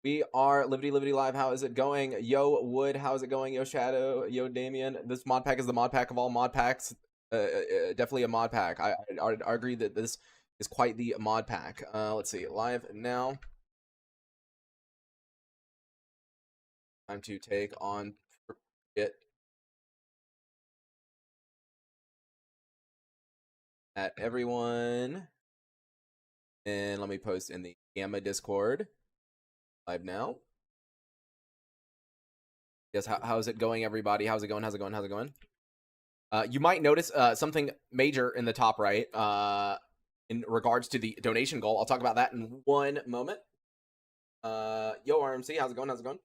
We are Livity Live. How is it going? Yo, Wood, how is it going? Yo, Shadow, yo, Damien. This mod pack is the mod pack of all mod packs. Definitely a mod pack. I agree that this is quite the mod pack. Let's see. Live now. Time to take on it at everyone. And let me post in the Gamma Discord. Live now. Yes, how's it going, everybody? How's it going? How's it going? How's it going? You might notice something major in the top right in regards to the donation goal. I'll talk about that in one moment. Yo, RMC, how's it going? How's it going?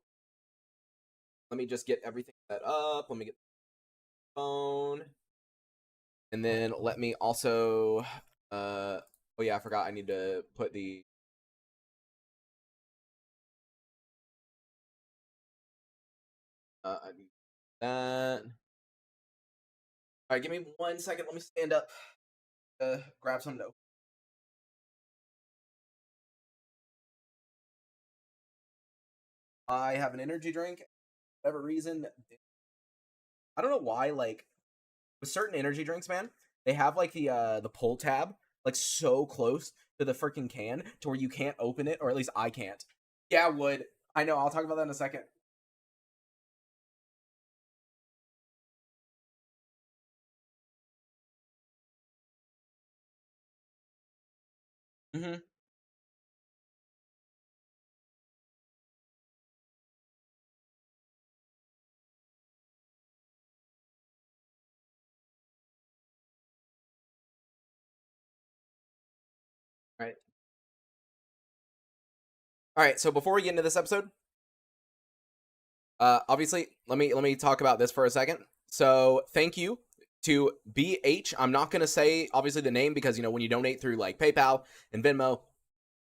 Let me just get everything set up. Let me get the phone. And then let me also... oh, yeah, I forgot I need to put the... I need that. All right, give me 1 second. Let me stand up. Grab some dough. I have an energy drink. For whatever reason, I don't know why. Like with certain energy drinks, man, they have like the pull tab like so close to the freaking can to where you can't open it, or at least I can't. Yeah, Wood. I know. I'll talk about that in a second. Mm-hmm. Right. All right. So before we get into this episode, obviously, let me talk about this for a second. So thank you to BH. I'm not gonna say obviously the name because when you donate through like PayPal and Venmo,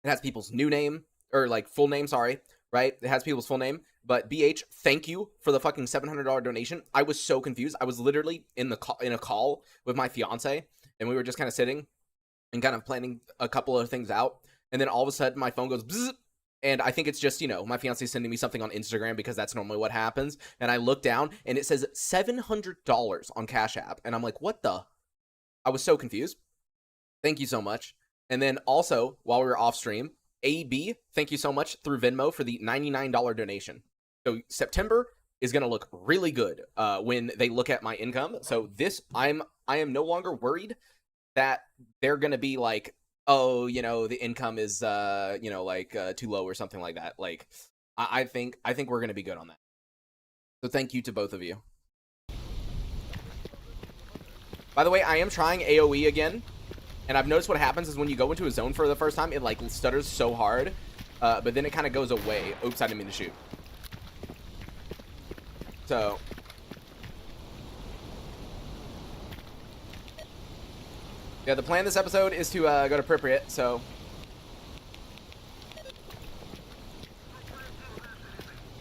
it has people's new name or like full name. Sorry, right? It has people's full name. But BH, thank you for the fucking $700 donation. I was so confused. I was literally in a call with my fiance, and we were just kind of sitting and kind of planning a couple of things out. And then all of a sudden, my phone goes bzzz, and I think it's just, my fiance sending me something on Instagram because that's normally what happens. And I look down and it says $700 on Cash App. And I'm like, what the? I was so confused. Thank you so much. And then also, while we were off stream, AB, thank you so much through Venmo for the $99 donation. So September is going to look really good when they look at my income. So I am no longer worried that they're going to be like, oh, the income is, too low or something like that. Like, I think we're going to be good on that. So thank you to both of you. By the way, I am trying AoE again. And I've noticed what happens is when you go into a zone for the first time, it like stutters so hard. But then it kind of goes away. Oops, I didn't mean to shoot. So... yeah, the plan this episode is to go to Pripyat, so...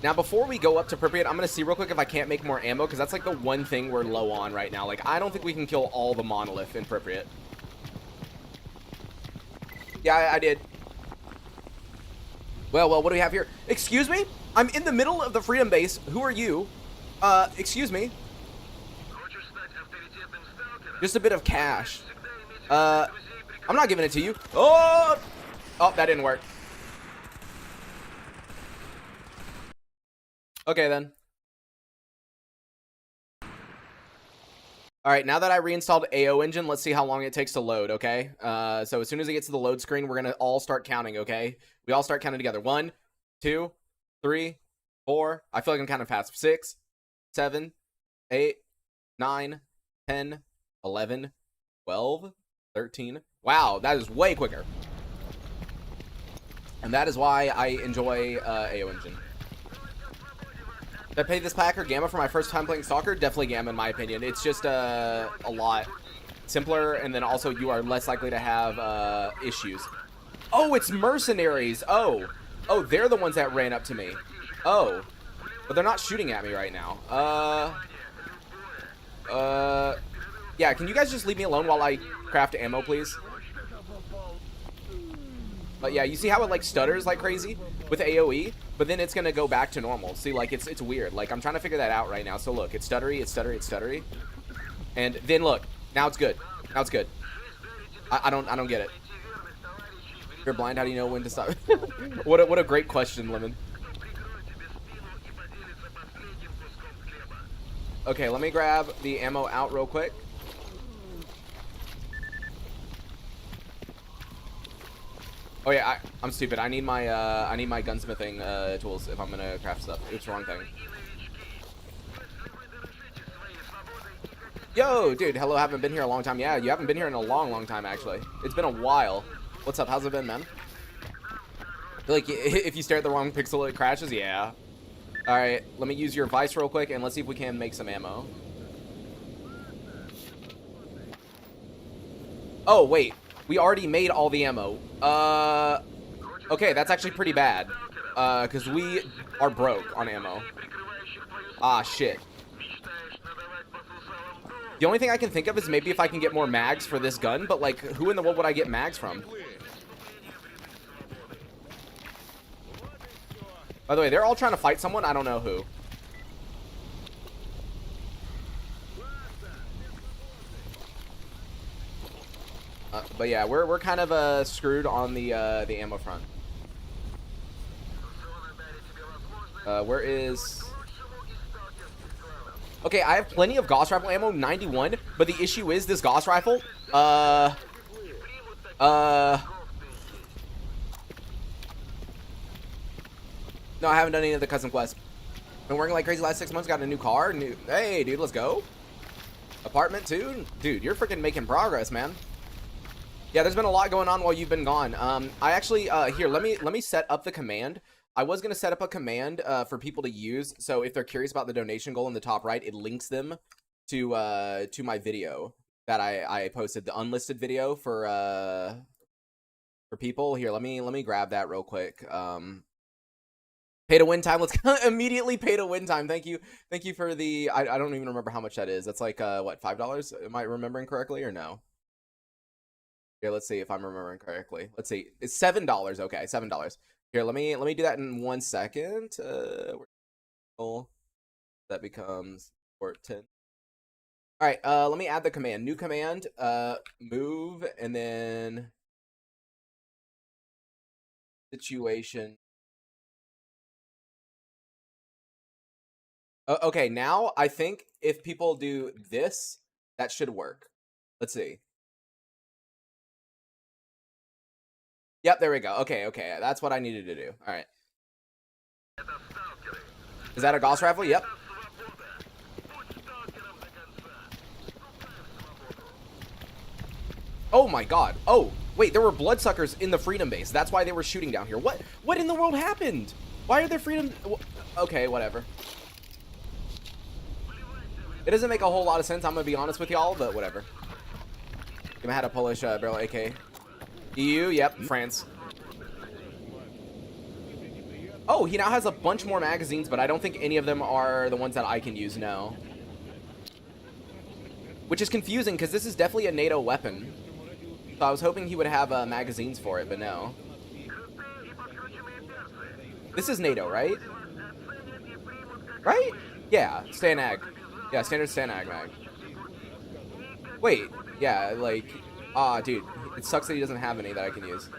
now, before we go up to Pripyat, I'm going to see real quick if I can't make more ammo, because that's like the one thing we're low on right now. Like, I don't think we can kill all the Monolith in Pripyat. Yeah, I did. Well, what do we have here? Excuse me? I'm in the middle of the Freedom Base. Who are you? Excuse me. Just a bit of cash. I'm not giving it to you. Oh, that didn't work. Okay, then. All right, now that I reinstalled AO Engine, let's see how long it takes to load, okay? So as soon as it gets to the load screen, we're going to all start counting, okay? We all start counting together. 1, 2, 3, 4. I feel like I'm counting fast. 6, 7, 8, 9, 10, 11, 12, 13. Wow, that is way quicker. And that is why I enjoy AO Engine. Did I pay this pack or Gamma for my first time playing S.T.A.L.K.E.R? Definitely Gamma, in my opinion. It's just a lot simpler, and then also you are less likely to have issues. Oh, it's Mercenaries. Oh, they're the ones that ran up to me. Oh, but they're not shooting at me right now. Yeah, can you guys just leave me alone while I craft ammo, please? But yeah, you see how it like stutters like crazy with AoE? But but then it's gonna go back to normal. See, like, it's weird. Like, I'm trying to figure that out right now. So look, it's stuttery, it's stuttery, it's stuttery. And then look, now it's good. Now it's good. I don't get it. If you're blind, how do you know when to stop? What a great question, Lemon. Okay, let me grab the ammo out real quick. Oh yeah, I'm stupid. I need my gunsmithing tools if I'm gonna craft stuff. It's the wrong thing. Yo, dude, hello, haven't been here a long time. Yeah, you haven't been here in a long time, actually. It's been a while. What's up? How's it been, man? Like, if you stare at the wrong pixel, it crashes? Yeah. Alright, let me use your vice real quick, and let's see if we can make some ammo. Oh, wait. We already made all the ammo. Okay, that's actually pretty bad. Because we are broke on ammo. Ah, shit. The only thing I can think of is maybe if I can get more mags for this gun, but, like, who in the world would I get mags from? By the way, they're all trying to fight someone. I don't know who. But yeah, we're kind of screwed on the ammo front. Where is? Okay, I have plenty of Gauss rifle ammo, 91. But the issue is this Gauss rifle. No, I haven't done any of the custom quests. Been working like crazy the last 6 months. Got a new car. Hey, dude, let's go. Apartment too, dude. You're freaking making progress, man. Yeah, there's been a lot going on while you've been gone. I actually here. Let me set up the command. I was gonna set up a command for people to use. So if they're curious about the donation goal in the top right, it links them to my video that I posted, the unlisted video for people. Here, let me grab that real quick. Pay to win time. Let's immediately pay to win time. Thank you for the. I don't even remember how much that is. That's like what, $5? Am I remembering correctly or no? Here, let's see if I'm remembering correctly. Let's see. It's $7. Okay, $7. Here, let me do that in 1 second. That becomes 14. All right. Let me add the command. New command. Move and then situation. Okay, now I think if people do this, that should work. Let's see. Yep, there we go. Okay, that's what I needed to do. All right. Is that a Gauss rifle? Yep. Oh my god. Oh, wait, there were bloodsuckers in the freedom base. That's why they were shooting down here. What in the world happened? Why are there freedom? Okay, whatever. It doesn't make a whole lot of sense, I'm gonna be honest with y'all, but whatever. I had a Polish barrel AK. EU, yep, France. Oh, he now has a bunch more magazines, but I don't think any of them are the ones that I can use, no. Which is confusing, because this is definitely a NATO weapon. So I was hoping he would have magazines for it, but no. This is NATO, right? Right? Yeah, ST.A.L.K.E.R. Yeah, standard ST.A.L.K.E.R mag. Wait, yeah, like, dude, it sucks that he doesn't have any that I can use.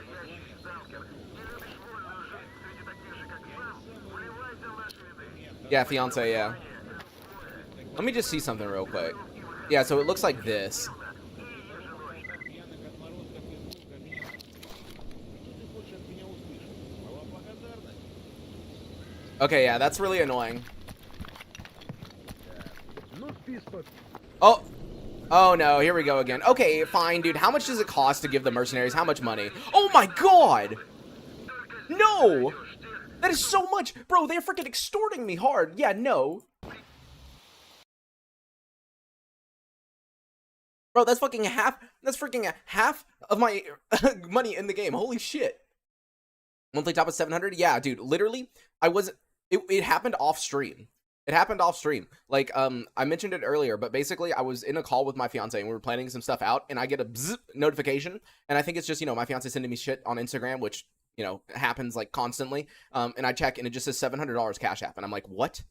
Yeah, fiance, yeah. Let me just see something real quick. Yeah, so it looks like this. Okay, yeah, that's really annoying. Oh no, here we go again. Okay, fine, dude. How much does it cost to give the mercenaries? How much money? Oh my god! No! That is so much! Bro, they're freaking extorting me hard. Yeah, no. Bro, that's fucking half of my money in the game. Holy shit. Monthly top of 700? Yeah, dude, literally, it happened off stream. It happened off stream. Like, I mentioned it earlier, but basically I was in a call with my fiance and we were planning some stuff out and I get a bzz notification. And I think it's just, you know, my fiance sending me shit on Instagram, which you know, happens like constantly. And I check and it just says $700 Cash App, and I'm like, what?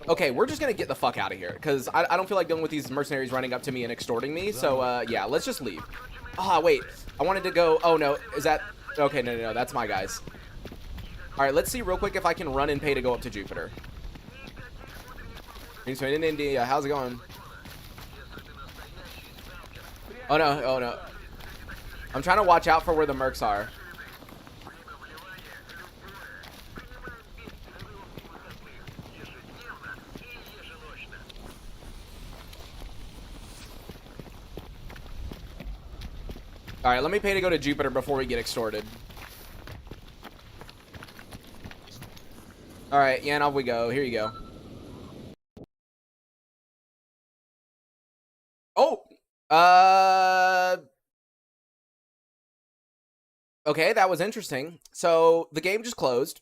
Okay, we're just gonna get the fuck out of here, because I don't feel like dealing with these mercenaries running up to me and extorting me. So yeah, let's just leave. Ah, wait, I wanted to go. Oh no, is that okay? No, that's my guys. All right, let's see real quick if I can run and pay to go up to Jupiter. In India, how's it going? Oh no. I'm trying to watch out for where the mercs are. All right, let me pay to go to Jupiter before we get extorted. All right, yeah, and off we go. Here you go. Oh, okay, that was interesting. So the game just closed,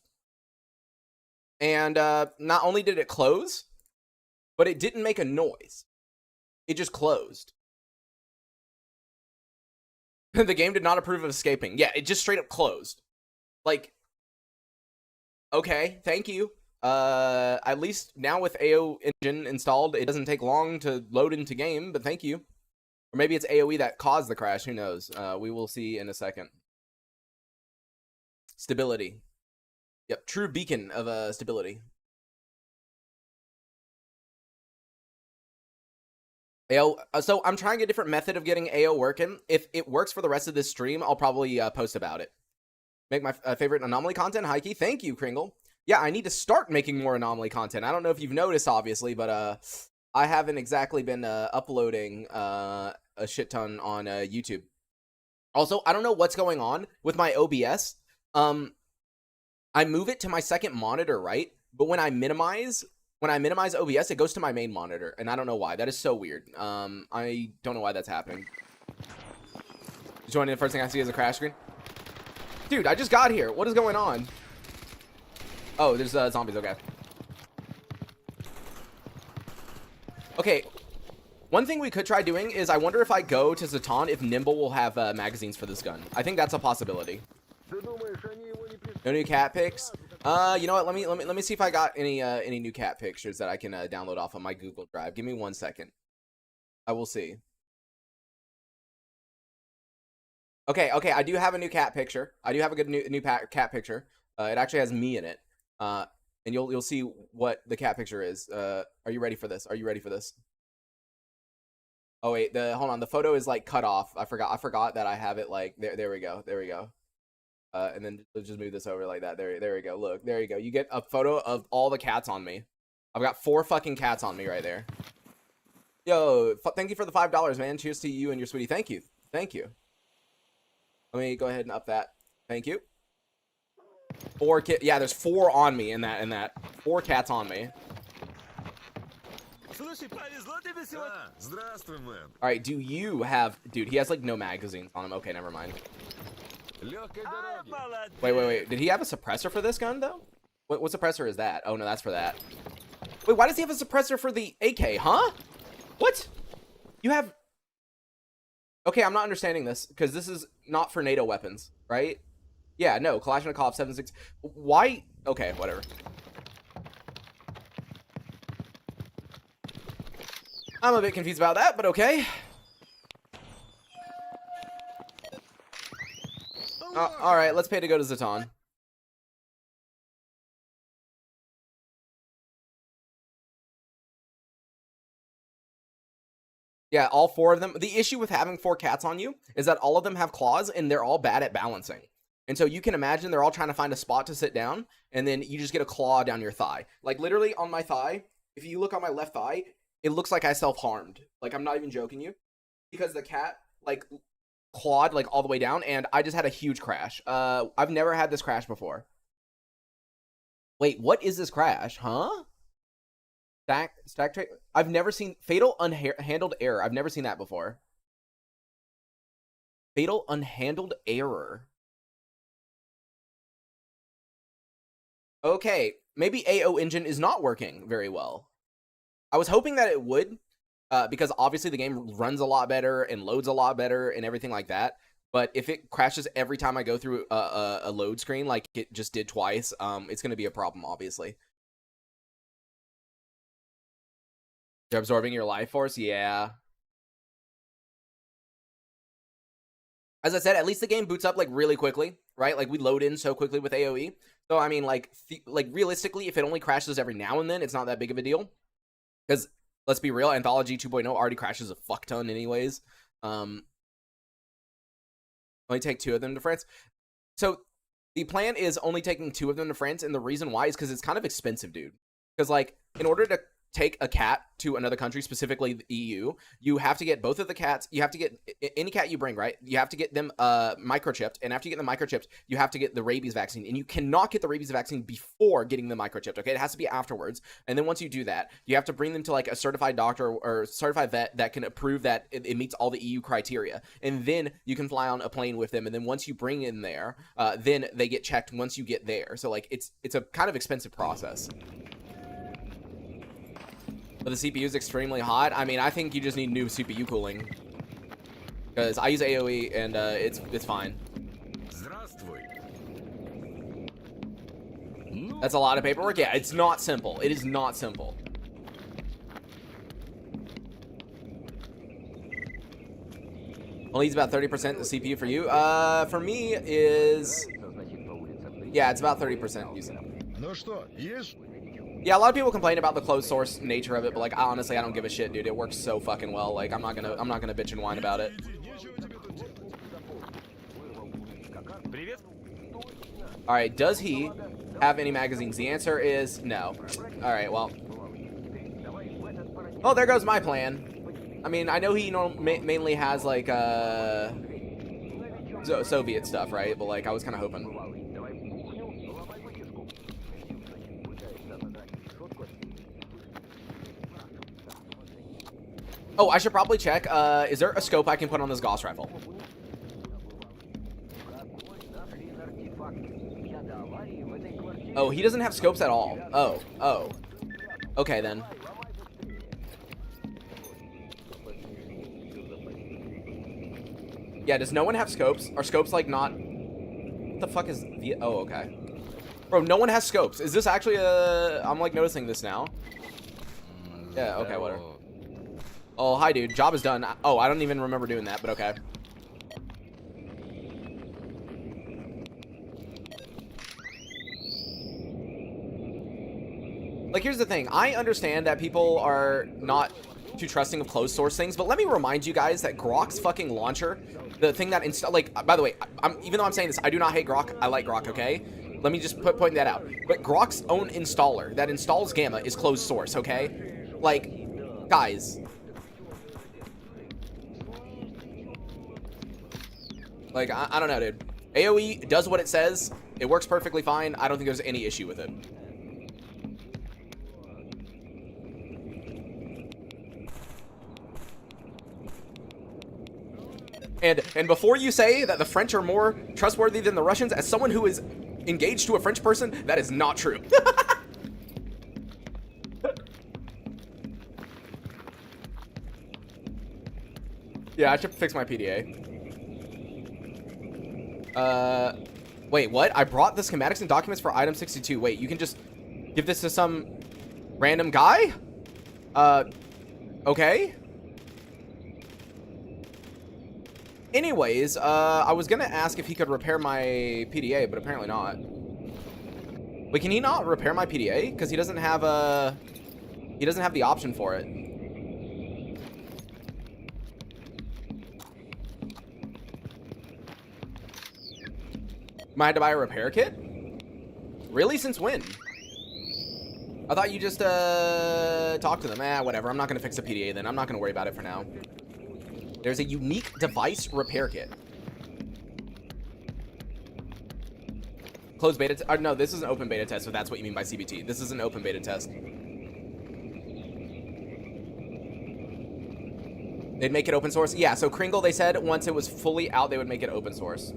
and not only did it close, but it didn't make a noise. It just closed. The game did not approve of escaping. Yeah, it just straight up closed. Like, okay, thank you. At least now with AO engine installed, it doesn't take long to load into game, but thank you. Or maybe it's AoE that caused the crash, who knows? We will see in a second. Stability. Yep, true beacon of stability. AO, so I'm trying a different method of getting AO working. If it works for the rest of this stream, I'll probably post about it. Make my favorite anomaly content. Heike, thank you, Kringle. Yeah, I need to start making more anomaly content. I don't know if you've noticed, obviously, but I haven't exactly been uploading a shit ton on YouTube. Also, I don't know what's going on with my OBS. I move it to my second monitor, right? But when I minimize OBS, it goes to my main monitor, and I don't know why. That is so weird. I don't know why that's happening. Joining, the first thing I see is a crash screen. Dude, I just got here. What is going on? Oh, there's zombies. Okay. Okay. One thing we could try doing is I wonder if I go to Zatan if Nimble will have magazines for this gun. I think that's a possibility. No new cat pics. You know what? Let me see if I got any new cat pictures that I can download off of my Google Drive. Give me 1 second. I will see. Okay. I do have a new cat picture. I do have a good new cat picture. It actually has me in it. And you'll see what the cat picture is. Are you ready for this? Are you ready for this? Oh wait, hold on. The photo is like cut off. I forgot that I have it like there we go. And then just move this over like that. There we go. Look, there you go. You get a photo of all the cats on me. I've got 4 fucking cats on me right there. Yo, thank you for the $5, man. Cheers to you and your sweetie. Thank you. Let me go ahead and up that. Thank you. 4 cat. Yeah, there's 4 on me in that. 4 cats on me. All right, do you have... Dude, he has like no magazines on him. Okay, never mind. Wait. Did he have a suppressor for this gun, though? What suppressor is that? Oh, no, that's for that. Wait, why does he have a suppressor for the AK, huh? What? You have... Okay, I'm not understanding this, because this is not for NATO weapons, right? Yeah, no, Kalashnikov 7.6... Why? Okay, whatever. I'm a bit confused about that, but okay. Alright, let's pay to go to Zatan. Yeah, all 4 of them. The issue with having 4 cats on you is that all of them have claws, and they're all bad at balancing. And so you can imagine they're all trying to find a spot to sit down, and then you just get a claw down your thigh. Like, literally on my thigh, if you look on my left thigh, it looks like I self-harmed. Like, I'm not even joking you. Because the cat, like... clawed like all the way down, and I just had a huge crash. I've never had this crash before. Wait, what is this crash? Huh? Stack trade. I've never seen fatal unhandled error. I've never seen that before. Fatal unhandled error. Okay, maybe AO engine is not working very well. I was hoping that it would. because obviously the game runs a lot better and loads a lot better and everything like that. But if it crashes every time I go through a load screen like it just did twice, it's going to be a problem, obviously. You're absorbing your life force? Yeah. As I said, at least the game boots up like really quickly, right? Like we load in so quickly with AoE. So I mean, like realistically, if it only crashes every now and then, it's not that big of a deal. Because let's be real, Anthology 2.0 already crashes a fuck ton anyways. Only take 2 of them to France. So the plan is only taking 2 of them to France, and the reason why is because it's kind of expensive, dude. Because like in order to take a cat to another country, specifically the EU, you have to get both of the cats. You have to get any cat you bring, right? You have to get them microchipped, and after you get them microchipped, you have to get the rabies vaccine, and you cannot get the rabies vaccine before getting them microchipped, okay? It has to be afterwards, and then once you do that, you have to bring them to like a certified doctor or certified vet that can approve that it meets all the EU criteria, and then you can fly on a plane with them, and then once you bring in there, then they get checked once you get there. So like it's a kind of expensive process. But the CPU is extremely hot. I mean, I think you just need new CPU cooling. Because I use AoE and it's fine. That's a lot of paperwork. Yeah, it's not simple. It is not simple. Only needs about 30% the CPU for you. For me is... Yeah, it's about 30% using it. Yeah, a lot of people complain about the closed source nature of it, but like honestly, I don't give a shit, dude. It works so fucking well. Like I'm not gonna bitch and whine about it. All right, does he have any magazines? The answer is no. All right, well. Oh, there goes my plan. I mean, I know he mainly has like Soviet stuff, right? But like I was kind of hoping. Oh, I should probably check. Is there a scope I can put on this Gauss rifle? Oh, he doesn't have scopes at all. Oh. Okay, then. Yeah, does no one have scopes? Are scopes, like, not... What the fuck is the... Oh, okay. Bro, no one has scopes. Is this actually a... I'm, like, noticing this now. Yeah, okay, whatever. Oh, hi, dude. Job is done. Oh, I don't even remember doing that, but okay. Like, here's the thing. I understand that people are not too trusting of closed source things, but let me remind you guys that Grok's fucking launcher, the thing that install, like, by the way, even though I'm saying this, I do not hate Grok. I like Grok, okay? Let me just point that out. But Grok's own installer that installs Gamma is closed source, okay? Like, guys. Like, I don't know, dude. AoE does what it says. It works perfectly fine. I don't think there's any issue with it. And before you say that the French are more trustworthy than the Russians, as someone who is engaged to a French person, that is not true. Yeah, I should fix my PDA. Wait, what? I brought the schematics and documents for item 62. Wait, you can just give this to some random guy? Okay. Anyways, I was gonna ask if he could repair my PDA, but apparently not. Wait, can he not repair my PDA? Because he doesn't have the option for it. Might have to buy a repair kit? Really? Since when? I thought you just talked to them. Whatever. I'm not gonna fix the PDA then. I'm not gonna worry about it for now. There's a unique device repair kit. Closed beta. No, this is an open beta test, so that's what you mean by CBT. This is an open beta test. They'd make it open source. Yeah, so Kringle, they said once it was fully out, they would make it open source.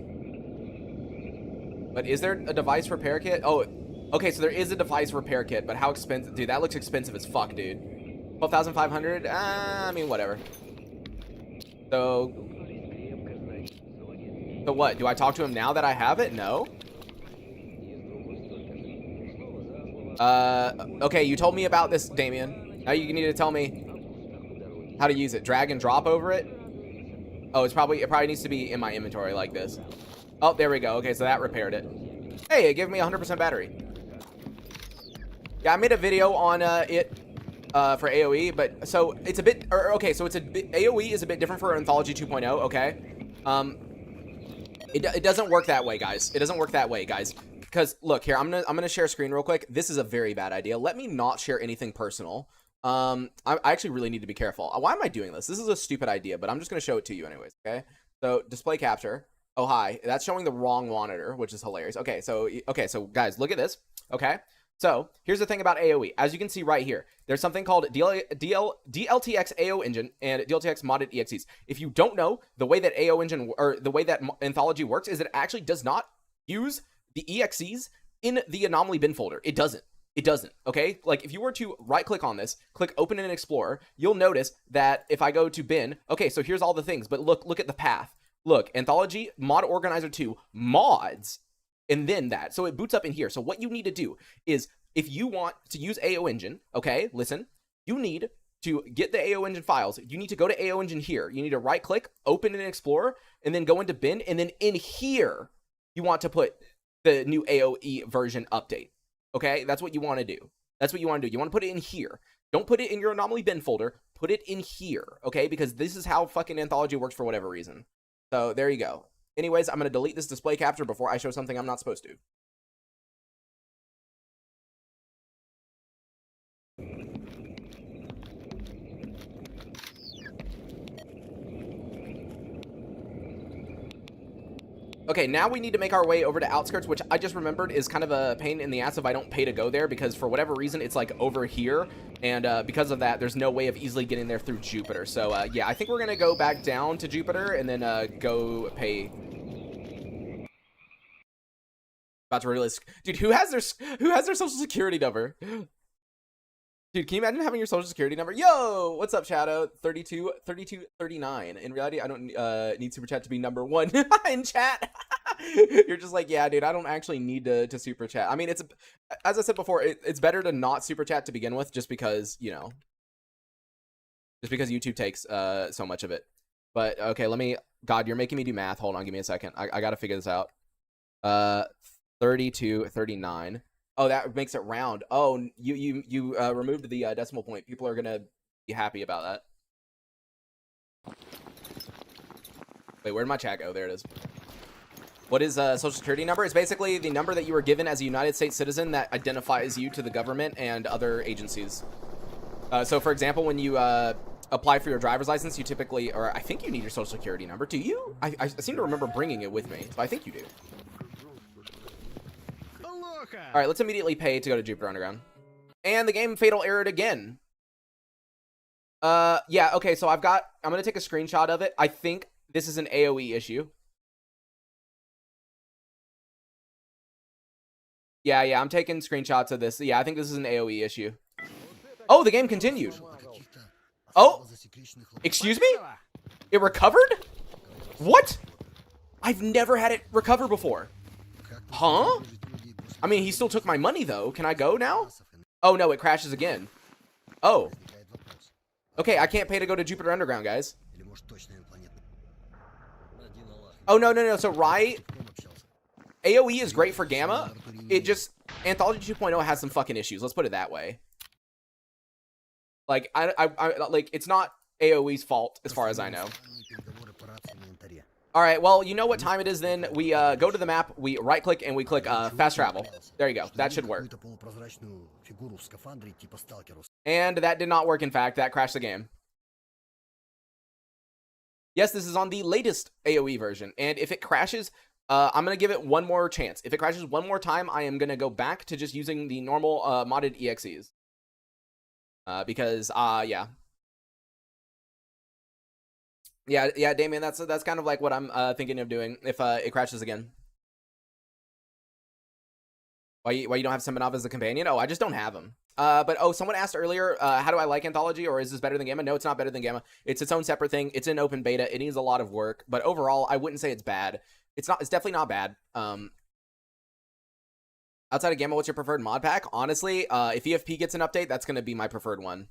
But is there a device repair kit? Oh, okay, so there is a device repair kit, but how expensive? Dude, that looks expensive as fuck, dude. 12,500. I mean, whatever. So what? Do I talk to him now that I have it? No. Okay, you told me about this, Damien. Now you need to tell me how to use it. Drag and drop over it. Oh, it probably needs to be in my inventory like this. Oh, there we go. Okay, so that repaired it. Hey, it gave me 100% battery. Yeah, I made a video on it for AoE, but so it's a bit, okay, so it's a bit, AoE is a bit different for Anthology 2.0, okay? It doesn't work that way, guys. It doesn't work that way, guys. Because look here, I'm gonna share screen real quick. This is a very bad idea. Let me not share anything personal. I actually really need to be careful. Why am I doing this? This is a stupid idea, but I'm just gonna show it to you anyways, okay? So display capture. Oh, hi. That's showing the wrong monitor, which is hilarious. Okay, so guys, look at this. Okay. So here's the thing about AoE. As you can see right here, there's something called DLTX AO engine and DLTX modded EXEs. If you don't know, the way that AO engine or the way that Anthology works is it actually does not use the EXEs in the anomaly bin folder. It doesn't. It doesn't. Okay. Like if you were to right click on this, click open in Explorer, you'll notice that if I go to bin, okay, so here's all the things, but look at the path. Look, Anthology mod organizer 2 mods. And then that, so it boots up in here. So what you need to do is if you want to use AO engine, okay, listen, you need to get the AO engine files. You need to go to AO engine here. You need to right click, open in Explorer, and then go into bin. And then in here, you want to put the new AoE version update. Okay, that's what you want to do. That's what you want to do. You want to put it in here. Don't put it in your anomaly bin folder. Put it in here, okay? Because this is how fucking Anthology works for whatever reason. So there you go. Anyways, I'm going to delete this display capture before I show something I'm not supposed to. Okay, now we need to make our way over to Outskirts, which I just remembered is kind of a pain in the ass if I don't pay to go there, because for whatever reason, it's like over here, and because of that, there's no way of easily getting there through Jupiter. So yeah, I think we're going to go back down to Jupiter and then go pay. About to realize, dude, who has their social security number? Dude, can you imagine having your social security number? Yo, what's up, Shadow? 3239. In reality, I don't need super chat to be number one in chat. You're just like, yeah, dude, I don't actually need to super chat. I mean, it's, as I said before, it's better to not super chat to begin with, just because, you know, just because YouTube takes so much of it. But okay, God, you're making me do math. Hold on, give me a second. I gotta figure this out. 3239. Oh, that makes it round. Oh, you removed the decimal point. People are gonna be happy about that. Wait, where'd my chat go? There it is. What is social security number? It's basically the number that you were given as a United States citizen that identifies you to the government and other agencies. So for example, when you apply for your driver's license, you typically, or I think you need your social security number. Do you? I seem to remember bringing it with me, so I think you do. All right, let's immediately pay to go to Jupiter Underground. And the game fatal errored again. Yeah, okay, so I'm gonna take a screenshot of it. I think this is an AoE issue. Yeah, I'm taking screenshots of this. Yeah, I think this is an AoE issue. Oh, the game continued. Oh, excuse me? It recovered? What? I've never had it recover before. Huh? I mean, he still took my money, though. Can I go now? Oh, no, it crashes again. Oh. Okay, I can't pay to go to Jupiter Underground, guys. Oh, no. So, right? AoE is great for Gamma. It just... Anthology 2.0 has some fucking issues. Let's put it that way. Like, like, it's not AoE's fault, as far as I know. All right, well, you know what time it is then. We go to the map, we right-click, and we click fast travel. There you go. That should work. And that did not work, in fact. That crashed the game. Yes, this is on the latest AoE version. And if it crashes, I'm going to give it one more chance. If it crashes one more time, I am going to go back to just using the normal modded EXEs. Because, yeah. Yeah, Damien, that's kind of like what I'm thinking of doing if it crashes again. Why you don't have Semenov as a companion? Oh, I just don't have him. But oh, someone asked earlier, how do I like Anthology, or is this better than Gamma? No, it's not better than Gamma. It's its own separate thing. It's in open beta. It needs a lot of work, but overall, I wouldn't say it's bad. It's definitely not bad. Outside of Gamma, what's your preferred mod pack? Honestly, if EFP gets an update, that's going to be my preferred one.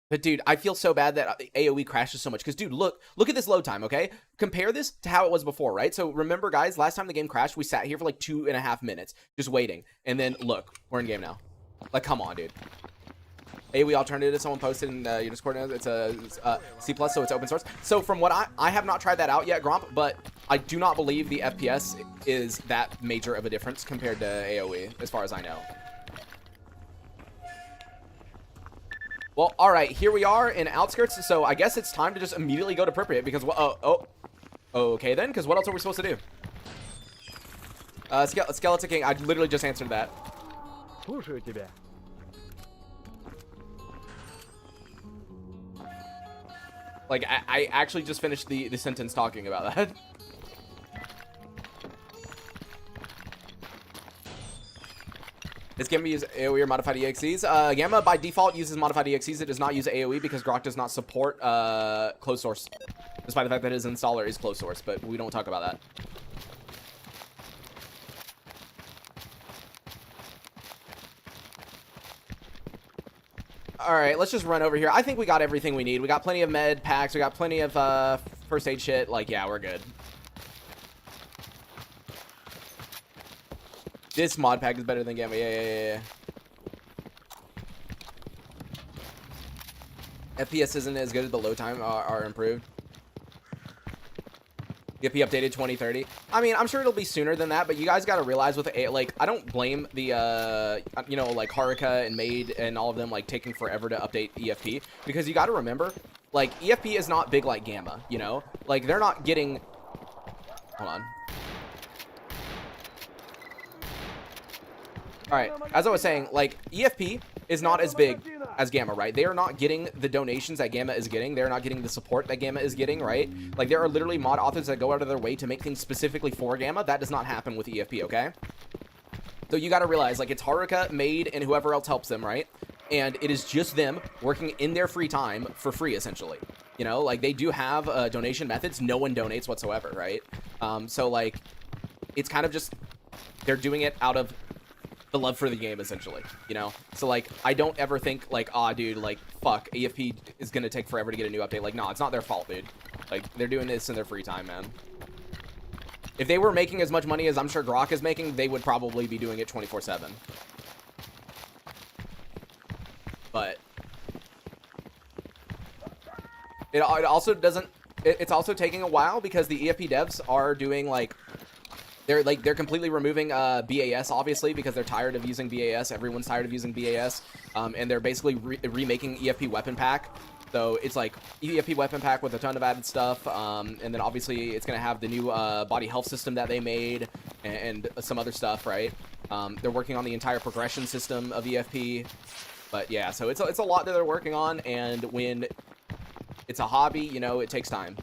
But dude, I feel so bad that AoE crashes so much. Because dude, look at this load time, okay? Compare this to how it was before, right? So remember, guys, last time the game crashed, we sat here for like 2.5 minutes just waiting. And then look, we're in game now. Like, come on, dude. AoE alternative, someone posted in your Discord. It's a C++, so it's open source. So from what I have not tried that out yet, Gromp, but I do not believe the FPS is that major of a difference compared to AoE, as far as I know. Well, all right, here we are in Outskirts, so I guess it's time to just immediately go to Pripyat, because, okay then, because what else are we supposed to do? Skeleton King, I literally just answered that. Like, I actually just finished the sentence talking about that. Is Gamma use AoE or modified EXEs? Gamma by default uses modified EXEs. It does not use AoE because Grok does not support closed source, despite the fact that his installer is closed source, but we don't talk about that. All right, let's just run over here. I think we got everything we need. We got plenty of med packs. We got plenty of first aid shit. Like, yeah, we're good. This mod pack is better than Gamma. Yeah. FPS isn't as good as the load time are improved. EFP updated 2030. I mean, I'm sure it'll be sooner than that, but you guys got to realize with like, I don't blame the you know, like Haruka and Maid and all of them like taking forever to update EFP, because you got to remember, like, EFP is not big like Gamma, you know, like they're not getting, hold on. All right, as I was saying, like, EFP is not as big as Gamma, right? They are not getting the donations that Gamma is getting. They're not getting the support that Gamma is getting, right? Like, there are literally mod authors that go out of their way to make things specifically for Gamma. That does not happen with EFP, okay? So you got to realize, like, it's Haruka, Maid, and whoever else helps them, right? And it is just them working in their free time for free, essentially. You know, like, they do have donation methods. No one donates whatsoever, right? So, like, it's kind of just, they're doing it out of the love for the game, essentially, you know? So, like, I don't ever think, like, ah, dude, like, fuck, EFP is gonna take forever to get a new update. Like, no, it's not their fault, dude. Like, they're doing this in their free time, man. If they were making as much money as I'm sure Grok is making, they would probably be doing it 24/7. But it also doesn't, it's also taking a while because the EFP devs are doing, like, they're completely removing BAS, obviously, because they're tired of using BAS. Everyone's tired of using BAS, and they're basically remaking EFP weapon pack. So it's like EFP weapon pack with a ton of added stuff, and then obviously it's gonna have the new body health system that they made and some other stuff, right? They're working on the entire progression system of EFP, but yeah, so it's a lot that they're working on, and when it's a hobby, you know, it takes time.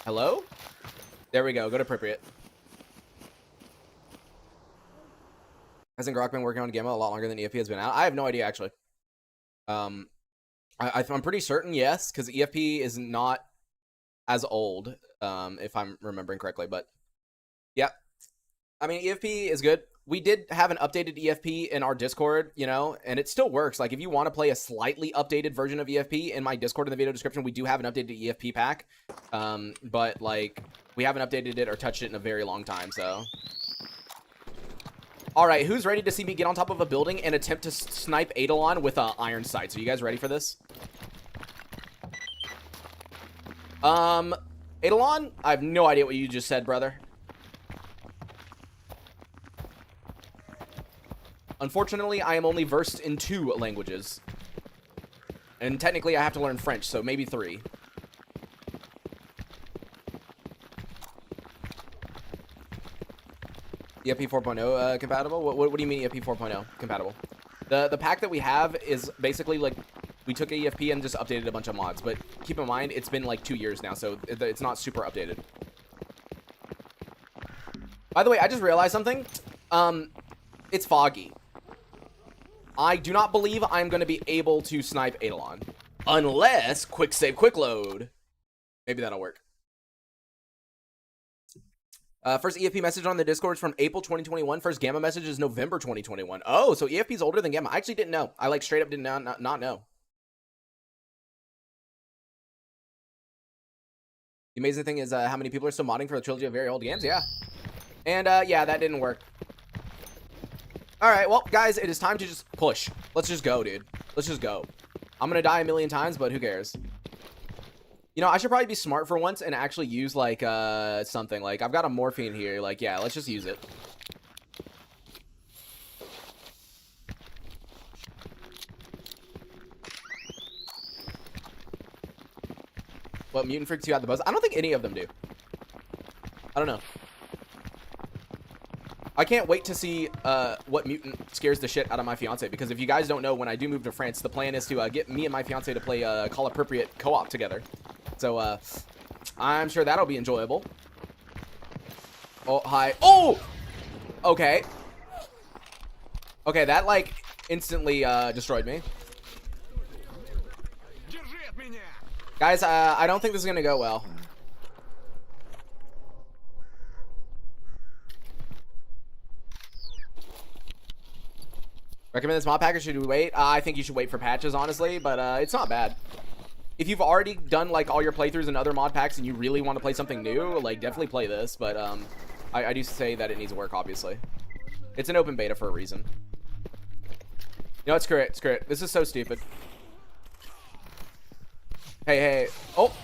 Hello? There we go. Go to Pripyat. Hasn't Grok been working on Gamma a lot longer than EFP has been out? I have no idea, actually. I'm pretty certain, yes, because EFP is not as old, if I'm remembering correctly, but yeah. I mean, EFP is good. We did have an updated EFP in our Discord, you know, and it still works. Like, if you want to play a slightly updated version of EFP, in my Discord in the video description, we do have an updated EFP pack. But, like, we haven't updated it or touched it in a very long time, so. All right, who's ready to see me get on top of a building and attempt to snipe Eidolon with iron sights? Are you guys ready for this? Eidolon? I have no idea what you just said, brother. Unfortunately, I am only versed in 2 languages. And technically, I have to learn French, so maybe 3. EFP 4.0 compatible? What do you mean EFP 4.0 compatible? The pack that we have is basically like we took EFP and just updated a bunch of mods. But keep in mind, it's been like 2 years now, so it's not super updated. By the way, I just realized something. It's foggy. I do not believe I'm going to be able to snipe A.T.A.L.K.E.R. Unless quick save, quick load. Maybe that'll work. First EFP message on the Discord is from April 2021. First Gamma message is November 2021. Oh, so EFP is older than Gamma. I actually didn't know. I like straight up did not know. The amazing thing is how many people are still modding for the trilogy of very old games. Yeah. And yeah, that didn't work. All right, well, guys, it is time to just push. Let's just go, dude. Let's just go. I'm gonna die a million times, but who cares? You know, I should probably be smart for once and actually use, like, something. Like, I've got a morphine here. Like, yeah, let's just use it. What mutant freaks you out the most? I don't think any of them do. I don't know. I can't wait to see what mutant scares the shit out of my fiance, because if you guys don't know, when I do move to France, the plan is to get me and my fiance to play Call of Pripyat co-op together. So I'm sure that'll be enjoyable. Oh, hi. Oh! Okay. Okay, that like instantly destroyed me. Guys, I don't think this is gonna go well. Recommend this mod pack, or should we wait? I think you should wait for patches, honestly, but it's not bad. If you've already done like all your playthroughs and other mod packs and you really want to play something new, like definitely play this, but I do say that it needs work, obviously. It's an open beta for a reason. You know what, screw it, screw it. This is so stupid. Hey, hey, oh,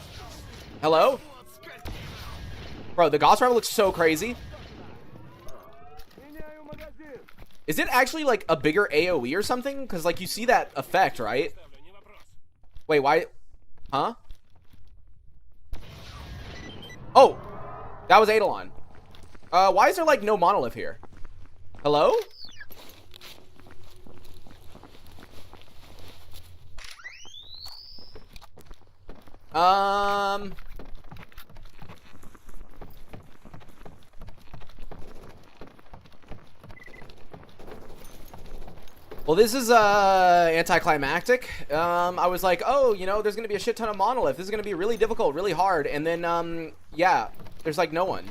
hello? Bro, the Gauss Rival looks so crazy. Is it actually like a bigger AoE or something? Because like you see that effect, right? Wait, why? Huh? Oh, that was A.T.A.L.K.E.R. Why is there like no Monolith here? Hello? Well, this is anticlimactic. I was like, oh, you know, there's gonna be a shit ton of Monolith. This is gonna be really difficult, really hard, and then yeah, there's like no one.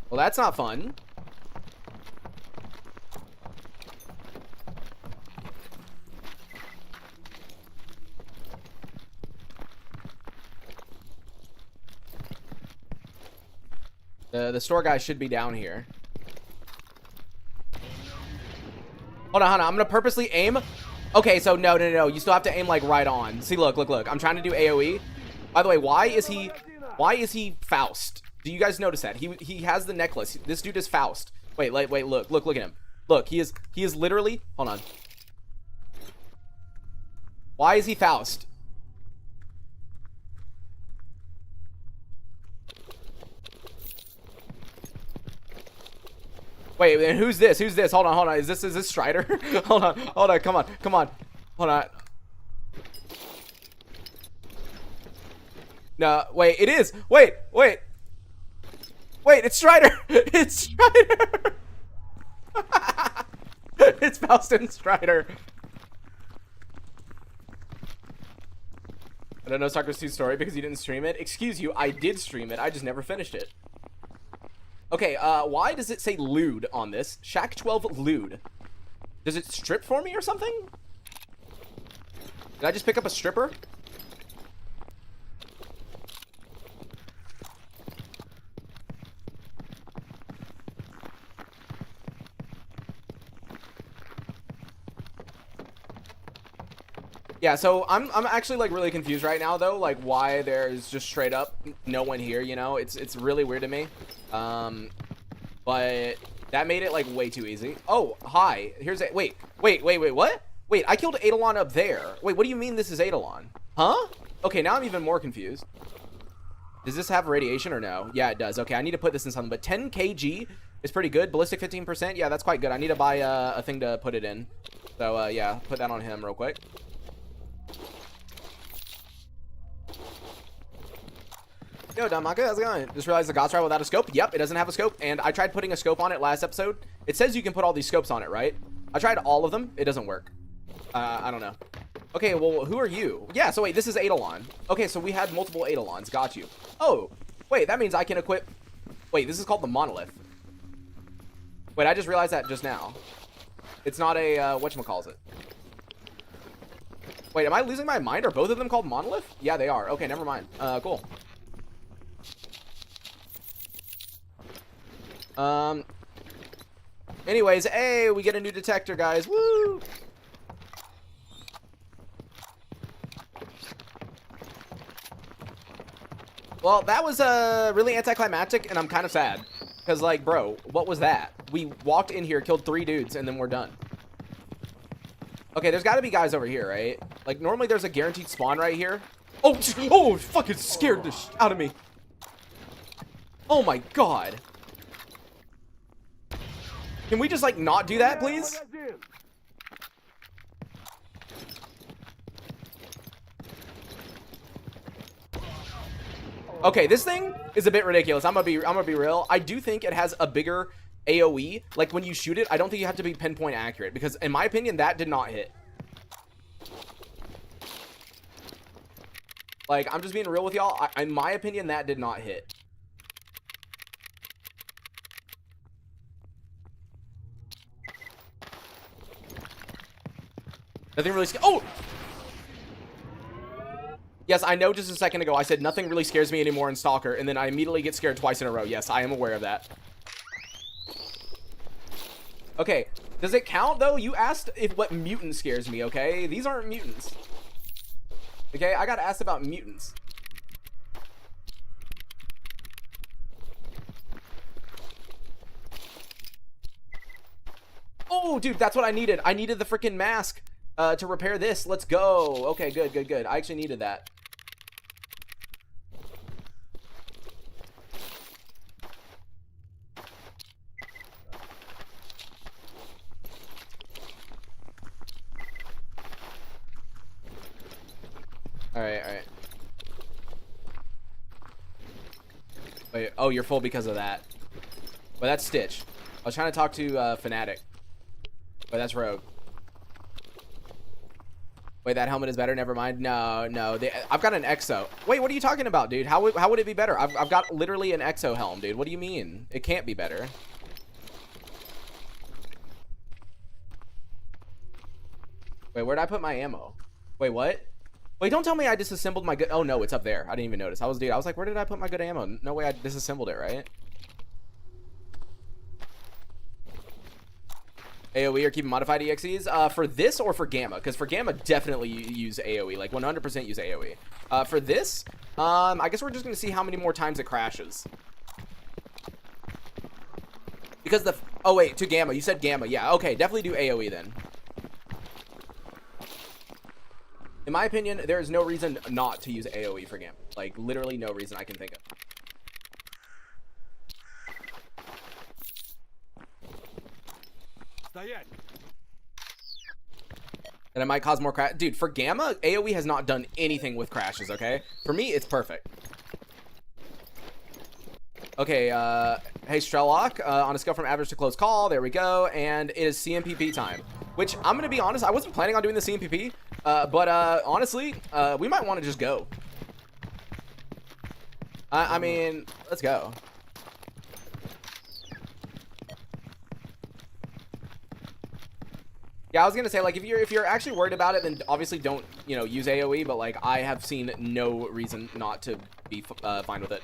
Well, that's not fun. The store guy should be down here. Hold on, hold on. I'm gonna purposely aim. Okay, so no. You still have to aim like right on. See, look. I'm trying to do AoE. By the way, why is he Faust? Do you guys notice that? He has the necklace. This dude is Faust. Wait, look at him. Look, he is literally, hold on. Why is he Faust? Wait, who's this? Who's this? Hold on. Is this Strider? hold on. Come on. Hold on. No, wait, it is. Wait, it's Strider. It's Strider. It's Faust and Strider. I don't know Soccer's 2 story because you didn't stream it. Excuse you, I did stream it. I just never finished it. Okay, why does it say lewd on this? Shack 12 lewd. Does it strip for me or something? Did I just pick up a stripper? Yeah, so I'm actually like really confused right now though, like why there's just straight up no one here, you know? It's really weird to me. But that made it like way too easy. Oh, hi. Here's a wait, what? Wait, I killed A.T.A.L.K.E.R up there. Wait, what do you mean this is A.T.A.L.K.E.R? Huh? Okay, now I'm even more confused. Does this have radiation or no? Yeah, it does. Okay, I need to put this in something. But 10 kg is pretty good. Ballistic 15%. Yeah, that's quite good. I need to buy a thing to put it in. So, yeah, put that on him real quick. Yo, Damaka, how's it going? Just realized the God's Ride without a scope. Yep, it doesn't have a scope. And I tried putting a scope on it last episode. It says you can put all these scopes on it, right? I tried all of them. It doesn't work. I don't know. Okay, well, who are you? Yeah, so wait, this is Eidolon. Okay, so we had multiple Eidolons. Got you. Oh, wait, that means I can equip... Wait, this is called the Monolith. Wait, I just realized that just now. It's not a, whatchamacallit. Wait, am I losing my mind? Are both of them called Monolith? Yeah, they are. Okay, never mind. Cool. Anyways, hey, we get a new detector, guys. Woo! Well, that was really anticlimactic, and I'm kind of sad. Because, like, bro, what was that? We walked in here, killed 3 dudes, and then we're done. Okay, there's got to be guys over here, right? Like, normally there's a guaranteed spawn right here. Oh, fucking scared the shit out of me. Oh, my God. Can we just, like, not do that, please? Okay, this thing is a bit ridiculous. I'm gonna be real. I do think it has a bigger AoE. Like, when you shoot it, I don't think you have to be pinpoint accurate, because in my opinion, that did not hit. Like, I'm just being real with y'all. In my opinion, that did not hit. Nothing really oh! Yes, I know just a second ago I said nothing really scares me anymore in Stalker, and then I immediately get scared twice in a row. Yes, I am aware of that. Okay, does it count, though? You asked if what mutant scares me, okay? These aren't mutants. Okay, I got asked about mutants. Oh, dude, that's what I needed. I needed the freaking mask to repair this. Let's go. Okay, good, good, good. I actually needed that. Alright, alright. Wait, oh, you're full because of that. Well, that's Stitch. I was trying to talk to Fnatic. But that's Rogue. Wait, that helmet is better? Never mind. No, no. I've got an Exo. Wait, what are you talking about, dude? How would it be better? I've got literally an Exo helm, dude. What do you mean? It can't be better. Wait, where'd I put my ammo? Wait, what? Wait, don't tell me I disassembled my good... Oh, no, it's up there. I didn't even notice. I was like, where did I put my good ammo? No way I disassembled it, right? AoE or keep modified EXEs? For this or for Gamma? Because for Gamma, definitely use AoE. Like, 100% use AoE. For this, I guess we're just going to see how many more times it crashes. Because the... Oh, wait, to Gamma. You said Gamma. Yeah, okay. Definitely do AoE then. In my opinion, there is no reason not to use AoE for Gamma. Like, literally no reason I can think of. And it might cause more crash. Dude, for Gamma, AoE has not done anything with crashes, okay? For me, it's perfect. Okay, hey, S.T.A.L.K.E.R, on a scale from average to close call, there we go. And it is CNPP time. Which, I'm going to be honest, I wasn't planning on doing the CNPP. But honestly, we might want to just go. I mean, let's go. Yeah, I was gonna say, like, if you're actually worried about it, then obviously don't, you know, use AoE. But like, I have seen no reason not to be fine with it.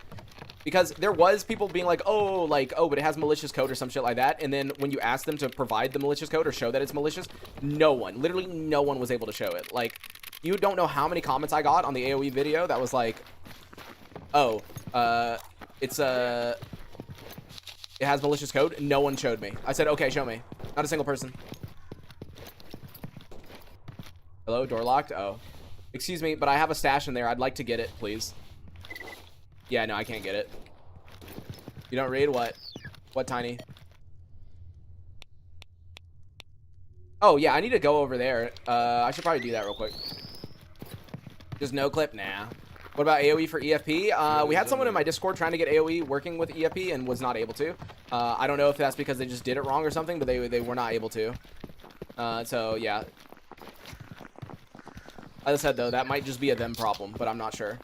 Because there was people being like, oh, but it has malicious code or some shit like that. And then when you ask them to provide the malicious code or show that it's malicious, no one, literally no one was able to show it. Like, you don't know how many comments I got on the AoE video that was like, oh, it has malicious code. No one showed me. I said, okay, show me. Not a single person. Hello, door locked? Oh. Excuse me, but I have a stash in there. I'd like to get it, please. Yeah, no, I can't get it. You don't read? What? What, Tiny? Oh, yeah, I need to go over there. I should probably do that real quick. Just no clip? Nah. What about AoE for EFP? We had someone in my Discord trying to get AoE working with EFP and was not able to. I don't know if that's because they just did it wrong or something, but they were not able to. So, yeah. As I said, though, that might just be a them problem, but I'm not sure.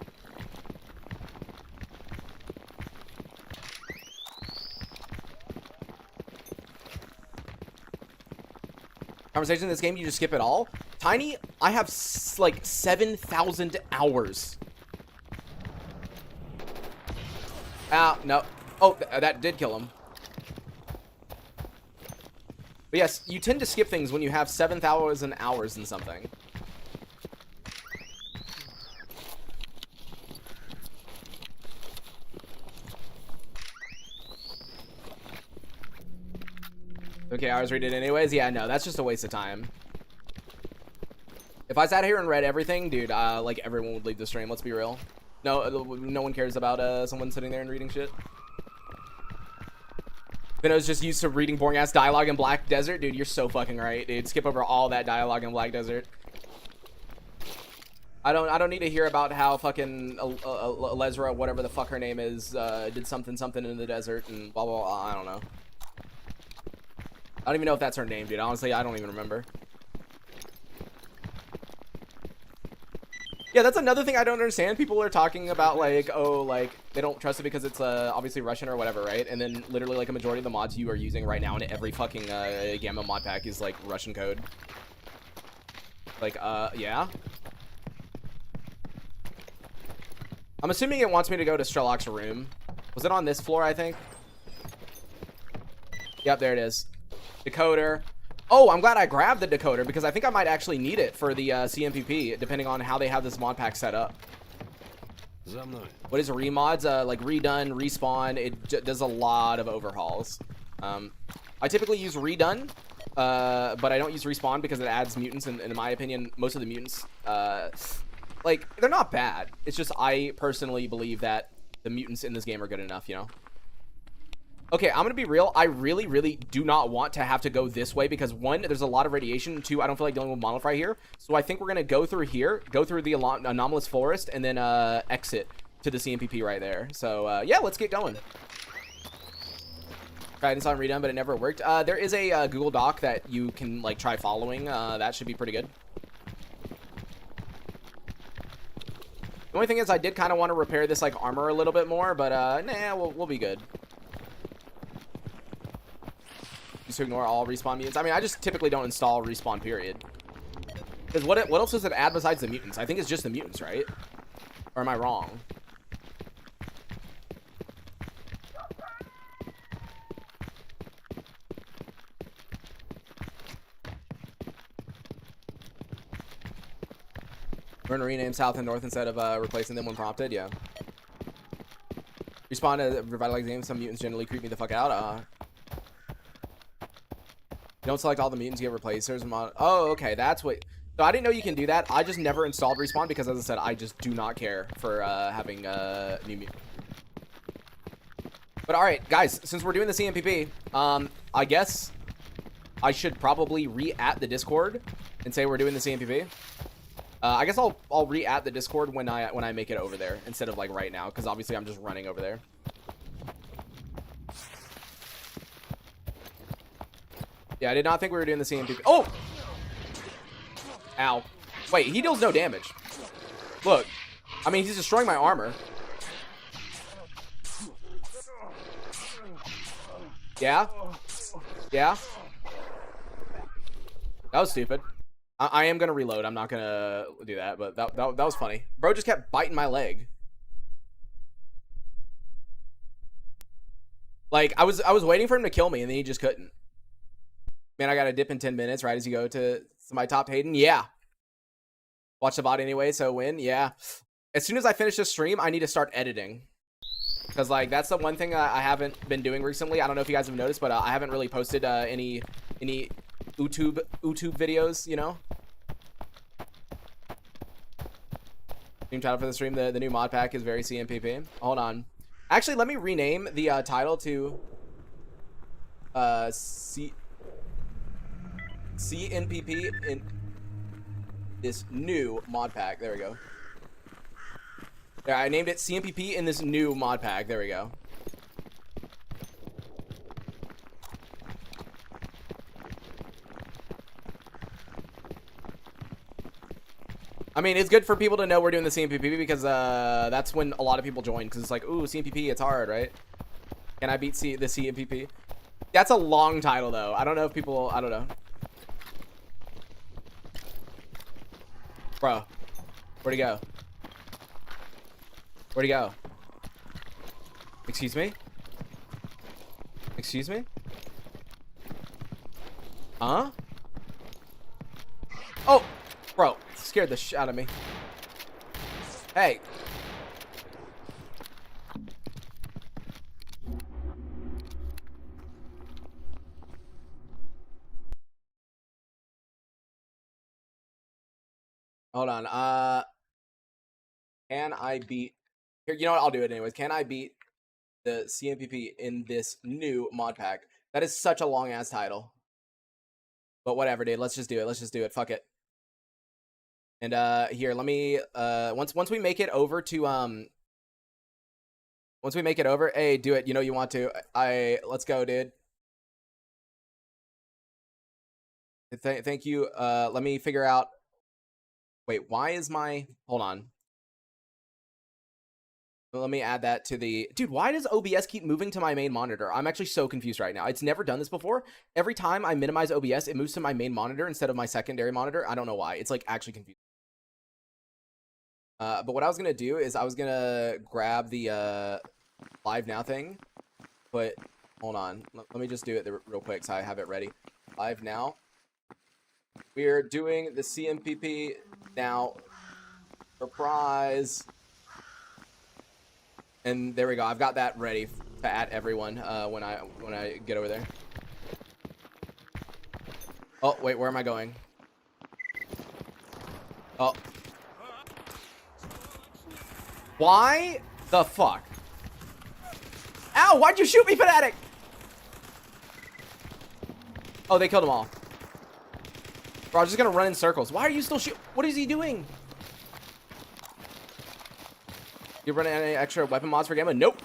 Conversation in this game, you just skip it all? Tiny, I have like 7,000 hours. No. Oh, that did kill him. But yes, you tend to skip things when you have 7,000 hours in something. Okay, I was reading it anyways. Yeah, no, that's just a waste of time. If I sat here and read everything, dude, like everyone would leave the stream. Let's be real. No one cares about someone sitting there and reading shit. Vino's just used to reading boring ass dialogue in Black Desert, dude. You're so fucking right, dude. Skip over all that dialogue in Black Desert. I don't need to hear about how fucking Lesra, whatever the fuck her name is, did something in the desert and blah blah blah. I don't know. I don't even know if that's her name, dude. Honestly, I don't even remember. Yeah, that's another thing I don't understand. People are talking about, like, oh, like, they don't trust it because it's obviously Russian or whatever, right? And then literally, like, a majority of the mods you are using right now in every fucking Gamma mod pack is, like, Russian code. Like, yeah. I'm assuming it wants me to go to Strelok's room. Was it on this floor, I think? Yep, there it is. Decoder. Oh, I'm glad I grabbed the decoder because I think I might actually need it for the CNPP, depending on how they have this mod pack set up. What is remods? Like redone, respawn. It does a lot of overhauls. I typically use redone, but I don't use respawn because it adds mutants, and in my opinion, most of the mutants, like, they're not bad. It's just I personally believe that the mutants in this game are good enough, you know? Okay, I'm gonna be real. I really, really do not want to have to go this way because, one, there's a lot of radiation. Two, I don't feel like dealing with Monolith right here. So I think we're gonna go through here, go through the anomalous forest, and then exit to the CNPP right there. So yeah, let's get going. Tried and saw redone, but it never worked. There is a Google Doc that you can like try following. That should be pretty good. The only thing is, I did kind of want to repair this like armor a little bit more, but nah, we'll be good. Just to ignore all respawn mutants. I mean, I just typically don't install respawn, period. Because what else does it add besides the mutants? I think it's just the mutants, right? Or am I wrong? We're gonna rename south and north instead of replacing them when prompted. Yeah. Respawn to revitalize games. Some mutants generally creep me the fuck out. You don't select all the mutants, you get replacers. Oh, okay, that's what. So I didn't know you can do that. I just never installed respawn because, as I said, I just do not care for having new mutants. But all right, guys, since we're doing the CNPP, I guess I should probably re-at the Discord and say we're doing the CNPP. I guess I'll re-at the Discord when I make it over there instead of like right now, because obviously I'm just running over there. Yeah, I did not think we were doing the CNPP. Oh! Ow. Wait, he deals no damage. Look. I mean, he's destroying my armor. Yeah? Yeah? That was stupid. I am gonna reload. I'm not gonna do that, but that was funny. Bro just kept biting my leg. Like, I was waiting for him to kill me, and then he just couldn't. Man, I got to dip in 10 minutes right as you go to my top Hayden. Yeah. Watch the bot anyway, so win. Yeah. As soon as I finish this stream, I need to start editing. Because, like, that's the one thing I haven't been doing recently. I don't know if you guys have noticed, but I haven't really posted any YouTube videos, you know? Stream title for the stream, the new mod pack is very CNPP. Hold on. Actually, let me rename the title to... CNPP in this new mod pack. There we go. Yeah, I named it CNPP in this new mod pack. There we go. I mean, it's good for people to know we're doing the CNPP because that's when a lot of people join, because it's like, ooh, CNPP, it's hard, right? Can I beat the CNPP? That's a long title, though. I don't know if people... I don't know. Bro. Where'd he go? Where'd he go? Excuse me? Excuse me? Huh? Oh! Bro, scared the shit out of me. Hey. Hold on. Can I beat... Here, you know what? I'll do it anyways. Can I beat the CNPP in this new mod pack? That is such a long-ass title. But whatever, dude. Let's just do it. Let's just do it. Fuck it. And here, let me once we make it over to once we make it over, hey, do it. You know you want to. Let's go, dude. Thank you. Let me figure out. Wait, why is my... Hold on. Let me add that to the... Dude, why does OBS keep moving to my main monitor? I'm actually so confused right now. It's never done this before. Every time I minimize OBS, it moves to my main monitor instead of my secondary monitor. I don't know why. It's like actually confusing. But what I was going to do is I was going to grab the live now thing. But hold on. Let me just do it real quick so I have it ready. Live now. We're doing the CNPP now. Surprise. And there we go. I've got that ready to add everyone when I get over there. Oh, wait, where am I going? Oh. Why the fuck? Ow, why'd you shoot me, fanatic? Oh, they killed them all. Bro, I'm just gonna run in circles. Why are you still shooting? What is he doing? You running any extra weapon mods for Gamma? Nope.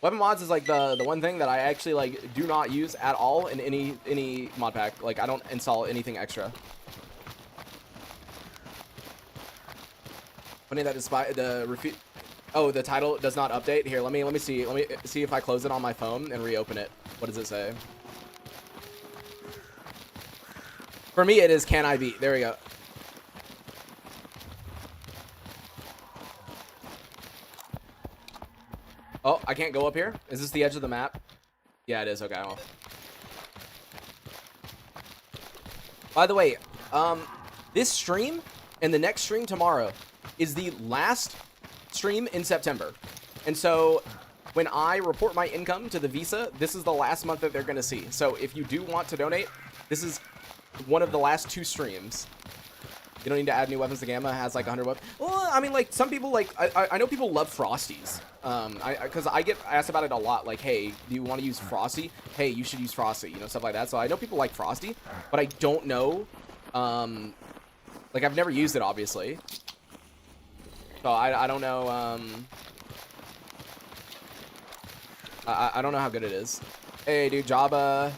Weapon mods is like the one thing that I actually like do not use at all in any mod pack. Like I don't install anything extra. Funny that despite the the title does not update. Here, let me see. Let me see if I close it on my phone and reopen it. What does it say? For me, it is can I beat. There we go. Oh, I can't go up here? Is this the edge of the map? Yeah, it is. Okay, well. By the way, this stream and the next stream tomorrow is the last stream in September. And so when I report my income to the Visa, this is the last month that they're going to see. So if you do want to donate, this is one of the last 2 streams. You don't need to add new weapons to Gamma. It has like 100 weapons. Well, I mean, like some people like I know people love Frosties. Because I get asked about it a lot. Like, hey, do you want to use Frosty? Hey, you should use Frosty. You know, stuff like that. So I know people like Frosty, but I don't know. Like I've never used it, obviously. So I don't know. I don't know how good it is. Hey, dude, Jabba.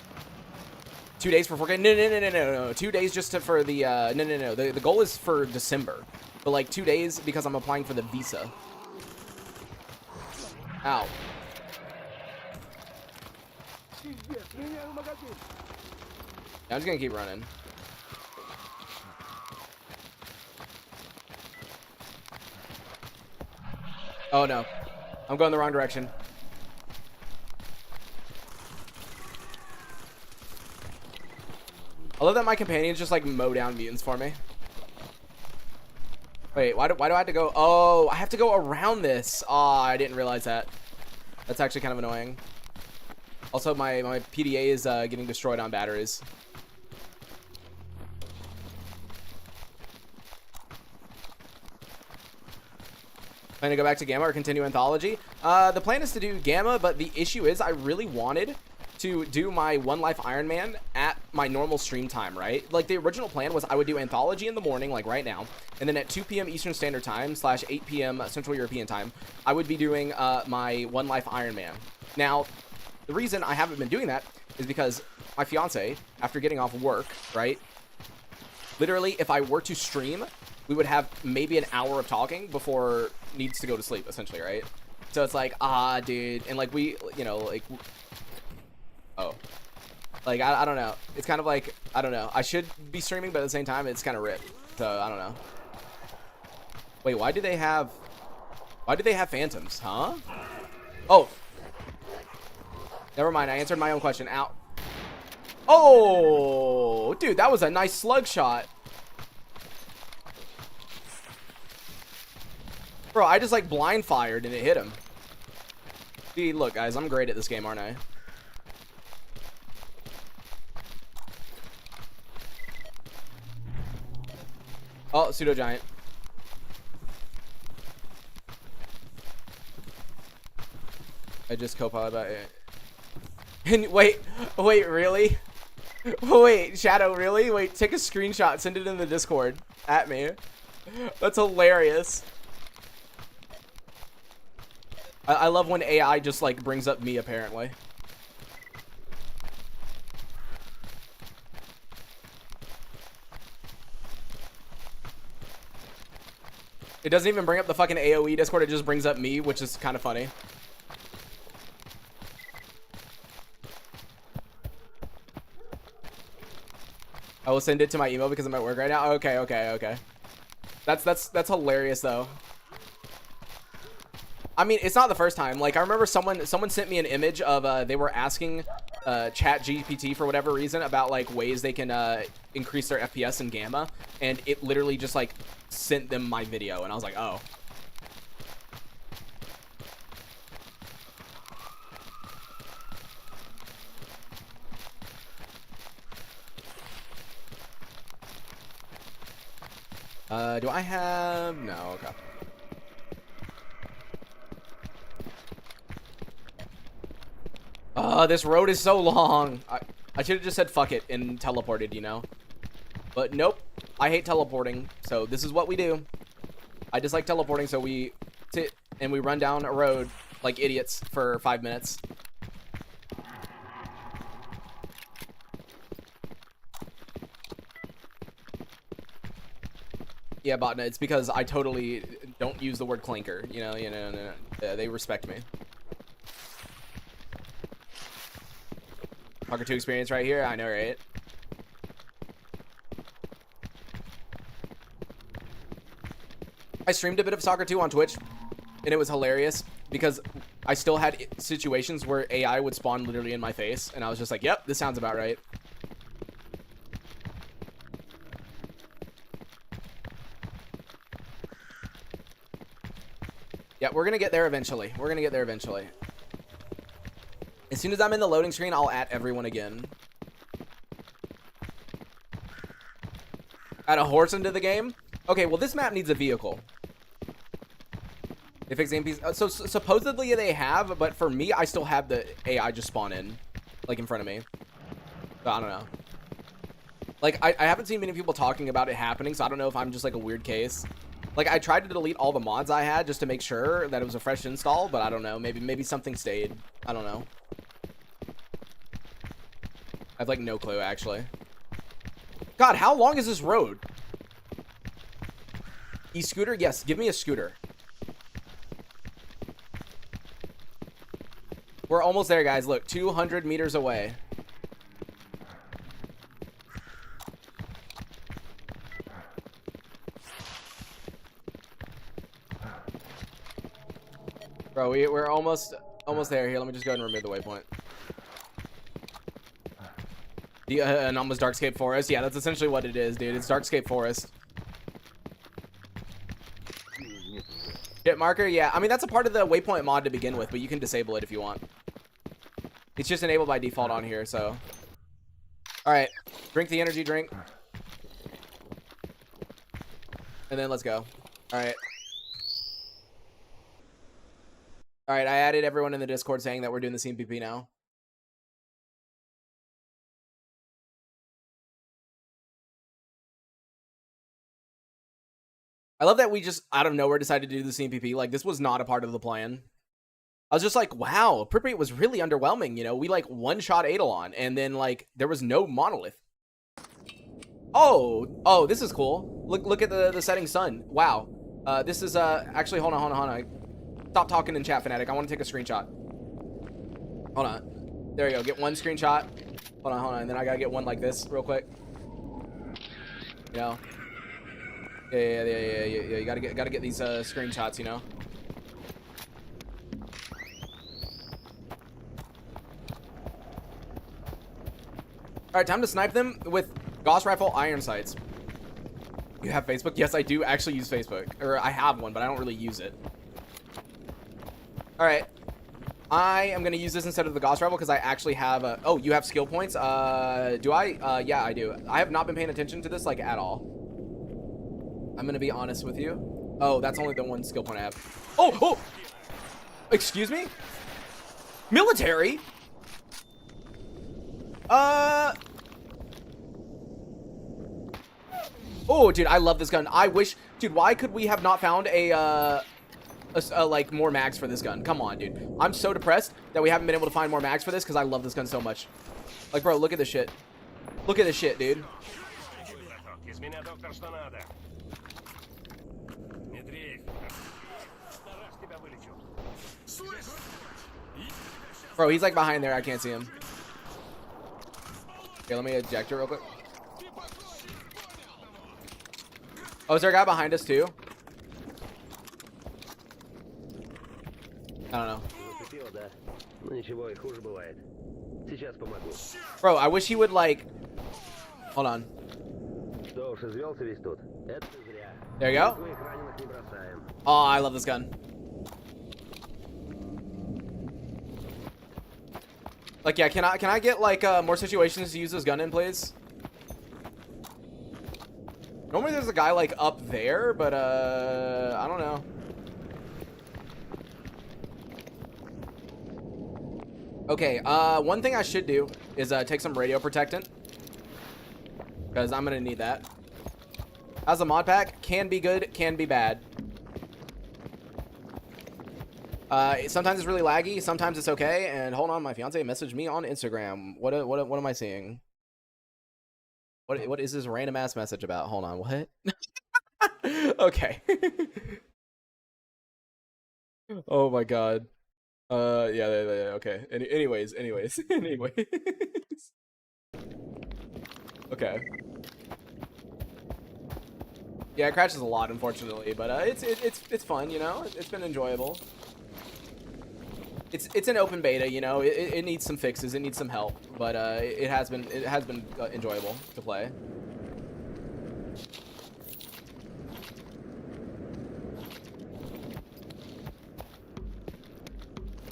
2 days for 4K? No. 2 days just for the, no. The goal is for December. But, like, 2 days because I'm applying for the visa. Ow. Yeah, I'm just gonna keep running. Oh, no. I'm going the wrong direction. I love that my companions just like mow down mutants for me. Wait, why do I have to go? Oh, I have to go around this. Oh, I didn't realize that. That's actually kind of annoying. Also, my PDA is getting destroyed on batteries. Plan to go back to Gamma or continue Anthology? The plan is to do Gamma, but the issue is I really wanted to do my One Life Iron Man at my normal stream time, right? Like, the original plan was I would do Anthology in the morning, like right now, and then at 2 p.m. Eastern Standard Time / 8 p.m. Central European Time, I would be doing my One Life Iron Man. Now, the reason I haven't been doing that is because my fiance, after getting off work, right, literally, if I were to stream, we would have maybe an hour of talking before needs to go to sleep, essentially, right? So it's like, dude, and like we, you know, like, oh, like, I don't know. It's kind of like, I don't know. I should be streaming, but at the same time, it's kind of ripped. So I don't know. Wait, why do they have phantoms, huh? Oh, never mind. I answered my own question. Ow. Oh, dude, that was a nice slug shot. Bro, I just like blind fired and it hit him. See, look, guys, I'm great at this game, aren't I? Oh, pseudo giant. I just co-pilot about it. And wait, really? Wait, Shadow, really? Wait, take a screenshot, send it in the Discord at me. That's hilarious. I love when AI just like brings up me, apparently. It doesn't even bring up the fucking AoE Discord, it just brings up me, which is kind of funny. I will send it to my email because I'm at work right now. Okay. That's hilarious though. I mean, it's not the first time. Like, I remember someone sent me an image of they were asking Chat GPT for whatever reason about like ways they can increase their FPS in Gamma, and it literally just like sent them my video, and I was like, oh. Do I have... No, okay. This road is so long. I should have just said fuck it and teleported, you know? But nope. I hate teleporting, so this is what we do. I just like teleporting, so we sit and we run down a road like idiots for 5 minutes. Yeah, Botna, it's because I totally don't use the word clinker. You know, they respect me. Soccer 2 experience right here. I know, right? I streamed a bit of Soccer 2 on Twitch, and it was hilarious because I still had situations where AI would spawn literally in my face, and I was just like, yep, this sounds about right. Yeah, we're gonna get there eventually. We're gonna get there eventually. As soon as I'm in the loading screen, I'll at everyone again. Add a horse into the game? Okay, well, this map needs a vehicle. They fix AMPs. So supposedly they have, but for me, I still have the AI just spawn in, like, in front of me. So I don't know. Like, I haven't seen many people talking about it happening, so I don't know if I'm just, like, a weird case. Like, I tried to delete all the mods I had just to make sure that it was a fresh install, but I don't know. Maybe something stayed. I don't know. I have, like, no clue, actually. God, how long is this road? E-scooter? Yes, give me a scooter. We're almost there, guys. Look, 200 meters away. Bro, we're almost there. Here, let me just go ahead and remove the waypoint. The anomalous Darkscape Forest. Yeah, that's essentially what it is, dude. It's Darkscape Forest. Hit marker? Yeah, I mean, that's a part of the waypoint mod to begin with, but you can disable it if you want. It's just enabled by default on here, so. Alright, drink the energy drink. And then let's go. Alright. Alright, I added everyone in the Discord saying that we're doing the CNPP now. I love that we just out of nowhere decided to do the CNPP. Like, this was not a part of the plan. I was just like, wow, Pripyat was really underwhelming. You know, we like one-shot Eidolon, and then like there was no Monolith. Oh, this is cool. Look at the setting sun. Wow. This is actually hold on. Stop talking in chat, Fnatic. I want to take a screenshot. Hold on. There you go. Get one screenshot. Hold on. And then I gotta get one like this real quick. You know. Yeah. You gotta get these screenshots. You know. All right, time to snipe them with Gauss Rifle iron sights. You have Facebook? Yes, I do actually use Facebook. Or I have one, but I don't really use it. All right. I am going to use this instead of the Gauss Rifle because I actually have a... Oh, you have skill points? Do I? Yeah, I do. I have not been paying attention to this, like, at all. I'm going to be honest with you. Oh, that's only the one skill point I have. Oh! Excuse me? Military? Oh, dude, I love this gun. I wish... Dude, why could we have not found like, more mags for this gun? Come on, dude. I'm so depressed that we haven't been able to find more mags for this because I love this gun so much. Like, bro, look at this shit. Look at this shit, dude. Bro, he's, like, behind there. I can't see him. Okay, let me eject it real quick. Oh, is there a guy behind us, too? I don't know. Bro, I wish he would, like... Hold on. There you go. Oh, I love this gun. Like, yeah, can I get, like, more situations to use this gun in, please? Normally there's a guy, like, up there, but, I don't know. Okay, one thing I should do is, take some radio protectant. Because I'm gonna need that. As a mod pack, can be good, can be bad. Sometimes it's really laggy, sometimes it's okay, and hold on, my fiance messaged me on Instagram. What am I seeing? What is this random ass message about? Hold on, what? Okay. Oh my god. Yeah, okay. Anyways. Okay. Yeah, it crashes a lot, unfortunately, but it's fun, you know. It's been enjoyable. It's an open beta, you know. It needs some fixes, it needs some help, but it has been enjoyable to play.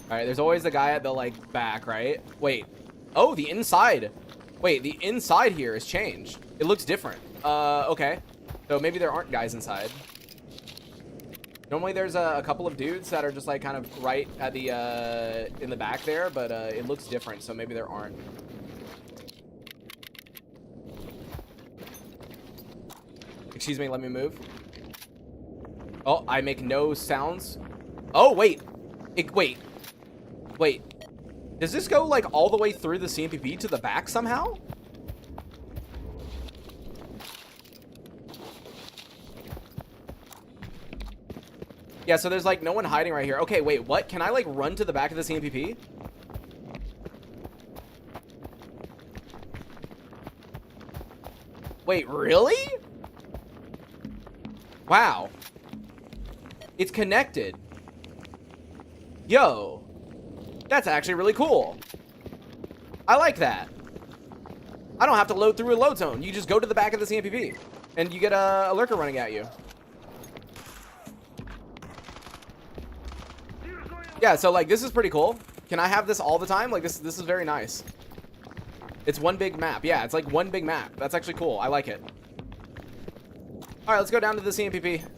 All right, there's always the guy at the like back, right? Wait. Oh, the inside. Wait, the inside here has changed. It looks different. Okay. So maybe there aren't guys inside. Normally there's a couple of dudes that are just like kind of right at the in the back there, but it looks different, so maybe there aren't. Excuse me, let me move. Oh, I make no sounds. Oh, wait. Wait. Does this go like all the way through the CNPP to the back somehow? Yeah, so there's like no one hiding right here. Okay, wait, what? Can I like run to the back of the CNPP? Wait, really? Wow. It's connected. Yo. That's actually really cool. I like that. I don't have to load through a load zone. You just go to the back of the CNPP and you get a lurker running at you. Yeah, so like this is pretty cool. Can I have this all the time? Like this is very nice. It's one big map. Yeah, it's like one big map. That's actually cool. I like it. All right, let's go down to the CNPP.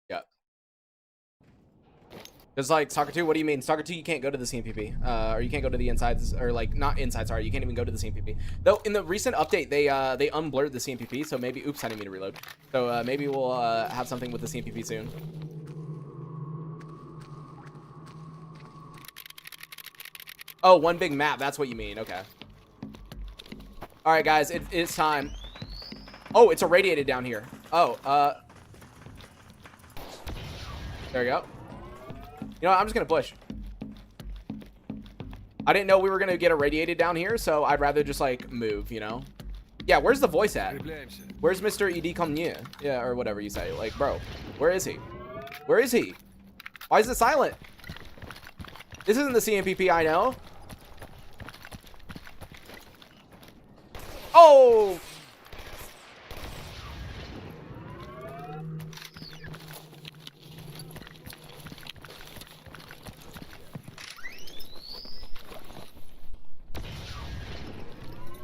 Yeah. Just like Soccer 2, what do you mean? Soccer 2, you can't go to the CNPP. Or you can't go to the insides, or like, not inside, sorry. You can't even go to the CNPP. Though, in the recent update, they unblurred the CNPP, so maybe, oops, I didn't mean to reload. So, maybe we'll, have something with the CNPP soon. Oh, one big map, that's what you mean, okay. Alright, guys, it's time. Oh, it's irradiated down here. Oh, there we go. You know what, I'm just gonna push. I didn't know we were gonna get irradiated down here, so I'd rather just, like, move, you know? Yeah, where's the voice at? Where's Mr. E.D. Comnier? Yeah, or whatever you say. Like, bro, where is he? Where is he? Why is it silent? This isn't the CNPP I know. Oh!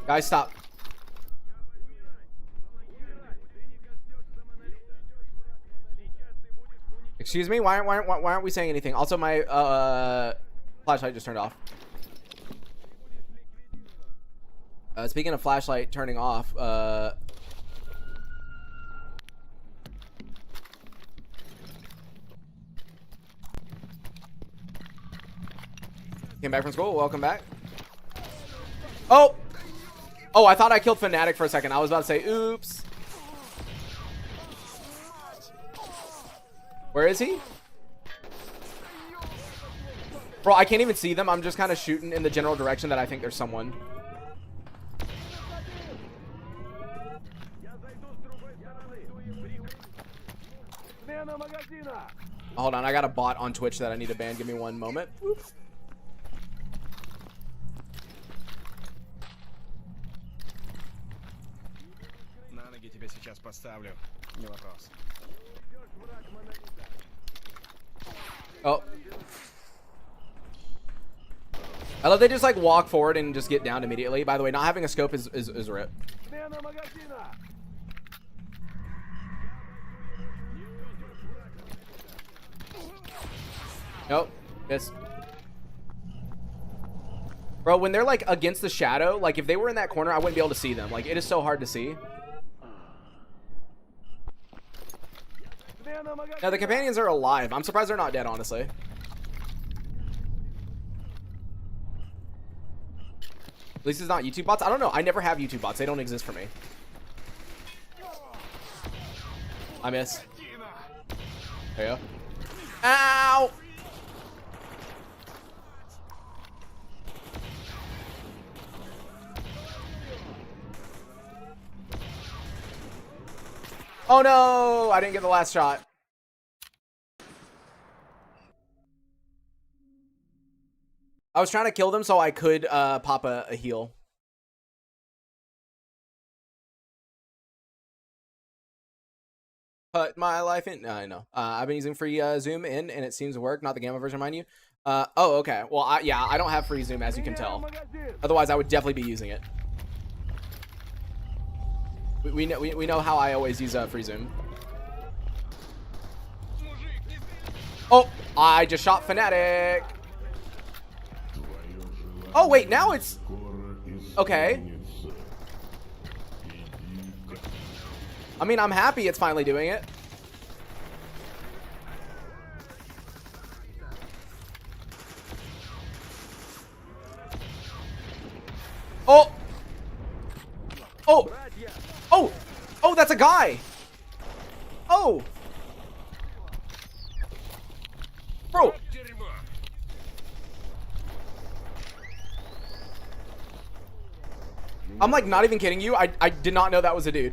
Guys, stop. Excuse me? Why aren't we saying anything? Also, my flashlight just turned off. Speaking of flashlight turning off, came back from school. Welcome back. Oh! Oh, I thought I killed Fnatic for a second. I was about to say, oops. Where is he? Bro, I can't even see them. I'm just kind of shooting in the general direction that I think there's someone. Hold on, I got a bot on Twitch that I need to ban. Give me one moment. Oops. Oh. I love they just like walk forward and just get down immediately. By the way, not having a scope is rip. Nope. Miss. Bro, when they're like against the shadow, like if they were in that corner, I wouldn't be able to see them. Like it is so hard to see. Now the companions are alive. I'm surprised they're not dead, honestly. At least it's not YouTube bots. I don't know. I never have YouTube bots. They don't exist for me. I miss. There you go. Ow! Oh no! I didn't get the last shot. I was trying to kill them so I could pop a heal. Put my life in. I know. I've been using free Zoom and it seems to work. Not the gamma version, mind you. Oh, okay. Well, yeah, I don't have free Zoom, as you can tell. Otherwise, I would definitely be using it. We know how I always use free Zoom. Oh, I just shot Fnatic. Oh wait, now it's okay. I mean, I'm happy it's finally doing it. Oh. Oh. Oh. Oh, that's a guy. Oh. Bro. I'm like not even kidding you. I did not know that was a dude.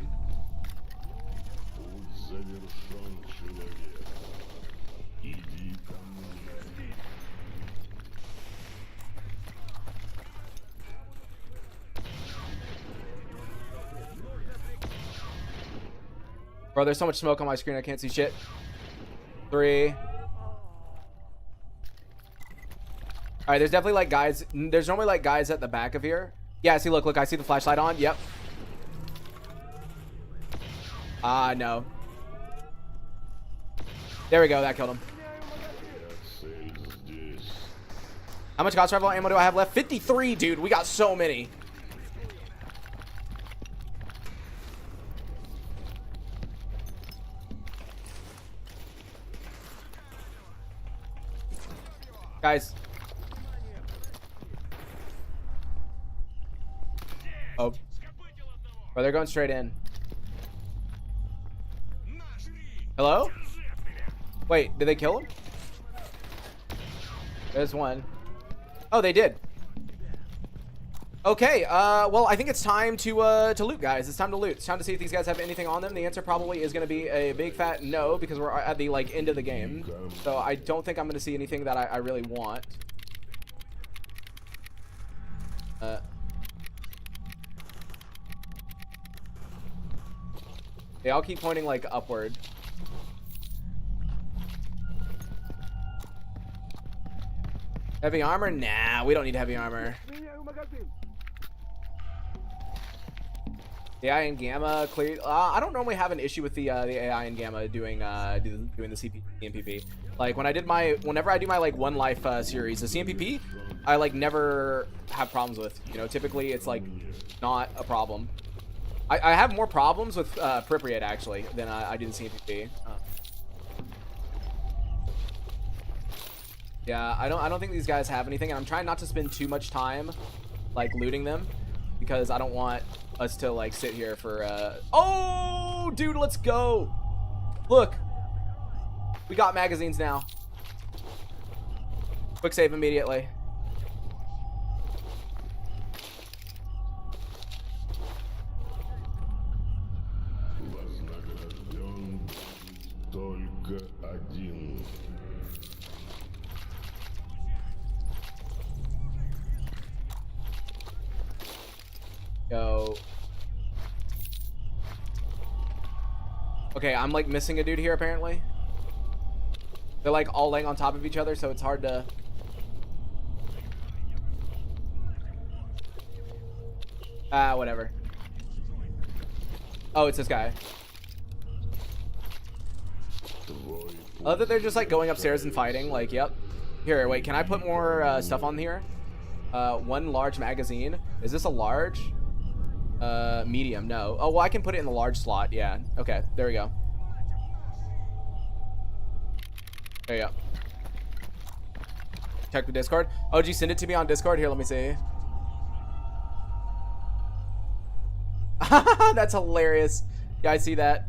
Bro, there's so much smoke on my screen I can't see shit. 3. Alright, there's definitely like guys. There's normally like guys at the back of here. Yeah, see, look, I see the flashlight on. Yep. No. There we go. That killed him. How much Gauss rifle ammo do I have left? 53, dude. We got so many. Guys. Oh. Oh, they're going straight in. Hello? Wait, did they kill him? There's one. Oh, they did. Okay, well, I think it's time to loot, guys. It's time to loot. It's time to see if these guys have anything on them. The answer probably is going to be a big fat no, because we're at the, like, end of the game. So I don't think I'm going to see anything that I really want. They all keep pointing, like, upward. Heavy armor? Nah, we don't need heavy armor. The AI and Gamma clear. I don't normally have an issue with the AI and Gamma doing the CNPP. Like whenever I do my like one life series, the CNPP, I like never have problems with. You know, typically it's like not a problem. I have more problems with Pripyat actually than I do the CNPP. Yeah, I don't think these guys have anything, and I'm trying not to spend too much time like looting them because I don't want us to like sit here for oh dude, let's go. Look, we got magazines now. Quick save immediately. Go. Okay, I'm like missing a dude here apparently. They're like all laying on top of each other, so it's hard to. Whatever. Oh, it's this guy. I love that they're just like going upstairs and fighting. Like, yep. Here, wait, can I put more stuff on here? One large magazine. Is this a large? Medium, no. Oh, well, I can put it in the large slot. Yeah. Okay, there we go. There you go. Check the Discord. Oh, did you send it to me on Discord? Here, let me see. That's hilarious. Yeah, I see that.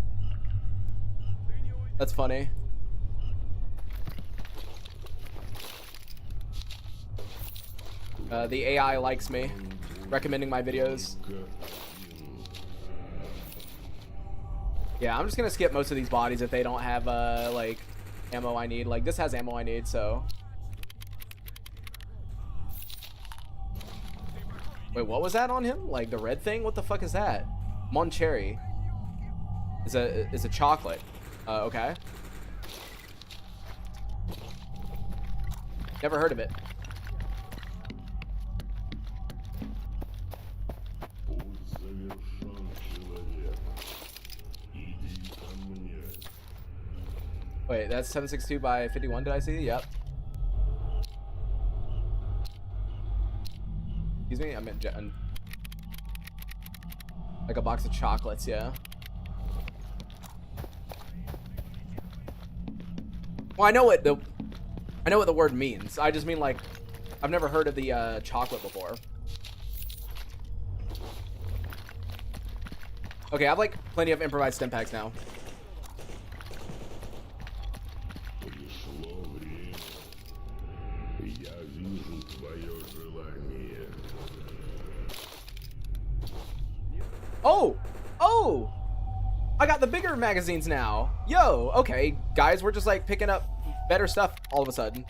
That's funny. The AI likes me, recommending my videos. Yeah, I'm just gonna skip most of these bodies if they don't have like ammo I need. Like this has ammo I need, so. Wait, what was that on him? Like the red thing? What the fuck is that? Moncherry. Is a chocolate. Okay. Never heard of it. Wait, that's 762 by 51, did I see? Yep. Excuse me, I meant like a box of chocolates, yeah. Well, I know what the word means. I just mean like I've never heard of the chocolate before. Okay, I have like plenty of improvised stim packs now. Oh! I got the bigger magazines now. Yo, okay, guys, we're just like picking up better stuff all of a sudden.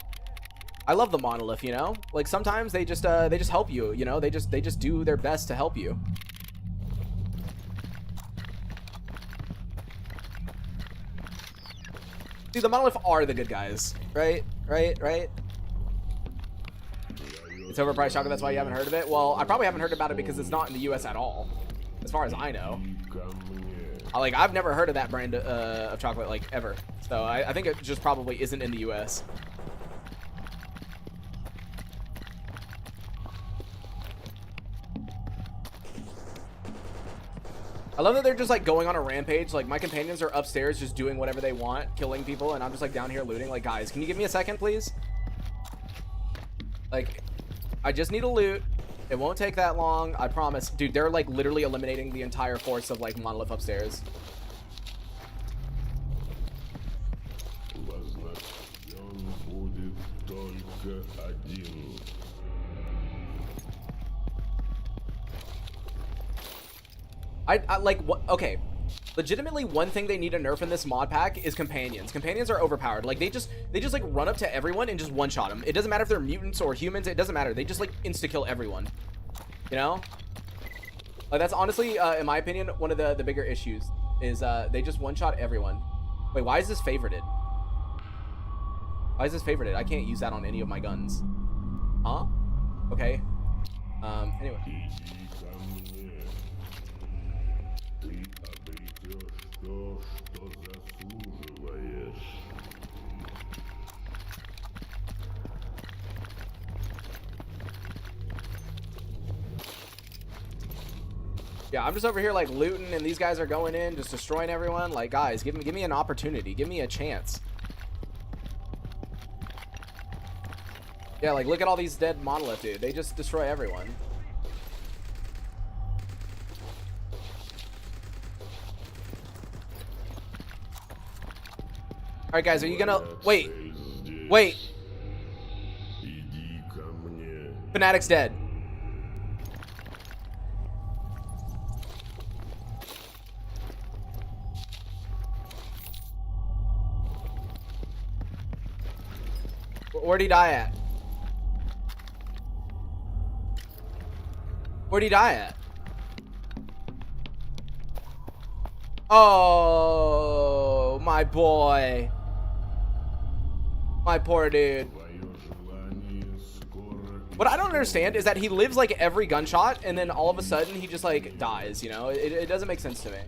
I love the Monolith, you know? Like sometimes they just help you, you know? They just do their best to help you. See, the Monolith are the good guys, right? Right? It's overpriced chocolate, that's why you haven't heard of it? Well, I probably haven't heard about it because it's not in the US at all, as far as I know. Like, I've never heard of that brand of chocolate, like, ever. So I think it just probably isn't in the US. I love that they're just like going on a rampage. Like, my companions are upstairs just doing whatever they want, killing people, and I'm just like down here looting. Like, guys, can you give me a second, please? Like, I just need to loot. It won't take that long, I promise. Dude, they're like literally eliminating the entire force of like Monolith upstairs. I like what? Okay, legitimately, one thing they need to nerf in this mod pack is companions. Companions are overpowered. Like, they just like run up to everyone and just one shot them. It doesn't matter if they're mutants or humans. It doesn't matter. They just like insta kill everyone. You know? Like, that's honestly, in my opinion, one of the bigger issues is they just one shot everyone. Wait, why is this favorited? Why is this favorited? I can't use that on any of my guns. Huh? Okay. Anyway. Yeah, I'm just over here like looting, and these guys are going in, just destroying everyone. Like, guys, give me an opportunity, give me a chance. Yeah, like, look at all these dead Monolith, dude. They just destroy everyone. All right, guys, are you gonna wait? Wait. Fanatic's dead. Where'd he die at? Where'd he die at? Oh, my boy. My poor dude. What I don't understand is that he lives like every gunshot, and then all of a sudden he just like dies, you know? It doesn't make sense to me.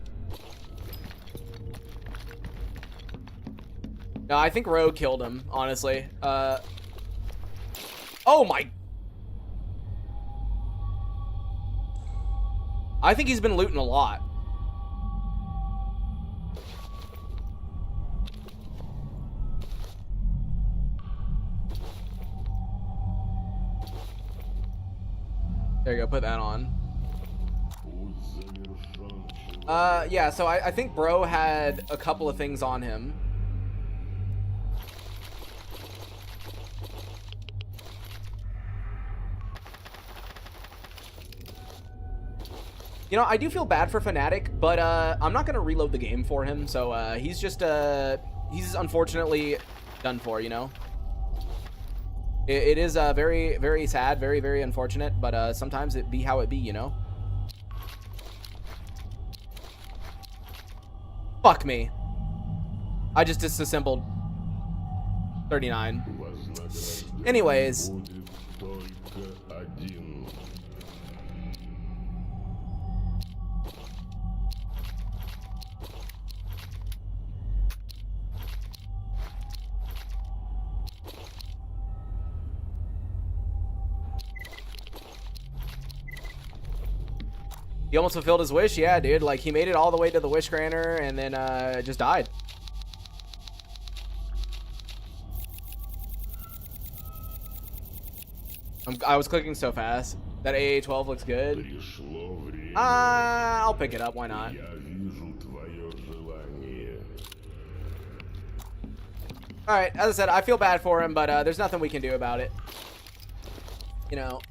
No, I think Rogue killed him, honestly. Oh my. I think he's been looting a lot. There you go, put that on. Yeah, so I think bro had a couple of things on him. You know, I do feel bad for Fnatic, but I'm not gonna reload the game for him, so he's just he's unfortunately done for, you know. It is very, very sad, very, very unfortunate, but sometimes it be how it be, you know. Fuck me. I just disassembled 39. Anyways. He almost fulfilled his wish. Yeah, dude. Like, he made it all the way to the wish granter and then just died. I was clicking so fast. That AA-12 looks good. I'll pick it up. Why not? Alright, as I said, I feel bad for him, but there's nothing we can do about it. You know.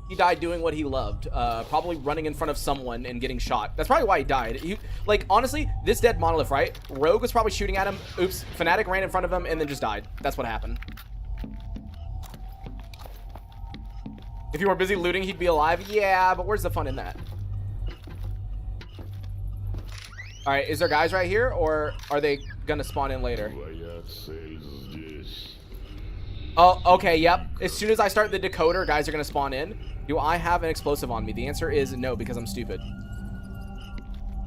He died doing what he loved, probably running in front of someone and getting shot. That's probably why he died. Like, honestly, this dead Monolith, right? Rogue was probably shooting at him. Oops, Fnatic ran in front of him and then just died. That's what happened. If you were busy looting, he'd be alive. Yeah, but where's the fun in that? All right, is there guys right here, or are they gonna spawn in later? Oh, okay, yep. As soon as I start the decoder, guys are gonna spawn in. Do I have an explosive on me? The answer is no, because I'm stupid.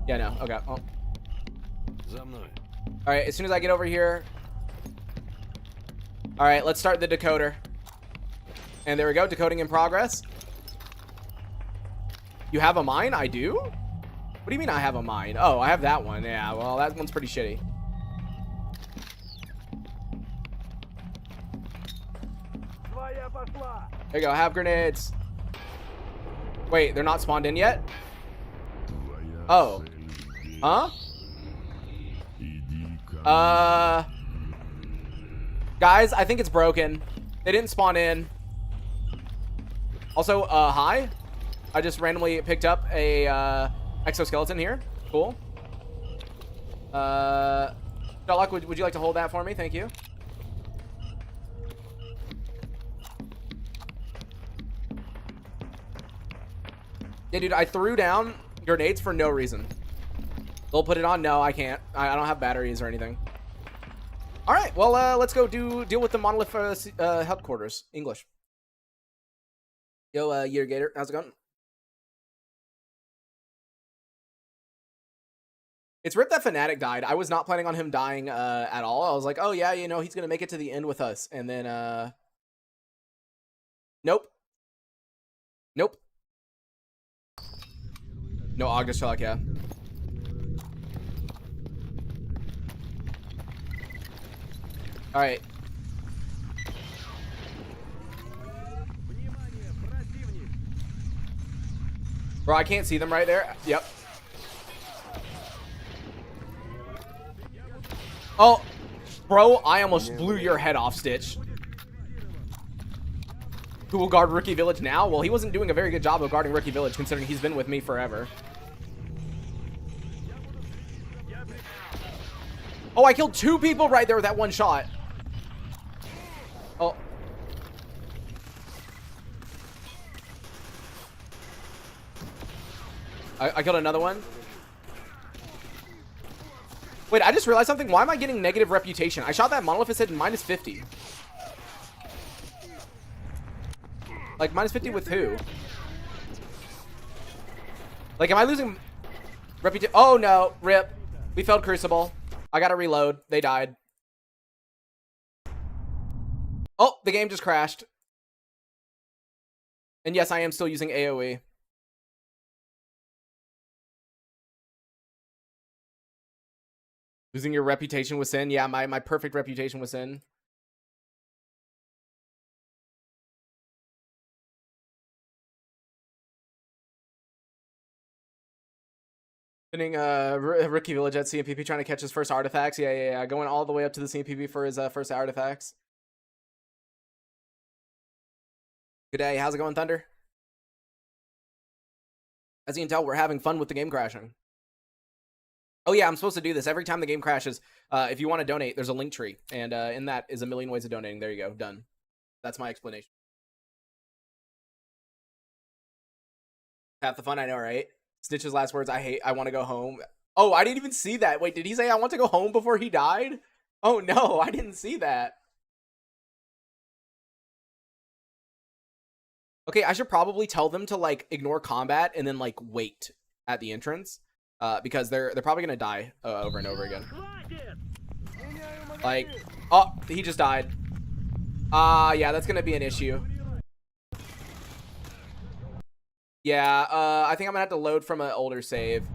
Yeah, no. Okay. Oh. Alright, as soon as I get over here. Alright, let's start the decoder. And there we go, decoding in progress. You have a mine? I do? What do you mean I have a mine? Oh, I have that one. Yeah, well, that one's pretty shitty. There you go, have grenades. Wait, they're not spawned in yet? Oh. Huh? Guys, I think it's broken. They didn't spawn in. Also, hi. I just randomly picked up a exoskeleton here. Cool. Sherlock, would you like to hold that for me? Thank you. Yeah, dude, I threw down grenades for no reason. They'll put it on. No, I can't. I don't have batteries or anything. All right, well, let's go deal with the Monolith headquarters. English. Yo, Year Gator, how's it going? It's ripped that Fnatic died. I was not planning on him dying at all. I was like, oh yeah, you know, he's gonna make it to the end with us, and then nope. Nope. No, August Sherlock, yeah. Alright. Bro, I can't see them right there. Yep. Oh, bro, I almost blew your head off, Stitch. Who will guard Rookie Village now? Well, he wasn't doing a very good job of guarding Rookie Village, considering he's been with me forever. Oh, I killed 2 people right there with that one shot. Oh. I killed another one. Wait, I just realized something. Why am I getting negative reputation? I shot that Monolith, it said -50. Like, -50 with who? Like, am I losing reputation? Oh, no. Rip. We failed Crucible. I gotta reload. They died. Oh, the game just crashed. And yes, I am still using AoE. Losing your reputation with sin? Yeah, my perfect reputation with sin. Winning Rookie Village at CNPP, trying to catch his first artifacts. Yeah. Going all the way up to the CNPP for his first artifacts. Good day. How's it going, Thunder? As you can tell, we're having fun with the game crashing. Oh yeah, I'm supposed to do this every time the game crashes. If you want to donate, there's a link tree, and in that is a million ways of donating. There you go, done. That's my explanation. Half the fun, I know, right? Snitch's last words: I want to go home. Oh, I didn't even see that. Wait, did he say I want to go home before he died? Oh no, I didn't see that. Okay, I should probably tell them to like ignore combat and then like wait at the entrance. Because they're probably gonna die over and over again. Like, oh, he just died. Yeah, that's gonna be an issue. Yeah, I think I'm gonna have to load from an older save.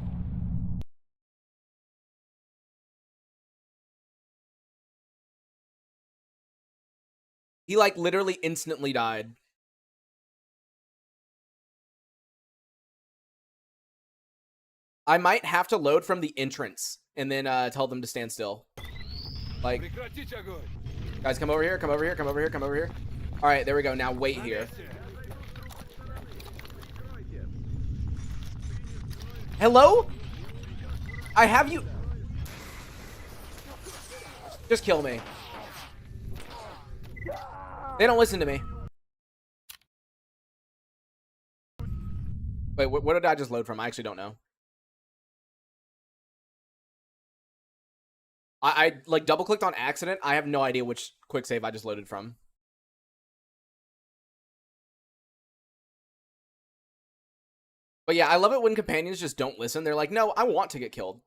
He like literally instantly died. I might have to load from the entrance and then tell them to stand still. Like, guys, come over here, come over here, come over here, come over here. All right, there we go. Now wait here. Hello? I have you. Just kill me. They don't listen to me. Wait, what did I just load from? I actually don't know. I like double clicked on accident. I have no idea which quick save I just loaded from. But yeah, I love it when companions just don't listen. They're like, no, I want to get killed.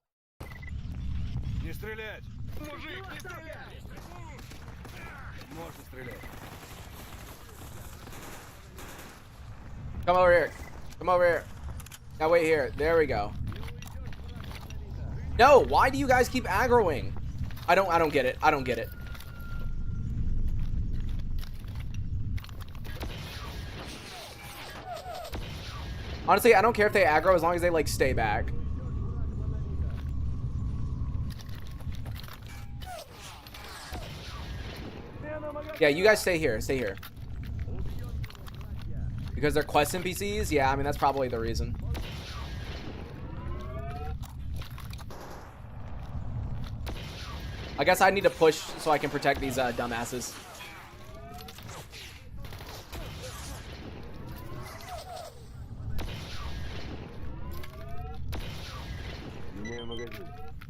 Не стрелять! Мужик, не стрелять! Можно стрелять. Come over here. Come over here. Now wait here. There we go. No, why do you guys keep aggroing? I don't get it. I don't get it. Honestly, I don't care if they aggro as long as they like stay back. Yeah, you guys stay here. Stay here. Because they're quest NPCs? Yeah, I mean, that's probably the reason. I guess I need to push so I can protect these dumbasses.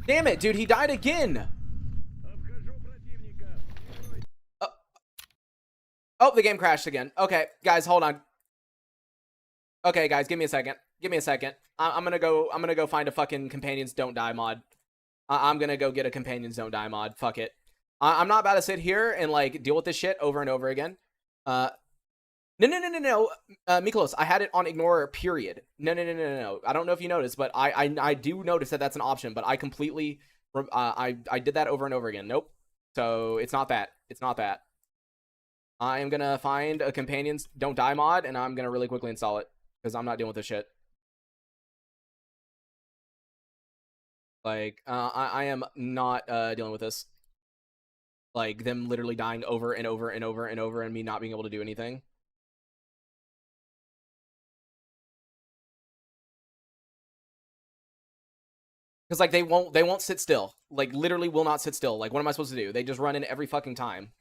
Damn it, dude, he died again. Oh, the game crashed again. Okay, guys, hold on. Okay, guys, give me a second. Give me a second. I'm gonna go find a fucking Companions Don't Die mod. I'm gonna go get a Companions Don't Die mod. Fuck it. I'm not about to sit here and like deal with this shit over and over again. No, Miklos, I had it on ignore period. No. I don't know if you noticed, but I do notice that that's an option, but I completely I did that over and over again. Nope. So it's not that. It's not that. I am gonna find a Companions Don't Die mod, and I'm gonna really quickly install it because I'm not dealing with this shit. Like, I am not dealing with this. Like, them literally dying over and over and over and over and me not being able to do anything. Because, like, they won't sit still. Like, literally will not sit still. Like, what am I supposed to do? They just run in every fucking time.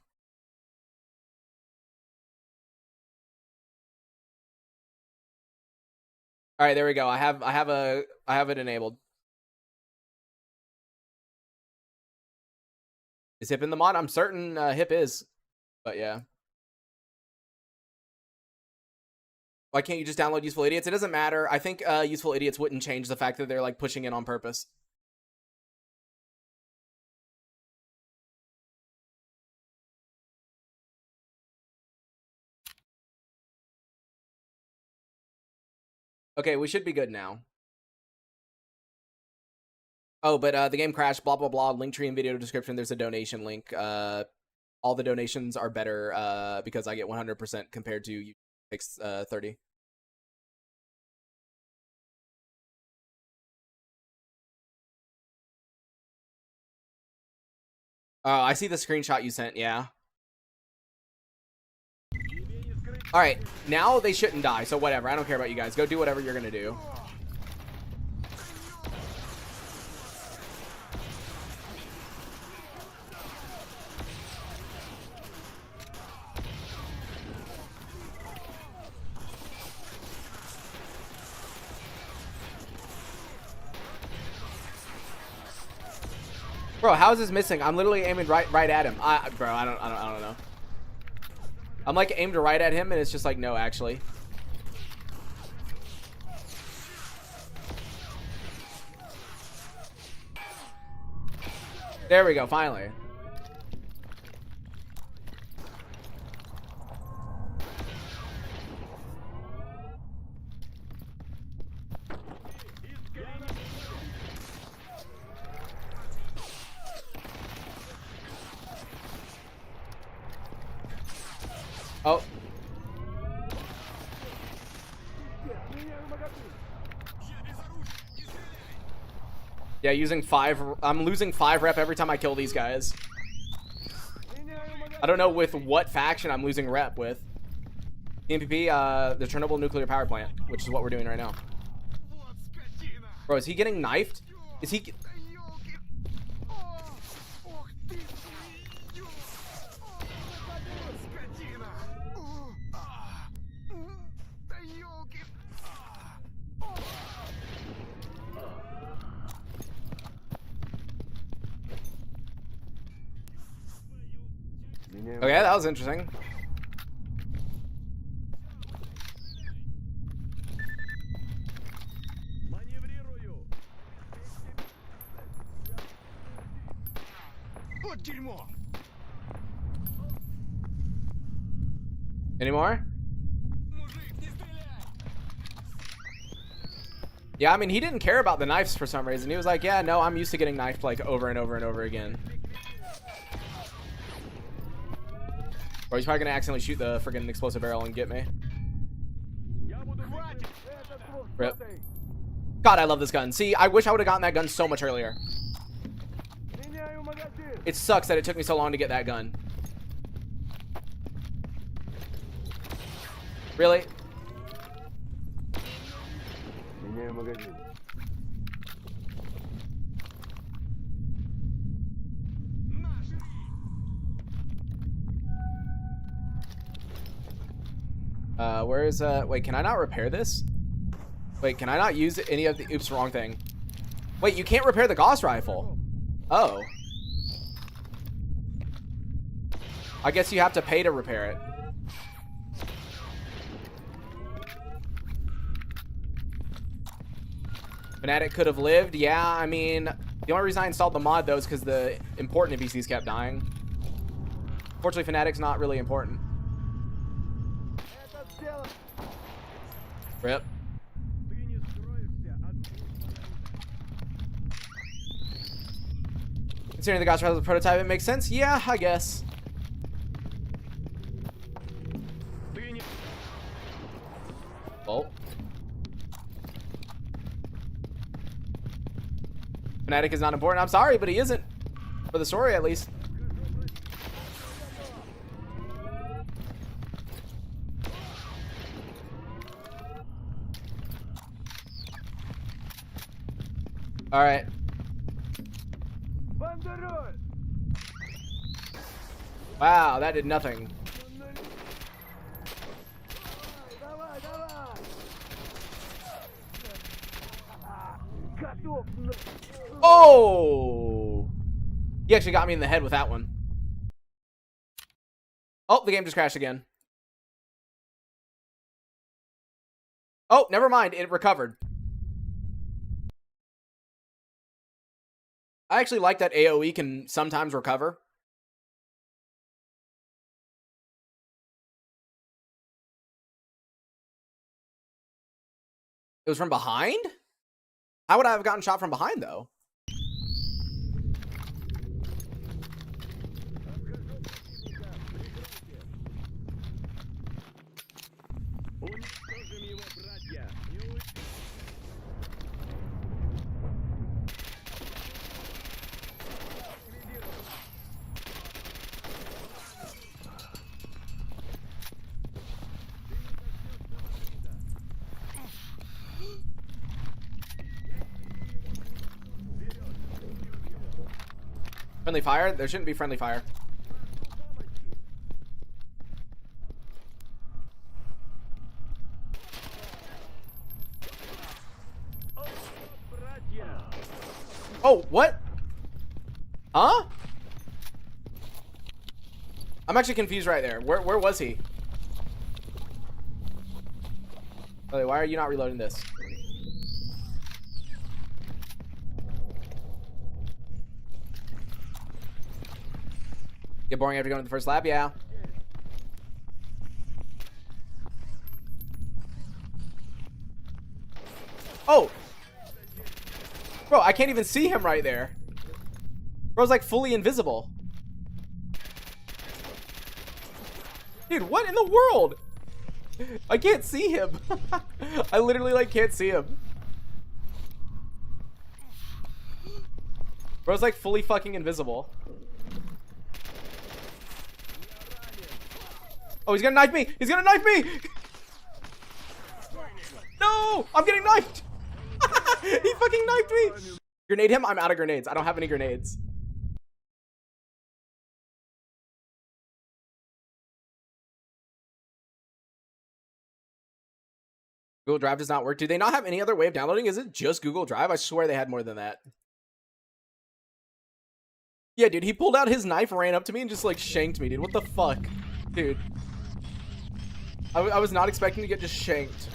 Alright, there we go. I have it enabled. Is Hip in the mod? I'm certain Hip is. But yeah. Why can't you just download Useful Idiots? It doesn't matter. I think Useful Idiots wouldn't change the fact that they're like pushing it on purpose. Okay, we should be good now. Oh, but the game crashed, blah, blah, blah. Link tree in video description. There's a donation link. All the donations are better because I get 100% compared to you 30. Oh, I see the screenshot you sent, yeah. Alright, now they shouldn't die, so whatever. I don't care about you guys. Go do whatever you're gonna do. Bro, how is this missing? I'm literally aiming right at him. Bro, I don't know. I'm like aimed right at him, and it's just like, no, actually. There we go, finally. Oh. Yeah, using 5. I'm losing 5 rep every time I kill these guys. I don't know with what faction I'm losing rep with. CNPP, the Chernobyl nuclear power plant, which is what we're doing right now. Bro, is he getting knifed? Is he... Okay, that was interesting. Вот дерьмо! Any more? Мужик, не стреляй! Yeah, I mean, he didn't care about the knives for some reason. He was like, yeah, no, I'm used to getting knifed like over and over and over again. Or he's probably gonna accidentally shoot the freaking explosive barrel and get me. Rip. God, I love this gun. See, I wish I would have gotten that gun so much earlier. It sucks that it took me so long to get that gun. Really? Where is wait, can I not repair this? Wait, can I not use any of the oops, wrong thing. Wait, you can't repair the Gauss rifle. Oh. I guess you have to pay to repair it. Fnatic could have lived. Yeah, I mean, the only reason I installed the mod though is because the important NPCs kept dying. Fortunately, Fnatic's not really important. Rip. Considering the Gauss rifle is a prototype, it makes sense. Yeah, I guess. Oh. Fnatic is not important. I'm sorry, but he isn't. For the story, at least. All right. Wow, that did nothing. Oh! He actually got me in the head with that one. Oh, the game just crashed again. Oh, never mind. It recovered. I actually like that AoE can sometimes recover. It was from behind? How would I have gotten shot from behind, though? Friendly fire? There shouldn't be friendly fire. Oh, what? Huh? I'm actually confused right there. Where was he? Really, why are you not reloading this? Get boring after going to the first lap? Yeah. Oh! Bro, I can't even see him right there. Bro's like fully invisible. Dude, what in the world? I can't see him. I literally like can't see him. Bro's like fully fucking invisible. Oh, he's gonna knife me! He's gonna knife me! No! I'm getting knifed! He fucking knifed me! Grenade him? I'm out of grenades. I don't have any grenades. Google Drive does not work. Do they not have any other way of downloading? Is it just Google Drive? I swear they had more than that. Yeah, dude, he pulled out his knife, ran up to me, and just like shanked me, dude. What the fuck? Dude. I was not expecting to get just shanked.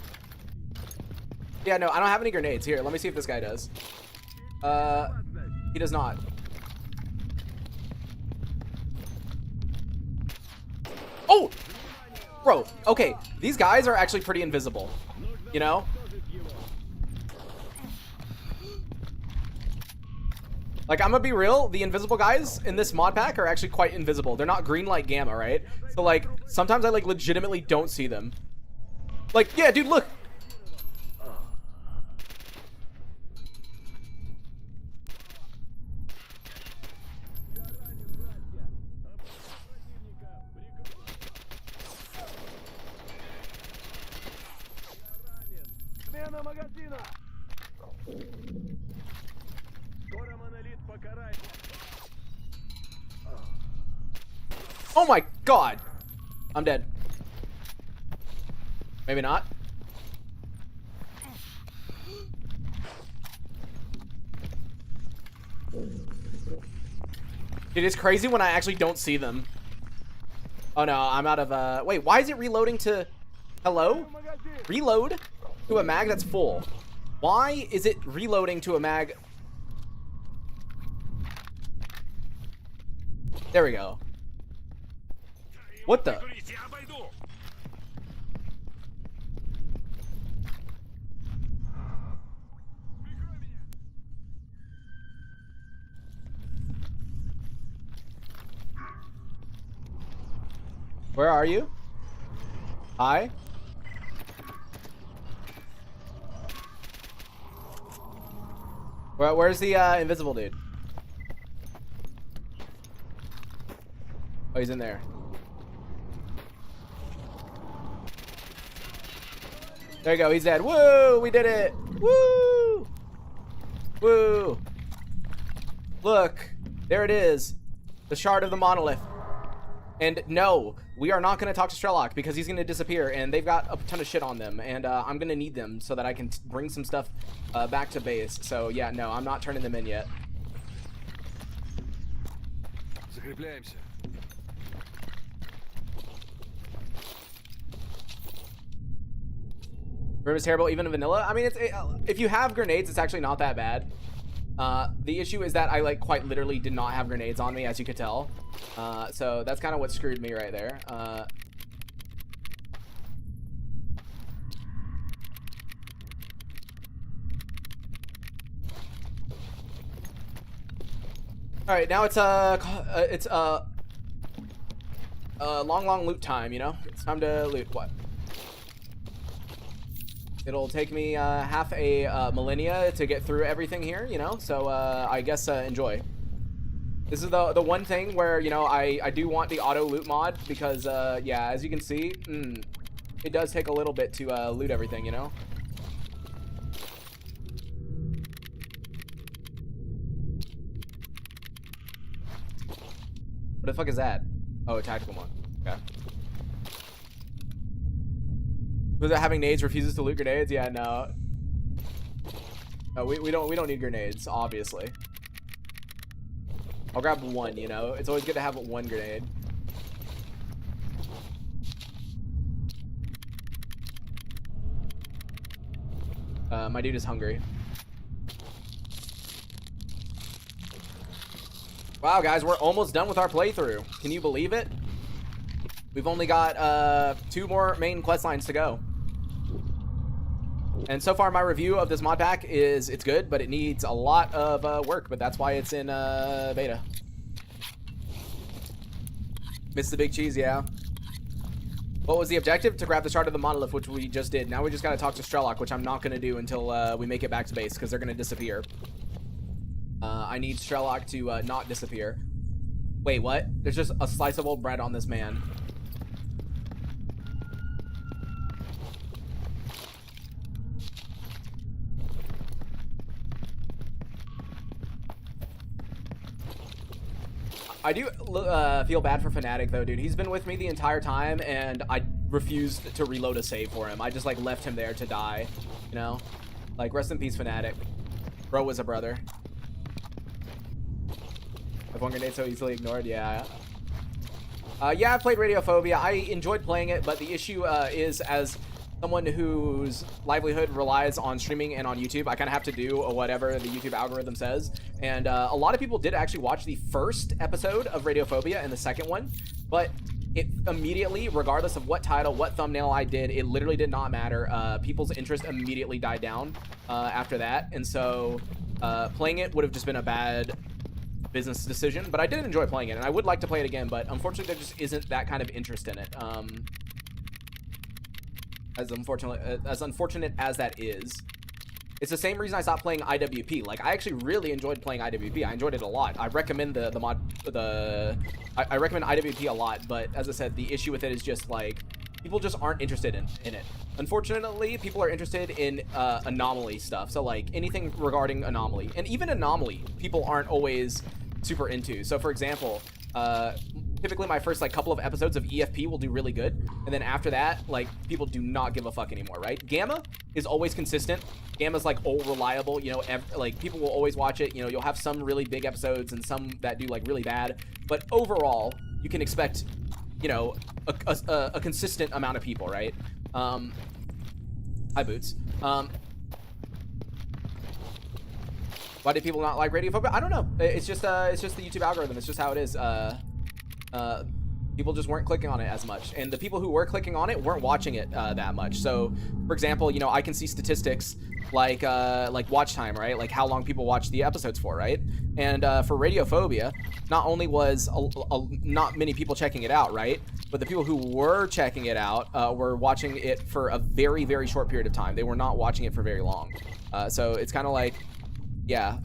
Yeah, no, I don't have any grenades. Here, let me see if this guy does. He does not. Bro, okay, these guys are actually pretty invisible, you know? Like, I'm gonna be real, the invisible guys in this mod pack are actually quite invisible. They're not green like Gamma, right? So, like, sometimes I, like, legitimately don't see them. Like, yeah, dude, look! Oh my god! I'm dead. Maybe not. It is crazy when I actually don't see them. Oh no, I'm out of, wait, why is it reloading to... Hello? Reload to a mag that's full. Why is it reloading to a mag... There we go. What the? Where are you? Hi? Where's the invisible dude? Oh, he's in there. There you go, he's dead. Woo! We did it! Woo! Woo! Look, there it is. The shard of the monolith. And no, we are not going to talk to S.T.A.L.K.E.R because he's going to disappear, and they've got a ton of shit on them, and I'm going to need them so that I can bring some stuff back to base. So yeah, no, I'm not turning them in yet. Закрепляемся. Grim is terrible, even in vanilla. I mean, if you have grenades, it's actually not that bad. The issue is that I, like, quite literally did not have grenades on me, as you could tell. So that's kind of what screwed me right there. All right, now it's long loot time. You know, it's time to loot. What? It'll take me half a millennia to get through everything here, you know, so I guess enjoy. This is the one thing where, you know, I do want the auto loot mod because, yeah, as you can see, it does take a little bit to loot everything, you know. What the fuck is that? Oh, a tactical one. Okay. Was it having nades refuses to loot grenades? Yeah, no. No, we don't need grenades, obviously. I'll grab one, you know. It's always good to have one grenade. My dude is hungry. Wow, guys, we're almost done with our playthrough. Can you believe it? We've only got 2 more main quest lines to go. And so far, my review of this mod pack is it's good, but it needs a lot of work. But that's why it's in beta. Missed the big cheese, yeah. What was the objective? To grab the shard of the monolith, which we just did. Now we just gotta talk to S.T.A.L.K.E.R, which I'm not gonna do until we make it back to base, because they're gonna disappear. I need S.T.A.L.K.E.R to not disappear. Wait, what? There's just a slice of old bread on this man. I do feel bad for Fnatic though, dude. He's been with me the entire time, and I refused to reload a save for him. I just, like, left him there to die, you know? Like, rest in peace, Fnatic. Bro was a brother. If one grenade so easily ignored, yeah. Yeah, I've played Radiophobia. I enjoyed playing it, but the issue is, as someone whose livelihood relies on streaming and on YouTube, I kind of have to do whatever the YouTube algorithm says. And a lot of people did actually watch the first episode of Radiophobia and the second one, but it immediately, regardless of what title, what thumbnail I did, it literally did not matter. People's interest immediately died down after that, and so playing it would have just been a bad business decision. But I did enjoy playing it, and I would like to play it again, but unfortunately there just isn't that kind of interest in it. As unfortunate as that is. It's the same reason I stopped playing IWP. Like, I actually really enjoyed playing IWP. I enjoyed it a lot. I recommend I recommend IWP a lot, but as I said, the issue with it is just, like, people just aren't interested in it. Unfortunately, people are interested in anomaly stuff. So, like, anything regarding anomaly. And even anomaly, people aren't always super into. So, for example, typically my first, like, couple of episodes of EFP will do really good, and then after that, like, people do not give a fuck anymore, right? Gamma is always consistent. Gamma's, like, all reliable, you know, like, people will always watch it. You know, you'll have some really big episodes and some that do, like, really bad, but overall, you can expect, you know, a consistent amount of people, right? Hi, Boots. Why did people not like Radiophobia? I don't know. It's just the YouTube algorithm. It's just how it is. People just weren't clicking on it as much, and the people who were clicking on it weren't watching it that much. So, for example, you know, I can see statistics like watch time, right? Like how long people watch the episodes for, right? And for Radiophobia, not only was not many people checking it out, right? But the people who were checking it out were watching it for a very, very short period of time. They were not watching it for very long. So it's kind of like, yeah.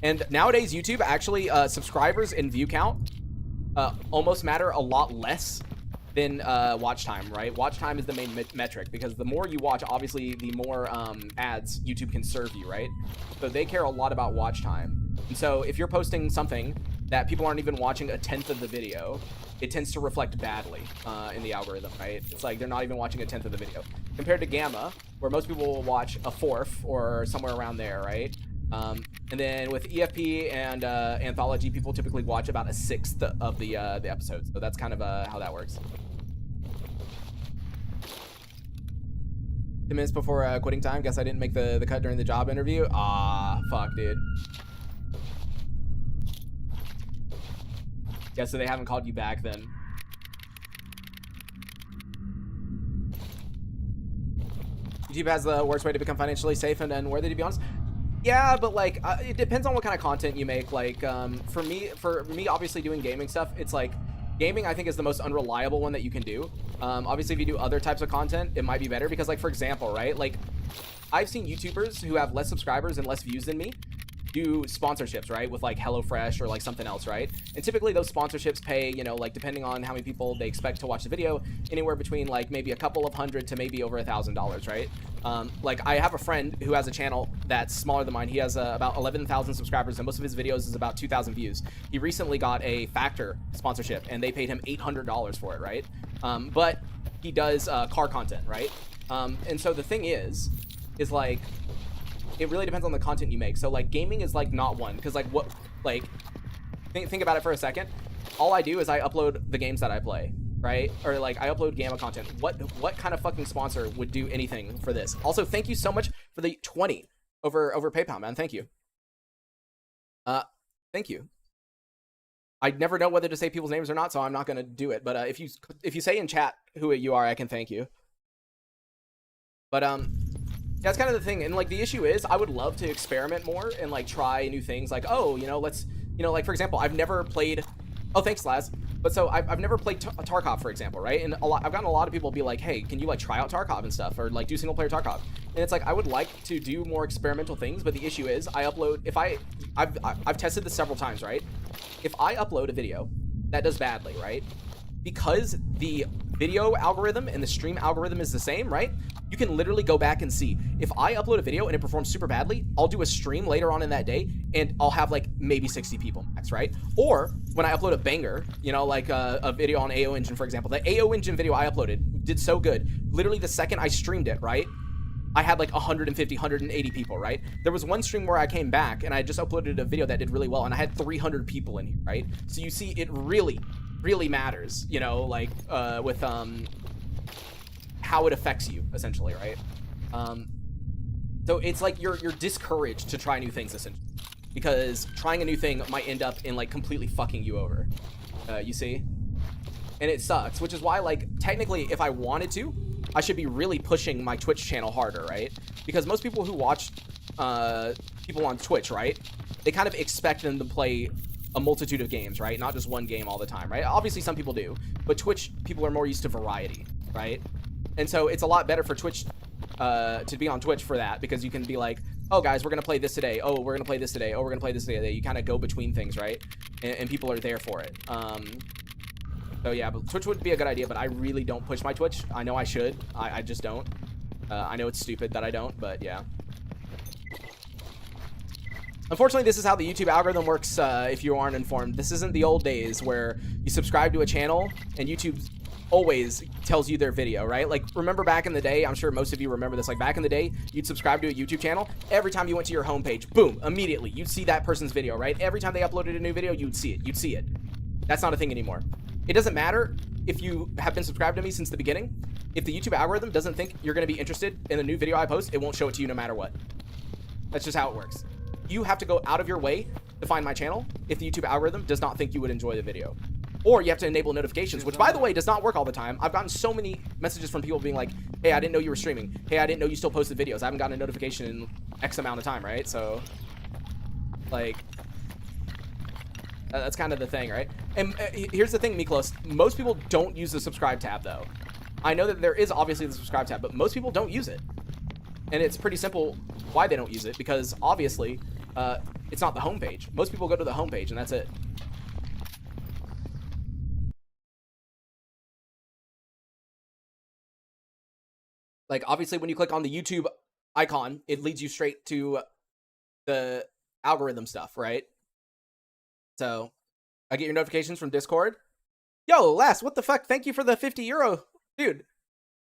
And nowadays, YouTube actually subscribers and view count almost matter a lot less than watch time, right? Watch time is the main metric, because the more you watch, obviously, the more ads YouTube can serve you, right? So they care a lot about watch time. And so if you're posting something that people aren't even watching a 10th of the video, it tends to reflect badly in the algorithm, right? It's like they're not even watching a 10th of the video. Compared to Gamma, where most people will watch a 4th or somewhere around there, right? And then with EFP and Anthology, people typically watch about a 1/6 of the episodes. So that's kind of how that works. 10 minutes before quitting time. Guess I didn't make the cut during the job interview. Ah, fuck, dude. Yeah, so they haven't called you back then. YouTube has the worst way to become financially safe and unworthy, to be honest. Yeah, but like it depends on what kind of content you make. Like for me obviously doing gaming stuff, it's like gaming I think is the most unreliable one that you can do. Obviously if you do other types of content, it might be better, because like for example, right, like I've seen YouTubers who have less subscribers and less views than me do sponsorships, right, with like HelloFresh or like something else, right? And typically those sponsorships pay, you know, like depending on how many people they expect to watch the video, anywhere between like maybe a couple of hundred to maybe over $1,000, right? Like I have a friend who has a channel that's smaller than mine. He has about 11,000 subscribers, and most of his videos is about 2,000 views. He recently got a Factor sponsorship, and they paid him $800 for it, right? But he does car content, right? And so the thing is like, it really depends on the content you make. So like gaming is like not one, because like what, like think about it for a second. All I do is I upload the games that I play, right? Or like I upload Gamma content. What kind of fucking sponsor would do anything for this? Also, thank you so much for the 20 over PayPal, man. Thank you. Thank you. I never know whether to say people's names or not, so I'm not gonna do it. But if you say in chat who you are, I can thank you. But that's kind of the thing. And like the issue is, I would love to experiment more and like try new things. Like, oh, you know, let's, you know, like for example, I've never played, oh thanks Laz, but so I've never played Tarkov, for example, right? And I've gotten a lot of people be like, hey, can you like try out Tarkov and stuff, or like do single player Tarkov? And it's like, I would like to do more experimental things, but the issue is I upload, if I've tested this several times, right? If I upload a video that does badly, right? Because the video algorithm and the stream algorithm is the same, right? You can literally go back and see. If I upload a video and it performs super badly, I'll do a stream later on in that day and I'll have like maybe 60 people max, right? Or when I upload a banger, you know, like a video on AO Engine, for example, the AO Engine video I uploaded did so good. Literally the second I streamed it, right? I had like 150, 180 people, right? There was one stream where I came back and I just uploaded a video that did really well and I had 300 people in here, right? So you see, it really matters, you know, like with how it affects you, essentially, right? So it's like you're discouraged to try new things, essentially, because trying a new thing might end up in like completely fucking you over. You see? and it sucks, which is why, like, technically, if I wanted to, I should be really pushing my Twitch channel harder, right? Because most people who watch people on Twitch, right, they kind of expect them to play a multitude of games, right? Not just one game all the time, right? Obviously, some people do, but Twitch people are more used to variety, right? And so it's a lot better for Twitch to be on Twitch for that, because you can be like, oh, guys, we're going to play this today. Oh, we're going to play this today. Oh, we're going to play this today. You kind of go between things, right? And people are there for it. So, yeah, but Twitch would be a good idea, but I really don't push my Twitch. I know I should. I just don't. I know it's stupid that I don't, but yeah. Unfortunately, this is how the YouTube algorithm works if you aren't informed. This isn't the old days where you subscribe to a channel and YouTube always tells you their video, right? Like, remember back in the day, I'm sure most of you remember this, like back in the day, you'd subscribe to a YouTube channel. Every time you went to your homepage, boom, immediately, you'd see that person's video, right? Every time they uploaded a new video, you'd see it. You'd see it. That's not a thing anymore. It doesn't matter if you have been subscribed to me since the beginning. If the YouTube algorithm doesn't think you're going to be interested in a new video I post, it won't show it to you no matter what. That's just how it works. You have to go out of your way to find my channel if the YouTube algorithm does not think you would enjoy the video. Or you have to enable notifications, which, by the way, does not work all the time. I've gotten so many messages from people being like, hey, I didn't know you were streaming. Hey, I didn't know you still posted videos. I haven't gotten a notification in X amount of time, right? So, like, that's kind of the thing, right? And here's the thing, Miklos. Most people don't use the subscribe tab, though. I know that there is obviously the subscribe tab, but most people don't use it. And it's pretty simple why they don't use it, because obviously it's not the homepage. Most people go to the homepage, and that's it. Like, obviously, when you click on the YouTube icon, it leads you straight to the algorithm stuff, right? So, I get your notifications from Discord. Yo, Les, what the fuck? Thank you for the 50 euro. Dude,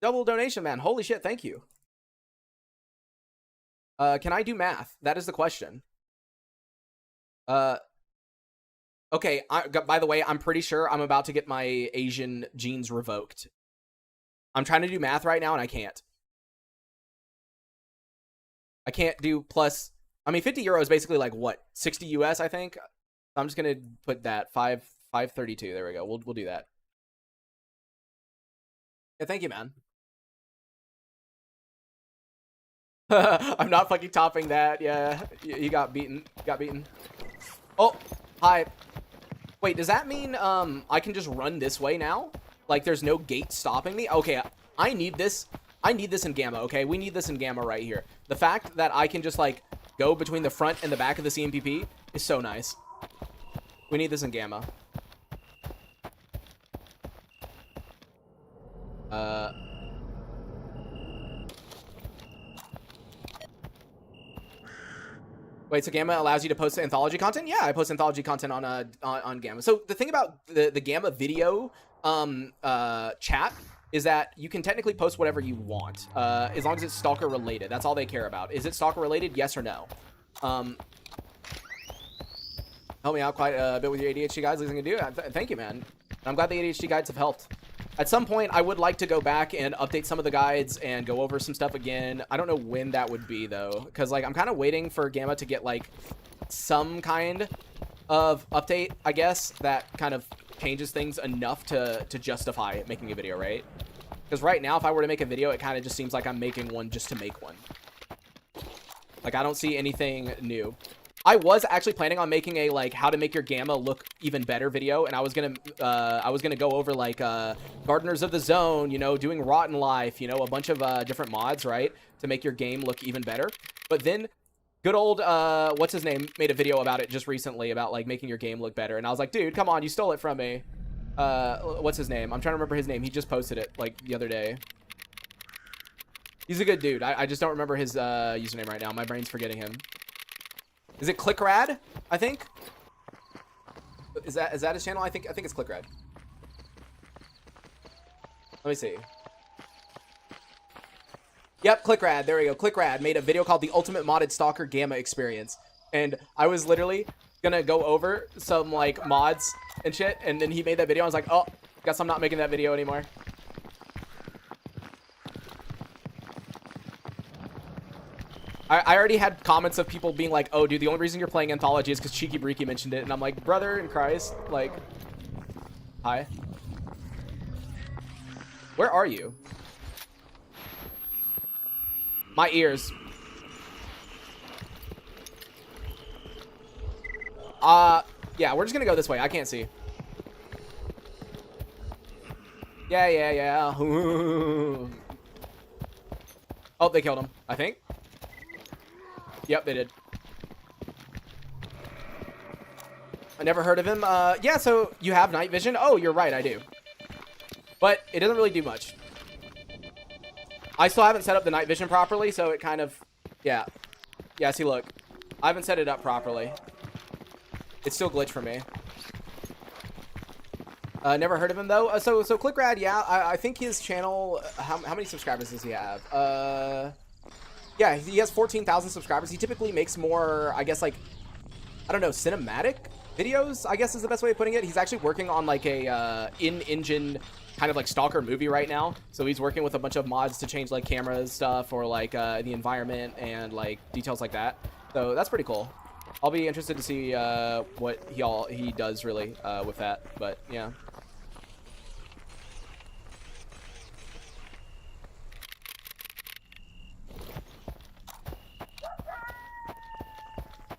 double donation, man. Holy shit, thank you. Can I do math? That is the question. Okay, by the way, I'm pretty sure I'm about to get my Asian genes revoked. I'm trying to do math right now, and I can't. I can't do plus... I mean, 50 euro is basically like, what, 60 US, I think? I'm just going to put that, 532. There we go. We'll do that. Yeah, thank you, man. I'm not fucking topping that. Yeah, you got beaten. Got beaten. Oh, hi. Wait, does that mean I can just run this way now? Like, there's no gate stopping me? Okay, I need this. I need this in Gamma, okay? We need this in Gamma right here. The fact that I can just, like, go between the front and the back of the CNPP is so nice. We need this in Gamma. Wait, so Gamma allows you to post anthology content? Yeah, I post anthology content on Gamma. So the thing about the Gamma video chat is that you can technically post whatever you want, as long as it's Stalker related. That's all they care about. Is it Stalker related? Yes or no? Help me out quite a bit with your ADHD guides. Least I can do. Thank you, man. I'm glad the ADHD guides have helped. At some point, I would like to go back and update some of the guides and go over some stuff again. I don't know when that would be, though, because, like, I'm kind of waiting for Gamma to get, like, some kind of update, I guess, that kind of changes things enough to justify making a video, right? Because right now, if I were to make a video, it kind of just seems like I'm making one just to make one. Like, I don't see anything new. I was actually planning on making a, like, how to make your Gamma look even better video, and I was gonna go over, like, Gardeners of the Zone, you know, doing Rotten Life, you know, a bunch of different mods, right, to make your game look even better. But then good old what's his name made a video about it just recently about, like, making your game look better, and I was like, dude, come on, you stole it from me. What's his name? I'm trying to remember his name. He just posted it, like, the other day. He's a good dude. I just don't remember his username right now. My brain's forgetting him. Is it ClickRad? I think. Is that his channel? I think it's ClickRad. Let me see. Yep, ClickRad. There we go. ClickRad made a video called "The Ultimate Modded Stalker Gamma Experience," and I was literally gonna go over some, like, mods and shit, and then he made that video. I was like, oh, guess I'm not making that video anymore. I already had comments of people being like, oh, dude, the only reason you're playing Anthology is because Cheeky Breeky mentioned it. And I'm like, brother in Christ, like, hi. Where are you? My ears. Yeah, we're just gonna go this way. I can't see. Yeah. Oh, they killed him, I think. Yep, they did. I never heard of him. Yeah, so you have night vision? Oh, you're right, I do. But it doesn't really do much. I still haven't set up the night vision properly, so it kind of... Yeah. Yeah, see, look. I haven't set it up properly. It's still glitched for me. Never heard of him, though. So ClickRad, yeah, I think his channel... How many subscribers does he have? Yeah, he has 14,000 subscribers. He typically makes more, I guess, like... I don't know, cinematic videos, I guess is the best way of putting it. He's actually working on, like, a in-engine kind of, like, Stalker movie right now. So he's working with a bunch of mods to change, like, cameras stuff or, like, the environment and, like, details like that. So that's pretty cool. I'll be interested to see what he does, really, with that. But, yeah.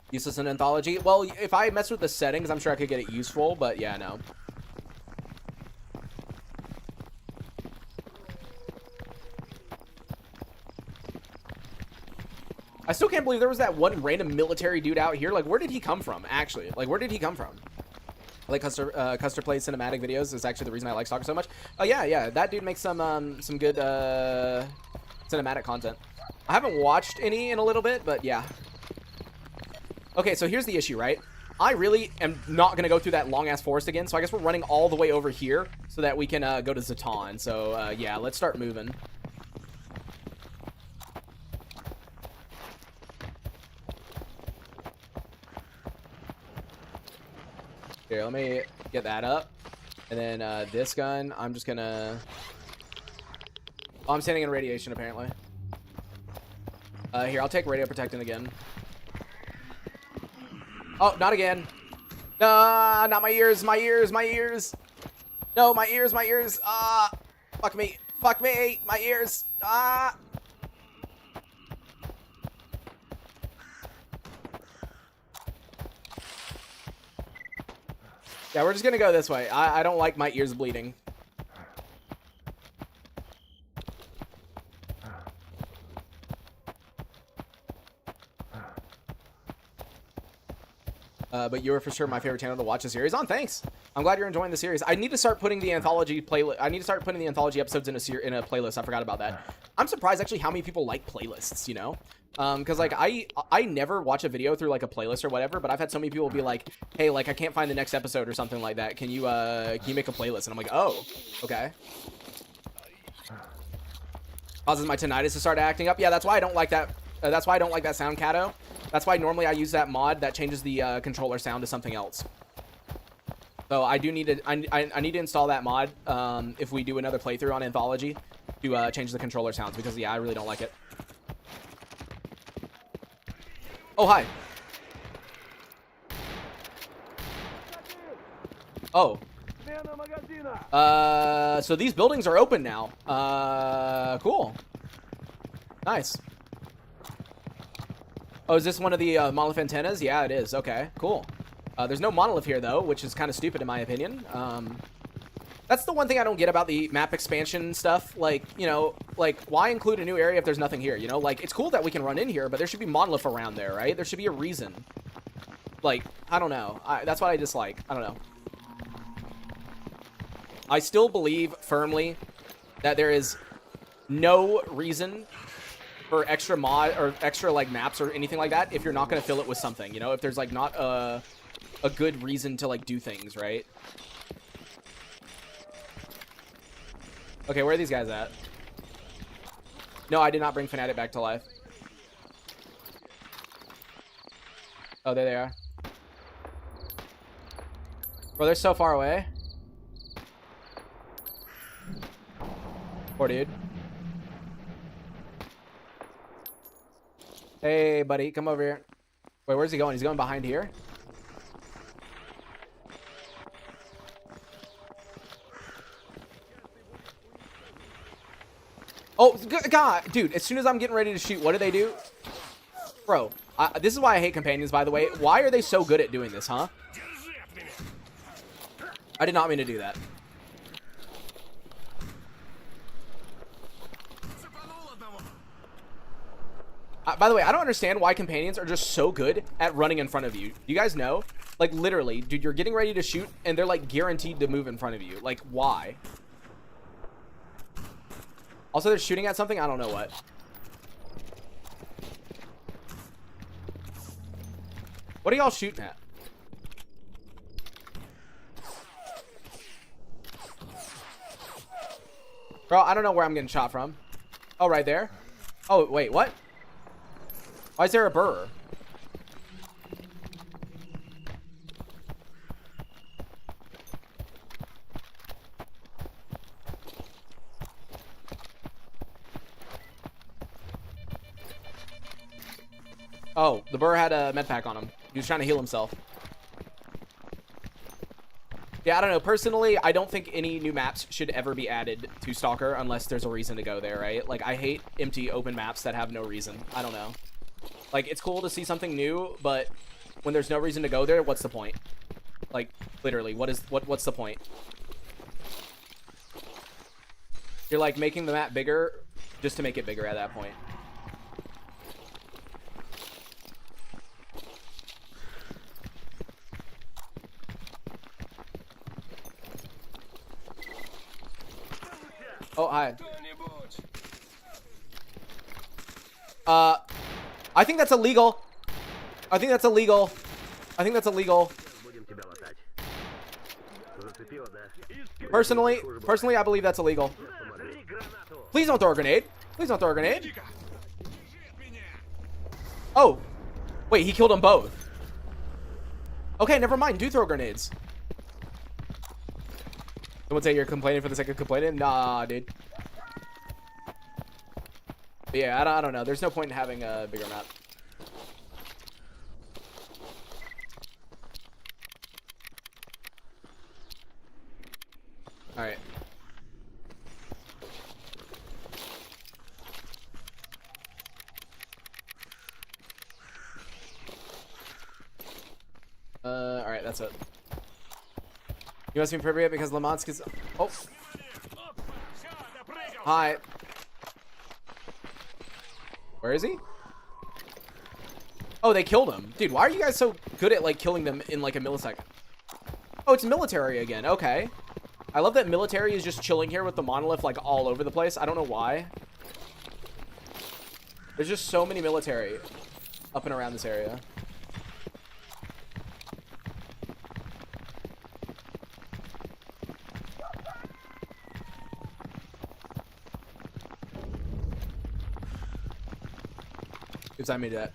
Useless in Anthology? Well, if I mess with the settings, I'm sure I could get it useful, but yeah, no. I still can't believe there was that one random military dude out here. Like, where did he come from, actually? Like, where did he come from? Like, Custer plays cinematic videos is actually the reason I like Stalker so much. Oh, yeah, that dude makes some good cinematic content. I haven't watched any in a little bit, but yeah. Okay, so here's the issue, right? I really am not going to go through that long-ass forest again, so I guess we're running all the way over here so that we can go to Zatan. So, yeah, let's start moving. Here, let me get that up. And then this gun, I'm just going to... Oh, I'm standing in radiation, apparently. Here, I'll take radio protectant again. Oh, not again. Not my ears, my ears. No, my ears. Fuck me, my ears. Yeah, we're just gonna go this way. I don't like my ears bleeding. But you're for sure my favorite channel to watch a series on. Thanks. I'm glad you're enjoying the series. I need to start putting the anthology playlist. I need to start putting the anthology episodes in a playlist. I forgot about that. I'm surprised actually how many people like playlists. You know, because like I never watch a video through like a playlist or whatever. But I've had so many people be like, hey, like I can't find the next episode or something like that. Can you make a playlist? And I'm like, oh, okay. Causes my tinnitus to start acting up. Yeah, that's why I don't like that. That's why I don't like that sound, Cato. That's why normally I use that mod that changes the controller sound to something else. So I do need to I need to install that mod if we do another playthrough on Anthology to change the controller sounds because yeah, I really don't like it. Oh, hi. Oh. So these buildings are open now. Cool. Nice. Oh, is this one of the Monolith antennas? Yeah, it is. Okay, cool. There's no Monolith here, though, which is kind of stupid in my opinion. That's the one thing I don't get about the map expansion stuff. Like, you know, like, why include a new area if there's nothing here? You know, like, it's cool that we can run in here, but there should be Monolith around there, right? There should be a reason. Like, I don't know. That's what I dislike. I don't know. I still believe firmly that there is no reason for extra mod or extra like maps or anything like that if you're not going to fill it with something, you know, if there's like not a good reason to like do things, right? Okay, where are these guys at? No, I did not bring Fnatic back to life. Oh, there they are. Bro, they're so far away. Poor dude. Hey, buddy, come over here. Wait, where's he going? He's going behind here? Oh, God, dude, as soon as I'm getting ready to shoot, what do they do? Bro, this is why I hate companions, by the way. Why are they so good at doing this, huh? I did not mean to do that. By the way, I don't understand why companions are just so good at running in front of you. You guys know? Like, literally, dude, you're getting ready to shoot, and they're, like, guaranteed to move in front of you. Like, why? Also, they're shooting at something? I don't know what. What are y'all shooting at? Bro, I don't know where I'm getting shot from. Oh, right there. Oh, wait, what? Why is there a burr? Oh, the burr had a med pack on him. He was trying to heal himself. Yeah, I don't know. Personally, I don't think any new maps should ever be added to S.T.A.L.K.E.R unless there's a reason to go there, right? Like, I hate empty open maps that have no reason. I don't know. Like, it's cool to see something new, but when there's no reason to go there, what's the point? Like, literally, what's the point? You're, like, making the map bigger just to make it bigger at that point. Oh, hi. I think that's illegal. I think that's illegal. I think that's illegal. Personally, I believe that's illegal. Please don't throw a grenade. Please don't throw a grenade. Oh. Wait, he killed them both. Okay, never mind. Do throw grenades. Someone say you're complaining for the sake of complaining? Nah, dude. But yeah, I don't know. There's no point in having a bigger map. Alright. Alright, that's it. You must be Pripyat because Lamansk is... Oh. Hi. Where is he? Oh, they killed him. Dude, why are you guys so good at, like, killing them in, like, a millisecond? Oh, it's military again. Okay. I love that military is just chilling here with the Monolith, like, all over the place. I don't know why. There's just so many military up and around this area. Oops, I made that.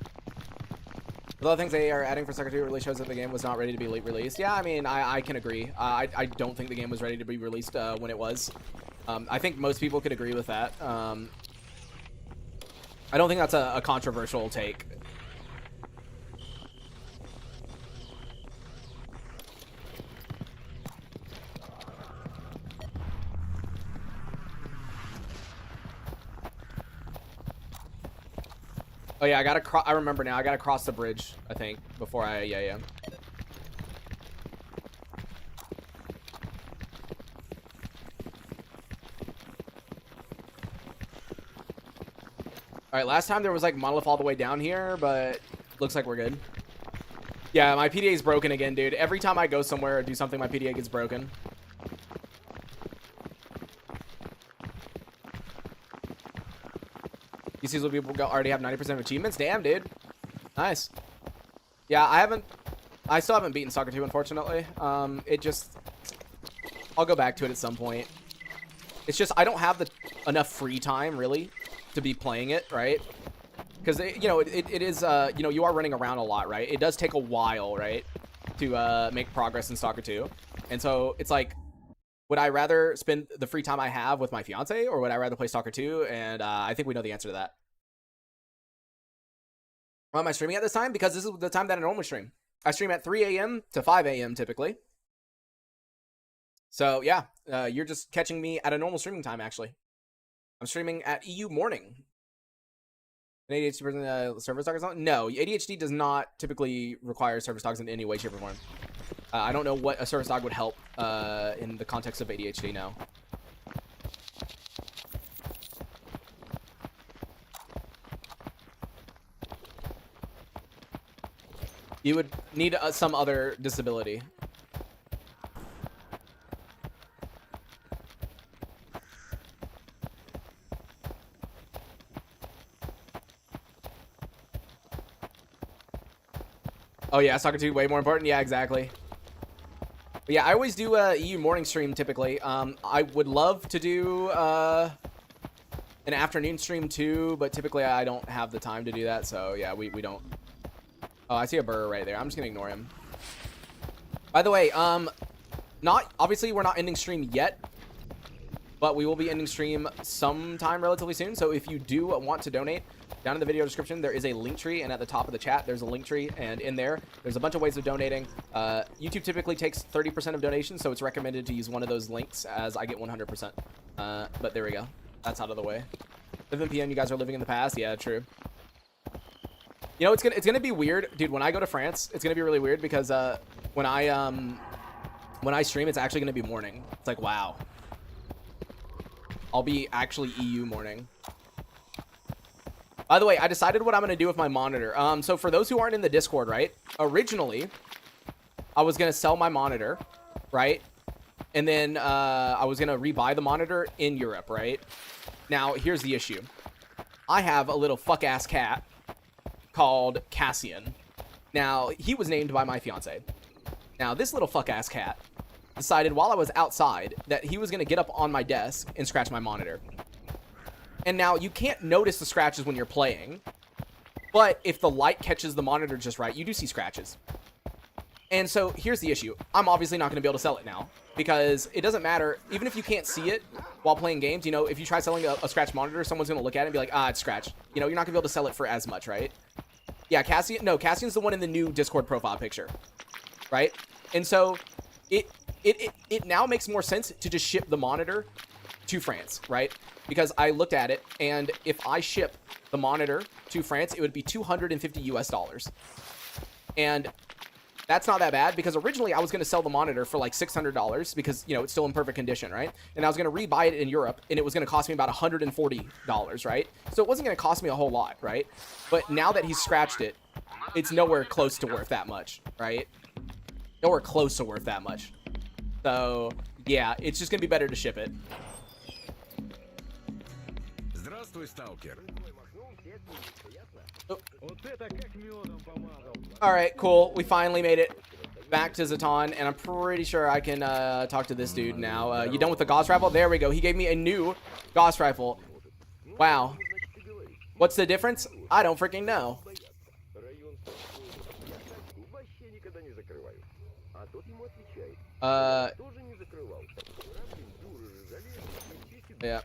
With all the things they are adding for S.T.A.L.K.E.R 2 really shows that the game was not ready to be late released. Yeah, I mean, I can agree. I don't think the game was ready to be released when it was. I think most people could agree with that. I don't think that's a controversial take. Oh yeah, I remember now. I gotta cross the bridge, I think, before yeah. Alright, last time there was like Monolith all the way down here, but looks like we're good. Yeah, my PDA is broken again, dude. Every time I go somewhere or do something, my PDA gets broken. You see what people already have 90% of achievements? Damn, dude. Nice. Yeah, I still haven't beaten S.T.A.L.K.E.R 2, unfortunately. I'll go back to it at some point. It's just, I don't have enough free time, really, to be playing it, right? Because, you know, it is, you know, you are running around a lot, right? It does take a while, right, to make progress in S.T.A.L.K.E.R 2. And so, it's like, would I rather spend the free time I have with my fiance, or would I rather play S.T.A.L.K.E.R 2? And I think we know the answer to that. Why am I streaming at this time? Because this is the time that I normally stream. I stream at 3 a.m. to 5 a.m. typically. So, yeah, you're just catching me at a normal streaming time, actually. I'm streaming at EU Morning. An ADHD person, service dog or something? No, ADHD does not typically require service dogs in any way, shape, or form. I don't know what a service dog would help in the context of ADHD now. You would need some other disability. Oh yeah, soccer 2 way more important. Yeah, exactly. But yeah, I always do EU morning stream typically. I would love to do an afternoon stream too, but typically I don't have the time to do that. So yeah, we don't. Oh, I see a burr right there. I'm just gonna ignore him. By the way, not obviously we're not ending stream yet, but we will be ending stream sometime relatively soon. So if you do want to donate, down in the video description there is a link tree, and at the top of the chat there's a link tree, and in there's a bunch of ways of donating. YouTube typically takes 30% of donations, so it's recommended to use one of those links, as I get 100%. But there we go. That's out of the way. 7 p.m. You guys are living in the past. Yeah, true. You know, it's gonna be weird, dude. When I go to France, it's gonna be really weird because when I stream, it's actually gonna be morning. It's like, wow. I'll be actually EU morning. By the way, I decided what I'm gonna do with my monitor. So for those who aren't in the Discord, right? Originally, I was gonna sell my monitor, right? And then I was gonna rebuy the monitor in Europe, right? Now, here's the issue. I have a little fuck-ass cat called Cassian. Now, he was named by my fiance. Now, this little fuck-ass cat decided while I was outside that he was going to get up on my desk and scratch my monitor. And now, you can't notice the scratches when you're playing, but if the light catches the monitor just right, you do see scratches. And so, here's the issue. I'm obviously not going to be able to sell it now, because it doesn't matter. Even if you can't see it while playing games, you know, if you try selling a scratch monitor, someone's going to look at it and be like, ah, it's scratched. You know, you're not going to be able to sell it for as much, right? Yeah, Cassian. No, Cassian's the one in the new Discord profile picture, right? And so it now makes more sense to just ship the monitor to France, right? Because I looked at it, and if I ship the monitor to France, it would be $250 US. And that's not that bad, because originally I was going to sell the monitor for like $600 because, you know, it's still in perfect condition, right? And I was going to rebuy it in Europe, and it was going to cost me about $140, right? So it wasn't going to cost me a whole lot, right? But now that he's scratched it, it's nowhere close to worth that much, right? Nowhere close to worth that much. So, yeah, it's just going to be better to ship it. Здравствуй, S.T.A.L.K.E.R. Oh. Alright, cool. We finally made it back to Zaton, and I'm pretty sure I can talk to this dude now. You done with the Gauss rifle? There we go. He gave me a new Gauss rifle. Wow. What's the difference? I don't freaking know. Yeah.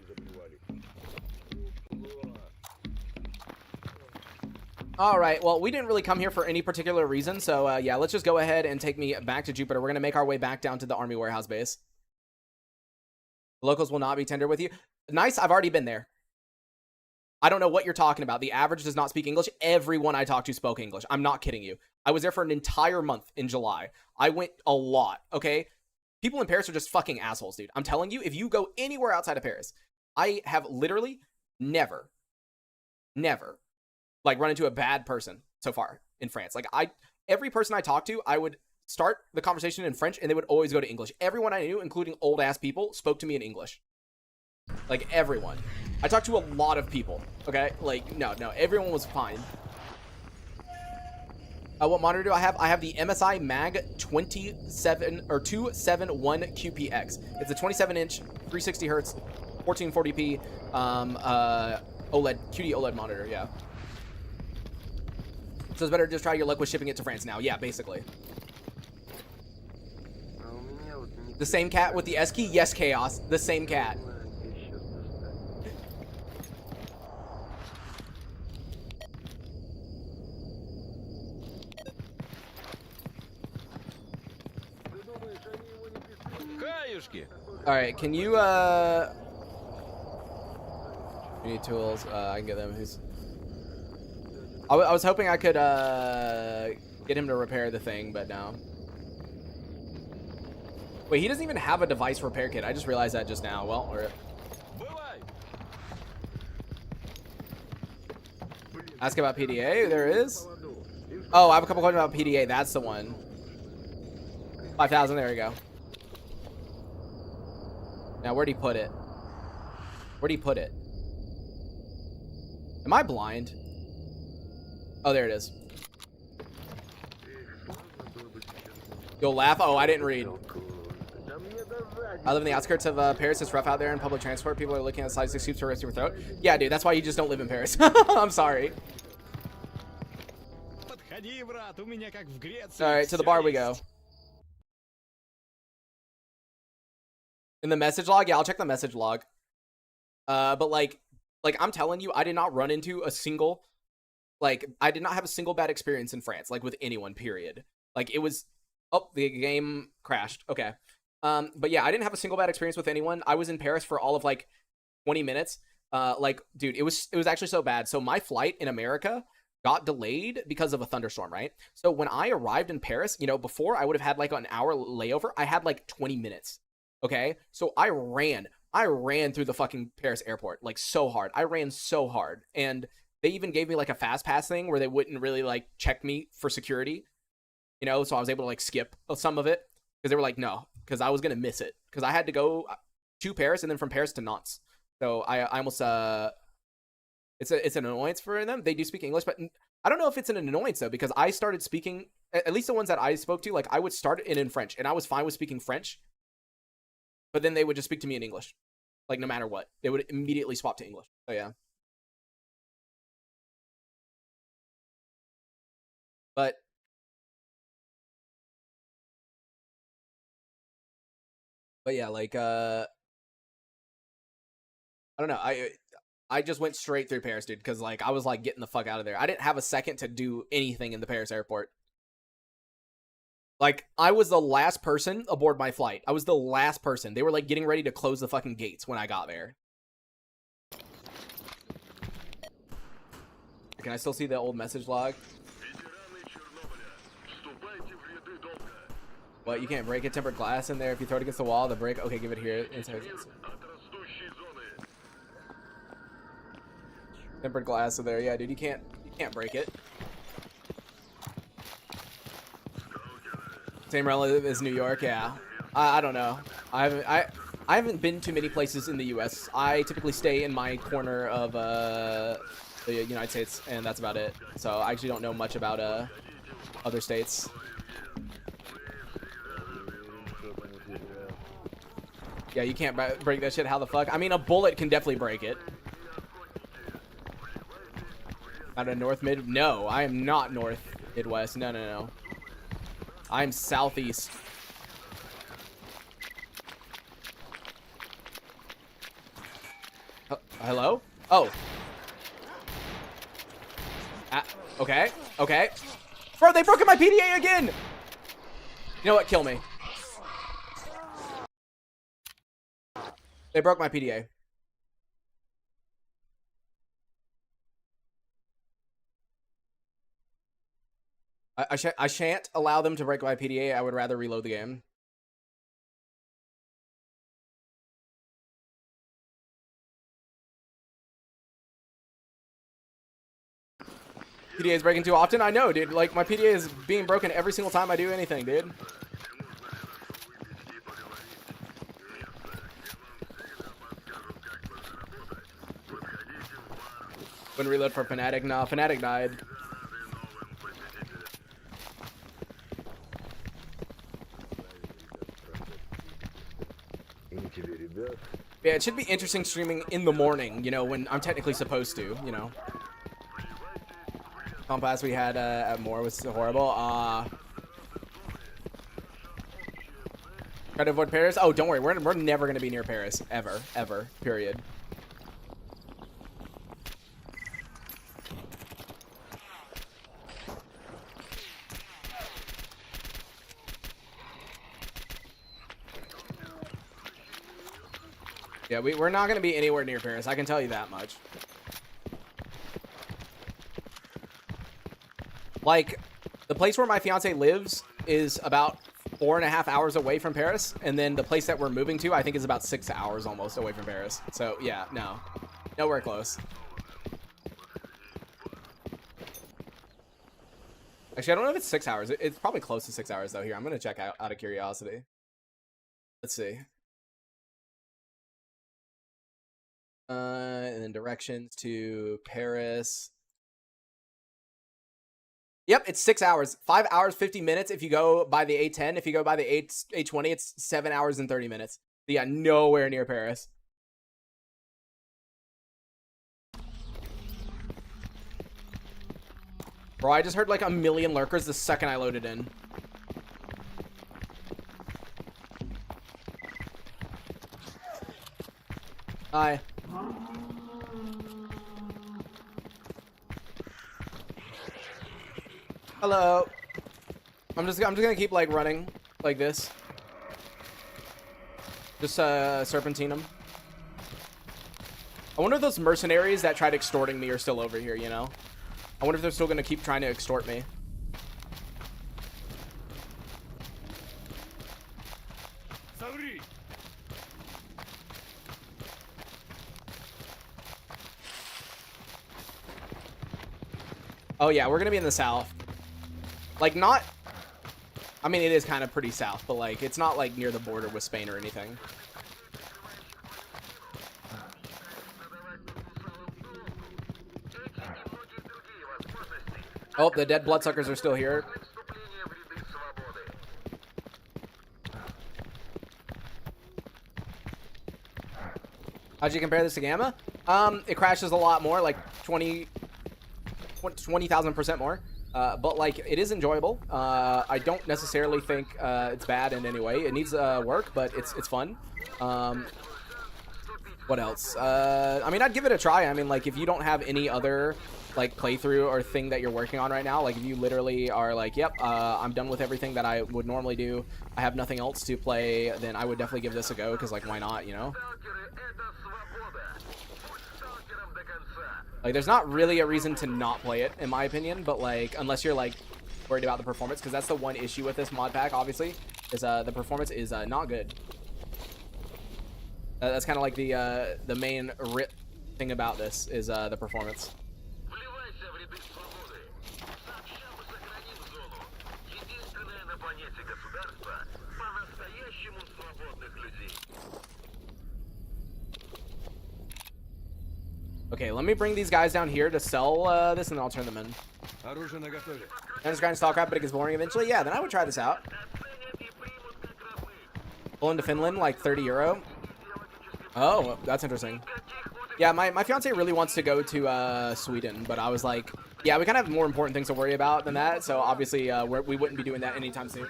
All right, well, we didn't really come here for any particular reason, so yeah, let's just go ahead and take me back to Jupiter. We're going to make our way back down to the Army Warehouse base. The locals will not be tender with you. Nice, I've already been there. I don't know what you're talking about. The average does not speak English. Everyone I talked to spoke English. I'm not kidding you. I was there for an entire month in July. I went a lot, okay? People in Paris are just fucking assholes, dude. I'm telling you, if you go anywhere outside of Paris, I have literally never, like, run into a bad person so far in France. Like, every person I talked to, I would start the conversation in French, and they would always go to English. Everyone I knew, including old-ass people, spoke to me in English. Like, everyone. I talked to a lot of people, okay? Like, no, everyone was fine. What monitor do I have? I have the MSI Mag 271 QPX. It's a 27-inch, 360 hertz, 1440p OLED, QD OLED monitor, yeah. So it's better to just try your luck with shipping it to France now. Yeah, basically. The same cat with the S key? Yes, Chaos. The same cat. Alright, can you, We need tools. I can get them. I was hoping I could get him to repair the thing, but no. Wait, he doesn't even have a device repair kit. I just realized that just now. Well, or ask about PDA. There is. Oh, I have a couple questions about PDA. That's the one. 5,000. There we go. Now, where'd he put it? Where'd he put it? Am I blind? Oh, there it is. You'll laugh. Oh, I didn't read. I live in the outskirts of Paris. It's rough out there in public transport. People are looking at size 6 soups for rest of your throat. Yeah, dude, that's why you just don't live in Paris. I'm sorry. Alright, to the bar we go. In the message log? Yeah, I'll check the message log. But like I'm telling you, I did not run into a single, like, I did not have a single bad experience in France, like, with anyone, period. Like, it was, oh, the game crashed. Okay. But yeah, I didn't have a single bad experience with anyone. I was in Paris for all of, like, 20 minutes. Like, dude, it was actually so bad. So my flight in America got delayed because of a thunderstorm, right? So when I arrived in Paris, you know, before I would have had, like, an hour layover, I had, like, 20 minutes. Okay? So I ran through the fucking Paris airport, like, so hard. I ran so hard. And they even gave me, like, a fast pass thing where they wouldn't really, like, check me for security, you know? So I was able to, like, skip some of it because they were like, no, because I was going to miss it. Because I had to go to Paris and then from Paris to Nantes. So I almost, it's an annoyance for them. They do speak English, but I don't know if it's an annoyance, though, because I started speaking, at least the ones that I spoke to, like, I would start it in French, and I was fine with speaking French. But then they would just speak to me in English. Like, no matter what. They would immediately swap to English. So, yeah. But yeah, like, I don't know. I just went straight through Paris, dude, because, like, I was, like, getting the fuck out of there. I didn't have a second to do anything in the Paris airport. Like, I was the last person aboard my flight. I was the last person. They were, like, getting ready to close the fucking gates when I got there. Can I still see the old message log? What, you can't break it? Tempered glass in there. If you throw it against the wall, the break. Okay, give it here. Tempered glass in there. Yeah, dude, you can't break it. Same relative as New York, yeah. I don't know. I haven't been to many places in the U.S. I typically stay in my corner of the United States, and that's about it. So I actually don't know much about other states. Yeah, you can't break that shit. How the fuck? I mean, a bullet can definitely break it. Out of North Mid? No, I am not North Midwest. No, no, no. I'm Southeast. Hello? Oh. Okay. Okay. Bro, they broke my PDA again! You know what? Kill me. They broke my PDA. I shan't allow them to break my PDA. I would rather reload the game. PDA is breaking too often? I know, dude. Like, my PDA is being broken every single time I do anything, dude. Wouldn't reload for Fnatic? Nah, Fnatic died. Yeah, it should be interesting streaming in the morning, you know, when I'm technically supposed to, you know. Compass we had at Moore was horrible. Try to avoid Paris? Oh, don't worry. We're never going to be near Paris. Ever. Ever. Period. Yeah, we're not going to be anywhere near Paris. I can tell you that much. Like, the place where my fiance lives is about 4.5 hours away from Paris. And then the place that we're moving to, I think, is about 6 hours almost away from Paris. So, yeah, no. Nowhere close. Actually, I don't know if it's 6 hours. It's probably close to 6 hours, though. Here, I'm going to check out of curiosity. Let's see. And then directions to Paris. Yep, it's 6 hours. 5 hours, 50 minutes if you go by the A10. If you go by the A20, it's 7 hours and 30 minutes. So yeah, nowhere near Paris. Bro, I just heard like a million lurkers the second I loaded in. Hi. Hello. I'm just gonna keep like running like this. Just serpentine them. I wonder if those mercenaries that tried extorting me are still over here, you know? I wonder if they're still gonna keep trying to extort me. Oh yeah, we're gonna be in the south. Like, not... I mean, it is kind of pretty south, but, like, it's not, like, near the border with Spain or anything. Oh, the dead bloodsuckers are still here. How'd you compare this to Gamma? It crashes a lot more, like 20,000% more. But like, it is enjoyable. I don't necessarily think it's bad in any way. It needs work, but it's fun. What else? I mean, I'd give it a try. I mean, like, if you don't have any other like playthrough or thing that you're working on right now, like if you literally are like, yep, I'm done with everything that I would normally do, I have nothing else to play, then I would definitely give this a go, because like, why not, you know? Like, there's not really a reason to not play it, in my opinion, but like, unless you're like worried about the performance, because that's the one issue with this mod pack, obviously, is the performance is not good. That's kind of like the main thing about this is the performance. Okay, let me bring these guys down here to sell this, and then I'll turn them in. I just grind StarCraft, but it gets boring eventually. Yeah, then I would try this out. Pull into Finland, like 30 euro. Oh, that's interesting. Yeah, my fiance really wants to go to Sweden, but I was like, yeah, we kind of have more important things to worry about than that, so obviously we wouldn't be doing that anytime soon.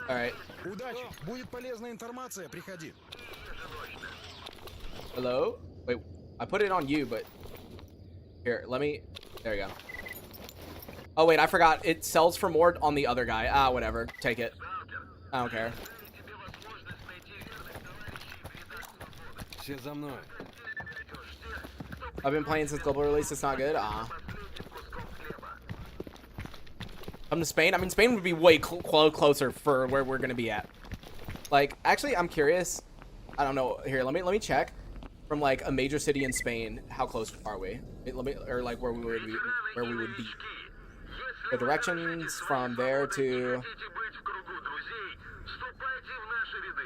All right. Hello? Wait, I put it on you, but here, let me, there you go. Oh wait, I forgot, it sells for more on the other guy. Ah, whatever, take it. I don't care. I've been playing since global release, it's not good. Come to Spain? I mean, Spain would be way closer for where we're gonna be at. Like, actually, I'm curious. I don't know. Here, let me check. From like a major city in Spain, how close are we? Let me, or like where we would be. The directions from there to.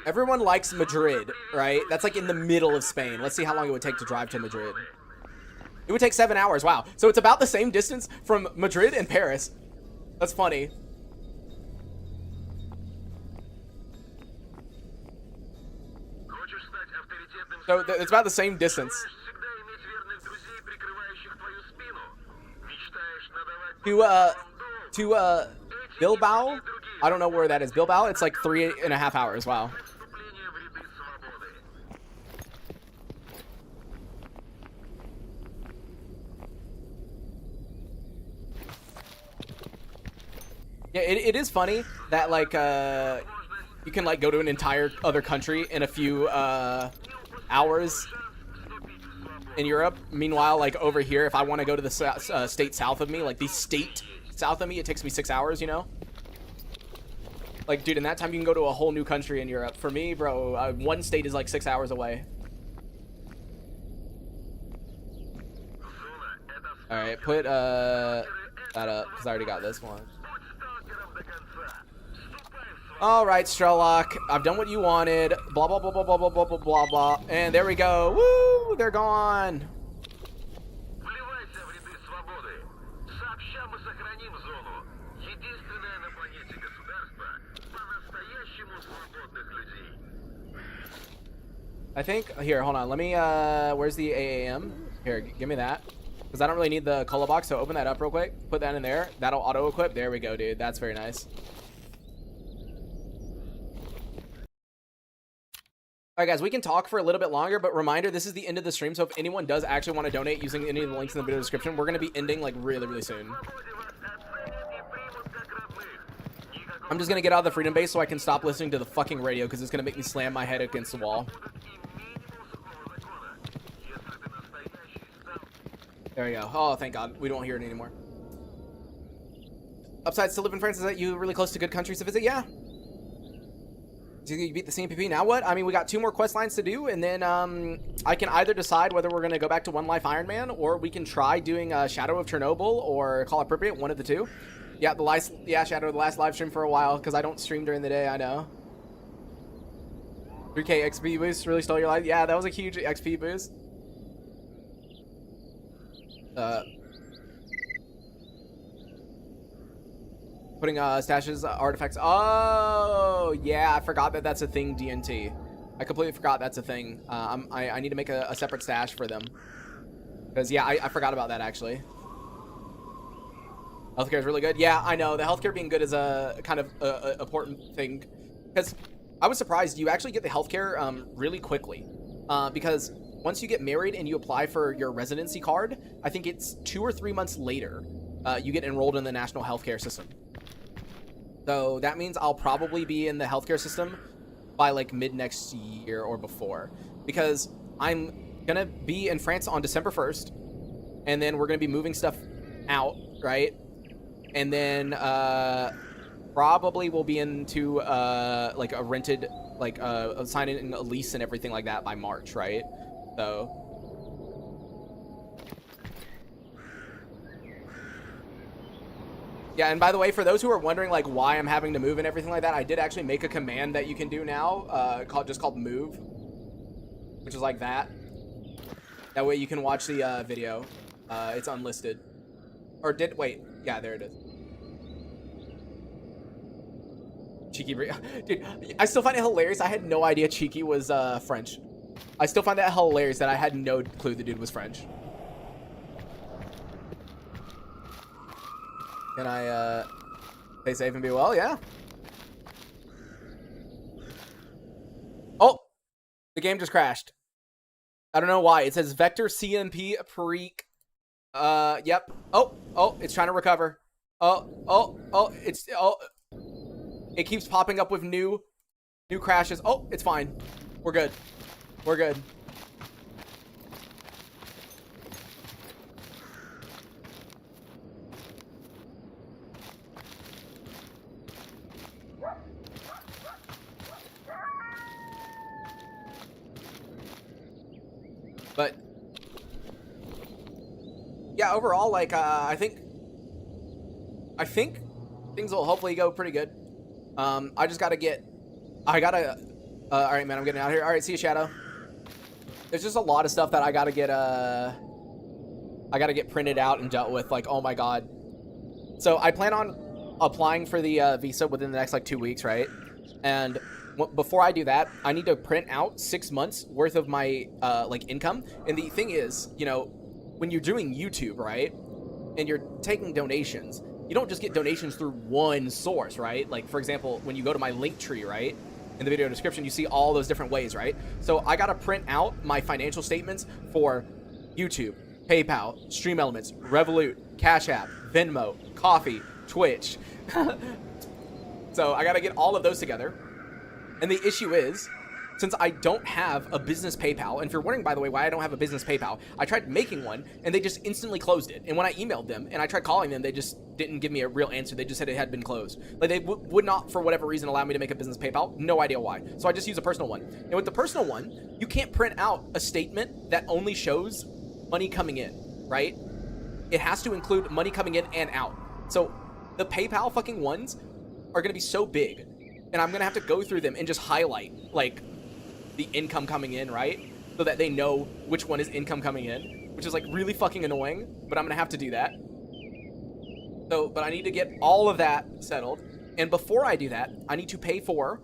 Everyone likes Madrid, right? That's like in the middle of Spain. Let's see how long it would take to drive to Madrid. It would take 7 hours. Wow. So it's about the same distance from Madrid and Paris. That's funny. So it's about the same distance. To Bilbao? I don't know where that is. Bilbao? It's like 3.5 hours. Wow. Yeah, it is funny that like You can like go to an entire other country in a few hours in Europe. Meanwhile, like over here, if I want to go to the state south of me, like the state south of me, it takes me 6 hours, you know? Like, dude, in that time, you can go to a whole new country in Europe. For me, bro, one state is like 6 hours away. Alright, put that up, because I already got this one. Alright, Strelok, I've done what you wanted. Blah, blah, blah, blah, blah, blah, blah, blah, blah, blah. And there we go. Woo! They're gone. I think, here, hold on. Let me, where's the AAM? Here, give me that. Because I don't really need the cola box, so open that up real quick. Put that in there. That'll auto-equip. There we go, dude. That's very nice. Alright, guys, we can talk for a little bit longer, but reminder, this is the end of the stream, so if anyone does actually want to donate using any of the links in the video description, we're going to be ending, like, really, really soon. I'm just going to get out of the freedom base so I can stop listening to the fucking radio, because it's going to make me slam my head against the wall. There we go. Oh, thank God. We don't hear it anymore. Upsides to live in France is that you really close to good countries to visit? Yeah. You beat the CNPP, now what? I mean, we got 2 more quest lines to do, and then I can either decide whether we're going to go back to One Life Iron Man, or we can try doing Shadow of Chernobyl or Call It Pripyat, one of the two. Yeah, Shadow, the last live stream for a while, because I don't stream during the day, I know. 3K XP boost really stole your life? Yeah, that was a huge XP boost. Putting stashes, artifacts. Oh, yeah, I forgot that that's a thing, DNT. I completely forgot that's a thing. I need to make a separate stash for them. Because, yeah, I forgot about that, actually. Healthcare is really good. Yeah, I know. The healthcare being good is a kind of important thing. Because I was surprised you actually get the healthcare really quickly. Because once you get married and you apply for your residency card, I think it's 2 or 3 months later, you get enrolled in the national healthcare system. So that means I'll probably be in the healthcare system by like mid next year or before, because I'm gonna be in France on December 1st, and then we're gonna be moving stuff out, right? And then probably we'll be into like a rented, like signing a lease and everything like that by March, right? So yeah, and by the way, for those who are wondering like why I'm having to move and everything like that, I did actually make a command that you can do now, called move, which is like that. That way you can watch the video. It's unlisted. Or wait, yeah, there it is. Cheeky, dude, I still find it hilarious. I had no idea Cheeky was French. I still find that hilarious that I had no clue the dude was French. Can I stay safe and be well? Yeah. Oh, the game just crashed. I don't know why. It says Vector CNP Preek. Yep. Oh, it's trying to recover. It keeps popping up with new crashes. Oh, it's fine. We're good. We're good. But yeah, overall, like I think things will hopefully go pretty good. I just gotta get, all right, man, I'm getting out of here. All right, see you, Shadow. There's just a lot of stuff that I gotta get printed out and dealt with. Like, oh my God. So I plan on applying for the visa within the next like 2 weeks, right? And before I do that, I need to print out 6 months worth of my like income. And the thing is, you know, when you're doing YouTube, right, and you're taking donations, you don't just get donations through one source, right? Like, for example, when you go to my link tree, right, in the video description, you see all those different ways, right? So I gotta print out my financial statements for YouTube, PayPal, Stream Elements, Revolut, Cash App, Venmo, Coffee, Twitch. So I gotta get all of those together. And the issue is, since I don't have a business PayPal, and if you're wondering, by the way, why I don't have a business PayPal, I tried making one, and they just instantly closed it. And when I emailed them, and I tried calling them, they just didn't give me a real answer. They just said it had been closed. Like, they would not, for whatever reason, allow me to make a business PayPal. No idea why. So I just use a personal one. And with the personal one, you can't print out a statement that only shows money coming in, right? It has to include money coming in and out. So the PayPal fucking ones are going to be so big, and I'm going to have to go through them and just highlight, like, the income coming in, right? So that they know which one is income coming in, which is like really fucking annoying, but I'm gonna have to do that. So, but I need to get all of that settled. And before I do that, I need to pay for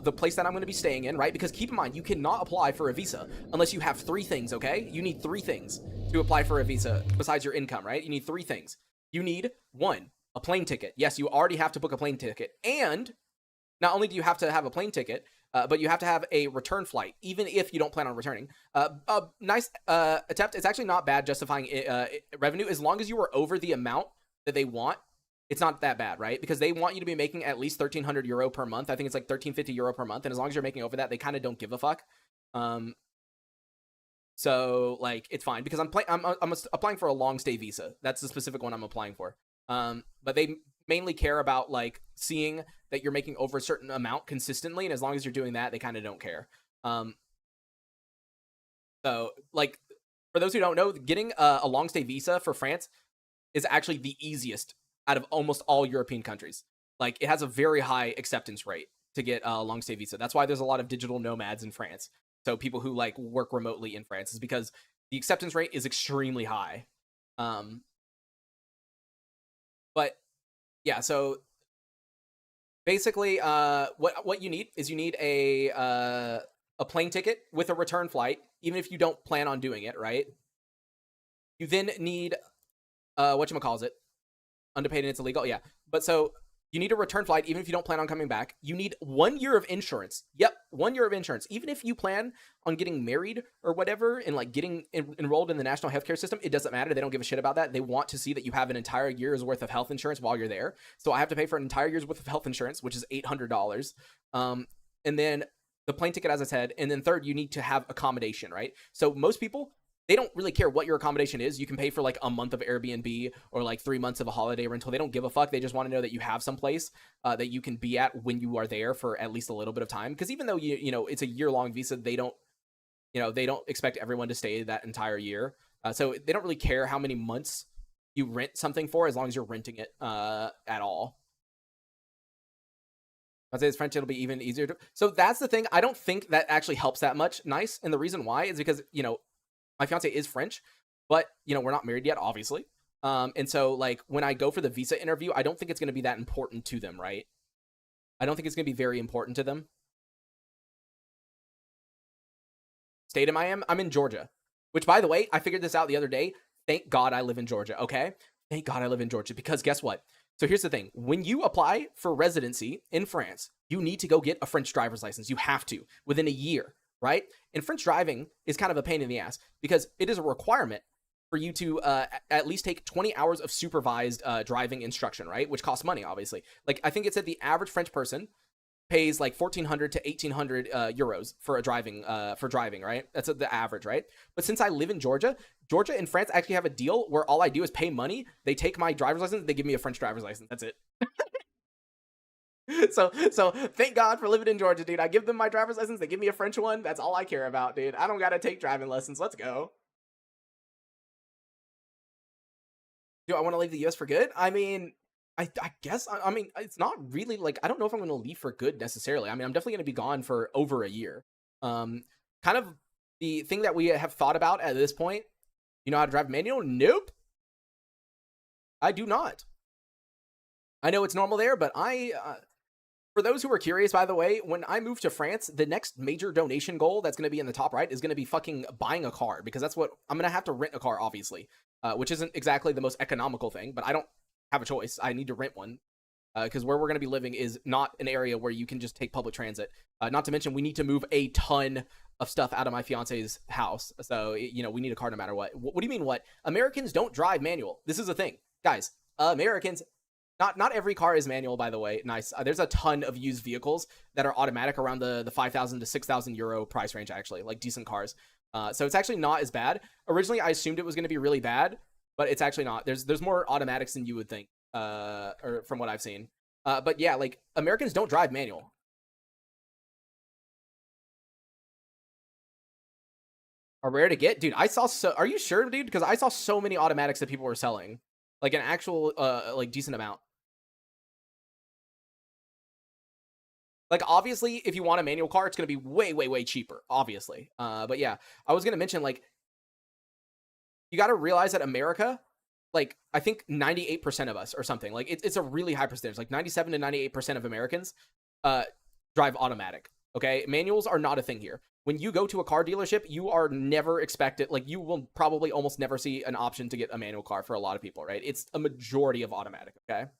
the place that I'm gonna be staying in, right? Because keep in mind, you cannot apply for a visa unless you have 3 things, okay? You need 3 things to apply for a visa besides your income, right? You need 3 things. You need 1, a plane ticket. Yes, you already have to book a plane ticket. And not only do you have to have a plane ticket, but you have to have a return flight, even if you don't plan on returning. A nice attempt. It's actually not bad justifying revenue. As long as you are over the amount that they want, it's not that bad, right? Because they want you to be making at least 1,300 euro per month. I think it's like 1,350 euro per month. And as long as you're making over that, they kind of don't give a fuck. So, like, it's fine. Because I'm applying for a long stay visa. That's the specific one I'm applying for. But they mainly care about, like, seeing that you're making over a certain amount consistently, and as long as you're doing that, they kind of don't care. So, like, for those who don't know, getting a long stay visa for France is actually the easiest out of almost all European countries. Like, it has a very high acceptance rate to get a long stay visa. That's why there's a lot of digital nomads in France. So people who, like, work remotely in France, is because the acceptance rate is extremely high. But yeah, so basically, what you need is you need a plane ticket with a return flight, even if you don't plan on doing it, right? You then need whatchamacallit, underpaid and it's illegal, yeah. But so you need a return flight, even if you don't plan on coming back. You need 1 year of insurance. Yep, 1 year of insurance. Even if you plan on getting married or whatever and, like, getting enrolled in the national healthcare system, it doesn't matter. They don't give a shit about that. They want to see that you have an entire year's worth of health insurance while you're there. So I have to pay for an entire year's worth of health insurance, which is $800. And then the plane ticket, as I said. And then third, you need to have accommodation, right? So most people, they don't really care what your accommodation is. You can pay for, like, a month of Airbnb or, like, 3 months of a holiday rental. They don't give a fuck. They just want to know that you have some place that you can be at when you are there for at least a little bit of time. Because even though you know it's a year-long visa, they don't expect everyone to stay that entire year. So they don't really care how many months you rent something for, as long as you're renting it at all. I'd say it's French, it'll be even easier to... So that's the thing. I don't think that actually helps that much. Nice. And the reason why is because, you know, my fiance is French, but, you know, we're not married yet, obviously. And so, like, when I go for the visa interview, I don't think it's going to be that important to them, right? I don't think it's going to be very important to them. State am I am? I'm in Georgia. Which, by the way, I figured this out the other day. Thank God I live in Georgia, okay? Thank God I live in Georgia, because guess what? So here's the thing. When you apply for residency in France, you need to go get a French driver's license. You have to, within a year. Right? And French driving is kind of a pain in the ass because it is a requirement for you to at least take 20 hours of supervised driving instruction, right? Which costs money, obviously. Like, I think it said the average French person pays like 1,400 to 1,800 euros for driving, right? That's the average, right? But since I live in Georgia and France actually have a deal where all I do is pay money. They take my driver's license, they give me a French driver's license. That's it. So thank God for living in Georgia, dude. I give them my driver's license. They give me a French one. That's all I care about, dude. I don't got to take driving lessons. Let's go. Do I want to leave the US for good? I mean, I guess, I mean, it's not really, like, I don't know if I'm going to leave for good necessarily. I mean, I'm definitely going to be gone for over a year. Kind of the thing that we have thought about at this point, you know how to drive manual? Nope. I do not. I know it's normal there, but for those who are curious, by the way, when I move to France, the next major donation goal that's going to be in the top right is going to be fucking buying a car, because that's what I'm going to have to rent a car, obviously, which isn't exactly the most economical thing, but I don't have a choice. I need to rent one because where we're going to be living is not an area where you can just take public transit. Not to mention, we need to move a ton of stuff out of my fiance's house. So, you know, we need a car no matter what. What do you mean what? Americans don't drive manual. This is a thing. Guys, Americans Not every car is manual, by the way. Nice. There's a ton of used vehicles that are automatic around the 5,000 to 6,000 euro price range, actually, like decent cars. So it's actually not as bad. Originally, I assumed it was going to be really bad, but it's actually not. There's more automatics than you would think, or from what I've seen. But yeah, like Americans don't drive manual. Are rare to get, dude. I saw so. Are you sure, dude? Because I saw so many automatics that people were selling, like an actual like decent amount. Like, obviously, if you want a manual car, it's going to be way, way, way cheaper, obviously. But yeah, I was going to mention, like, you got to realize that America, like, I think 98% of us or something, like, it's a really high percentage. Like, 97 to 98% of Americans drive automatic, okay? Manuals are not a thing here. When you go to a car dealership, you are never expected, like, you will probably almost never see an option to get a manual car for a lot of people, right? It's a majority of automatic, okay?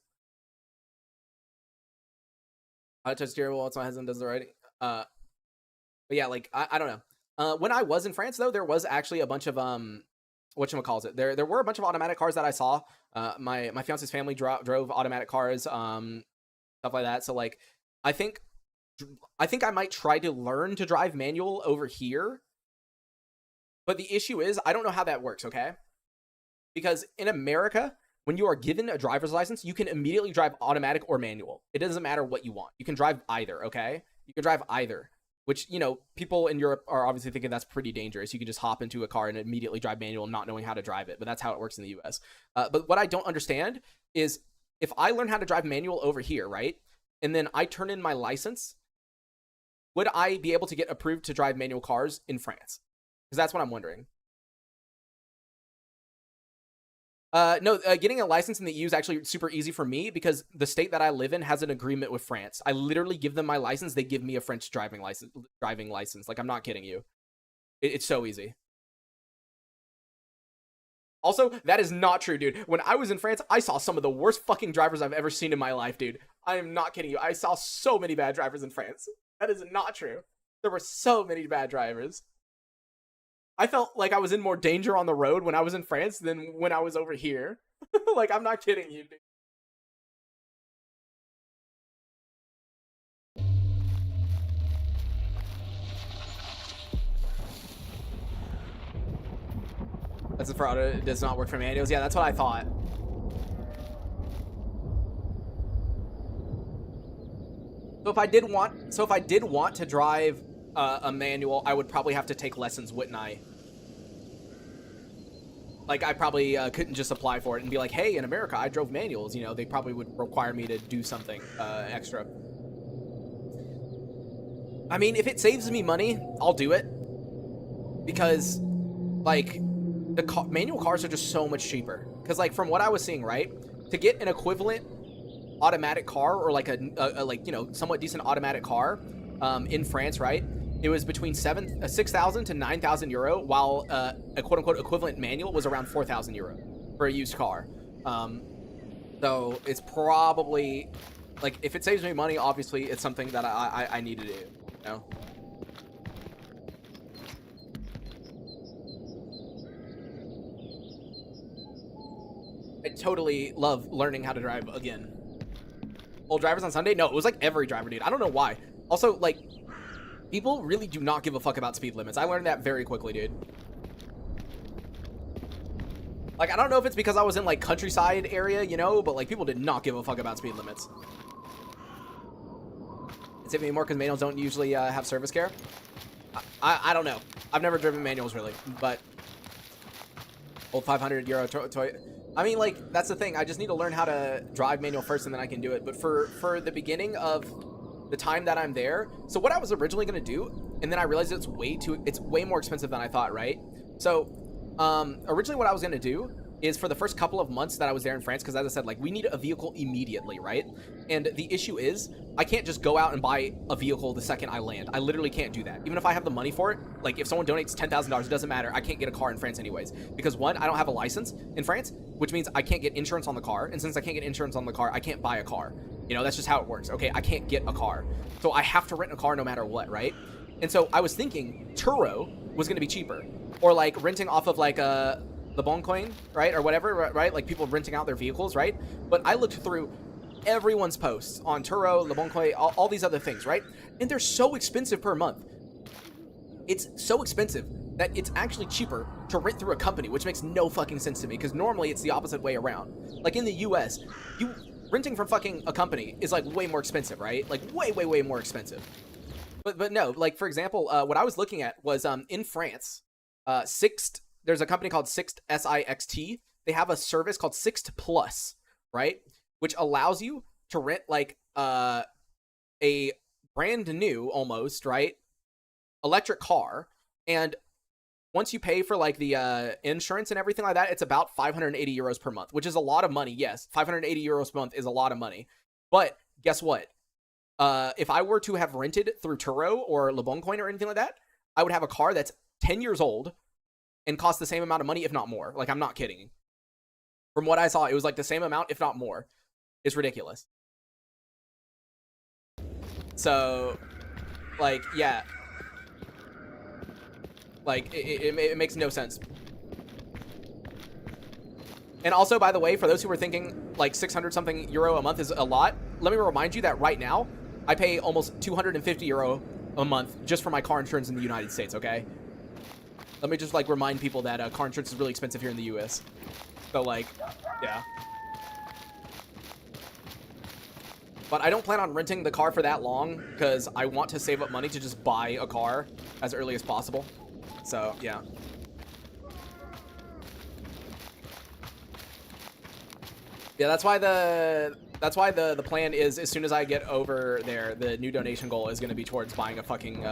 I touch steering wheel, it's my husband does the writing. But yeah, like I don't know. When I was in France though, there was actually a bunch of whatchamacallit. There were a bunch of automatic cars that I saw. My fiance's family drove automatic cars, stuff like that. So like I think I might try to learn to drive manual over here. But the issue is I don't know how that works, okay? Because in America, when you are given a driver's license, you can immediately drive automatic or manual. It doesn't matter what you want. You can drive either, okay? You can drive either, which, you know, people in Europe are obviously thinking that's pretty dangerous. You can just hop into a car and immediately drive manual not knowing how to drive it, but that's how it works in the US. But what I don't understand is if I learn how to drive manual over here, right? And then I turn in my license, would I be able to get approved to drive manual cars in France? Because that's what I'm wondering. No, getting a license in the EU is actually super easy for me because the state that I live in has an agreement with France. I literally give them my license. They give me a French driving license. Like, I'm not kidding you. It's so easy. Also, that is not true, dude. When I was in France, I saw some of the worst fucking drivers I've ever seen in my life, dude. I am not kidding you. I saw so many bad drivers in France. That is not true. There were so many bad drivers. I felt like I was in more danger on the road when I was in France than when I was over here. Like, I'm not kidding you, dude. That's for auto. It does not work for manuals. Yeah, that's what I thought. So if I did want to drive a manual, I would probably have to take lessons, wouldn't I? Like, I probably couldn't just apply for it and be like, hey, in America, I drove manuals. You know, they probably would require me to do something extra. I mean, if it saves me money, I'll do it. Because, like, the manual cars are just so much cheaper. Because, like, from what I was seeing, right, to get an equivalent automatic car or, like, a like, you know, somewhat decent automatic car in France, right, it was between 6,000 to 9,000 euro, while a quote-unquote equivalent manual was around 4,000 euro for a used car. So it's probably, like, if it saves me money, obviously it's something that I need to do, you know? I totally love learning how to drive again. Old drivers on Sunday? No, it was like every driver, dude. I don't know why. Also, like, people really do not give a fuck about speed limits. I learned that very quickly, dude. Like, I don't know if it's because I was in, like, countryside area, you know, but, like, people did not give a fuck about speed limits. It's saving me more because manuals don't usually have service care. I don't know. I've never driven manuals, really, but old 500 euro toy. I mean, like, that's the thing. I just need to learn how to drive manual first, and then I can do it. But for the beginning of the time that I'm there, so what I was originally going to do, and then I realized it's way more expensive than I thought, right? So originally what I was going to do is for the first couple of months that I was there in France, because as I said, like, we need a vehicle immediately, right? And the issue is I can't just go out and buy a vehicle the second I land. I literally can't do that. Even if I have the money for it, like, if someone donates $10,000, it doesn't matter. I can't get a car in France anyways. Because one, I don't have a license in France, which means I can't get insurance on the car. And since I can't get insurance on the car, I can't buy a car. You know, that's just how it works. Okay, I can't get a car. So I have to rent a car no matter what, right? And so I was thinking Turo was going to be cheaper. Or, like, renting off of, like, the Bon Coin, right? Or whatever, right? Like, people renting out their vehicles, right? But I looked through everyone's posts on Turo, Le Bon Coin, all these other things, right? And they're so expensive per month. It's so expensive that it's actually cheaper to rent through a company, which makes no fucking sense to me, because normally it's the opposite way around. Like in the US, renting from fucking a company is like way more expensive, right? Like way more expensive. But no, like for example, what I was looking at was in France, Sixt, there's a company called Sixt, S-I-X-T. They have a service called Sixt Plus, right? Which allows you to rent like a brand new almost, right, electric car, and once you pay for like the insurance and everything like that, it's about 580 euros per month, which is a lot of money. Yes, 580 euros per month is a lot of money. But guess what? If I were to have rented through Turo or Le Bon Coin or anything like that, I would have a car that's 10 years old and cost the same amount of money, if not more. Like, I'm not kidding. From what I saw, it was like the same amount, if not more. It's ridiculous. So, like, yeah. Like, it makes no sense. And also, by the way, for those who were thinking like 600 something euro a month is a lot, let me remind you that right now, I pay almost 250 euro a month just for my car insurance in the United States, okay? Let me just like remind people that car insurance is really expensive here in the US. So like, yeah. But I don't plan on renting the car for that long because I want to save up money to just buy a car as early as possible. So, yeah. Yeah, that's why the plan is as soon as I get over there, the new donation goal is going to be towards buying a fucking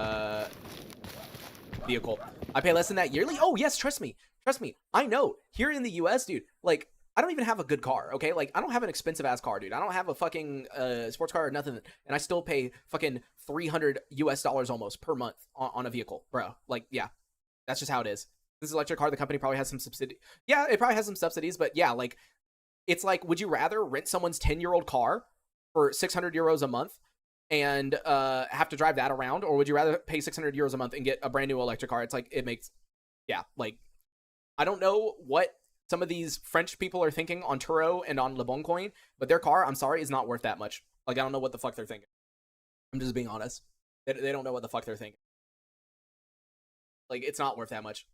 vehicle. I pay less than that yearly? Oh, yes, trust me. Trust me. I know. Here in the US, dude, like, I don't even have a good car, okay? Like, I don't have an expensive-ass car, dude. I don't have a fucking sports car or nothing, and I still pay fucking $300 US almost per month on a vehicle, bro. Like, yeah. That's just how it is. This electric car, the company probably has some subsidy. Yeah, it probably has some subsidies, but yeah, like, it's like, would you rather rent someone's 10-year-old car for 600 euros a month and have to drive that around, or would you rather pay 600 euros a month and get a brand new electric car? It's like, it makes, yeah, like, I don't know what some of these French people are thinking on Turo and on Le Bon Coin, but their car, I'm sorry, is not worth that much. Like, I don't know what the fuck they're thinking. I'm just being honest. They don't know what the fuck they're thinking. Like, it's not worth that much.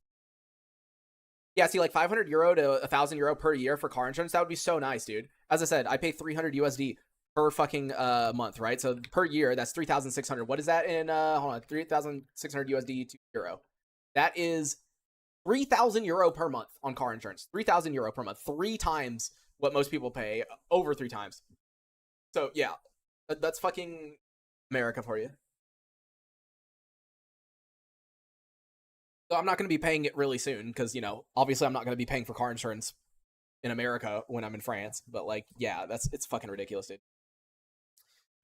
Yeah, see, like 500 euro to 1,000 euro per year for car insurance, that would be so nice, dude. As I said, I pay 300 USD per fucking month, right? So per year, that's 3,600. What is that in, hold on, 3,600 USD to euro. That is 3,000 euro per month on car insurance. 3,000 euro per month. 3 times what most people pay, over 3 times. So, yeah, that's fucking America for you. So I'm not going to be paying it really soon because, you know, obviously I'm not going to be paying for car insurance in America when I'm in France. But, like, yeah, it's fucking ridiculous, dude.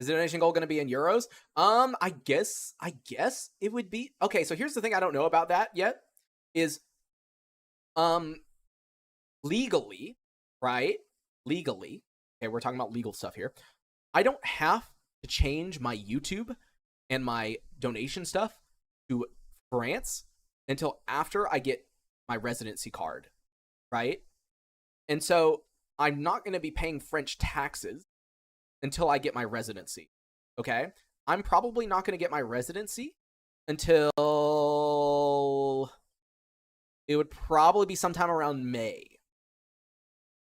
Is the donation goal going to be in euros? I guess it would be. Okay, so here's the thing I don't know about that yet is, legally, right? Legally, okay, we're talking about legal stuff here. I don't have to change my YouTube and my donation stuff to France until after I get my residency card, right? And so I'm not going to be paying French taxes until I get my residency, okay? I'm probably not going to get my residency until it would probably be sometime around May.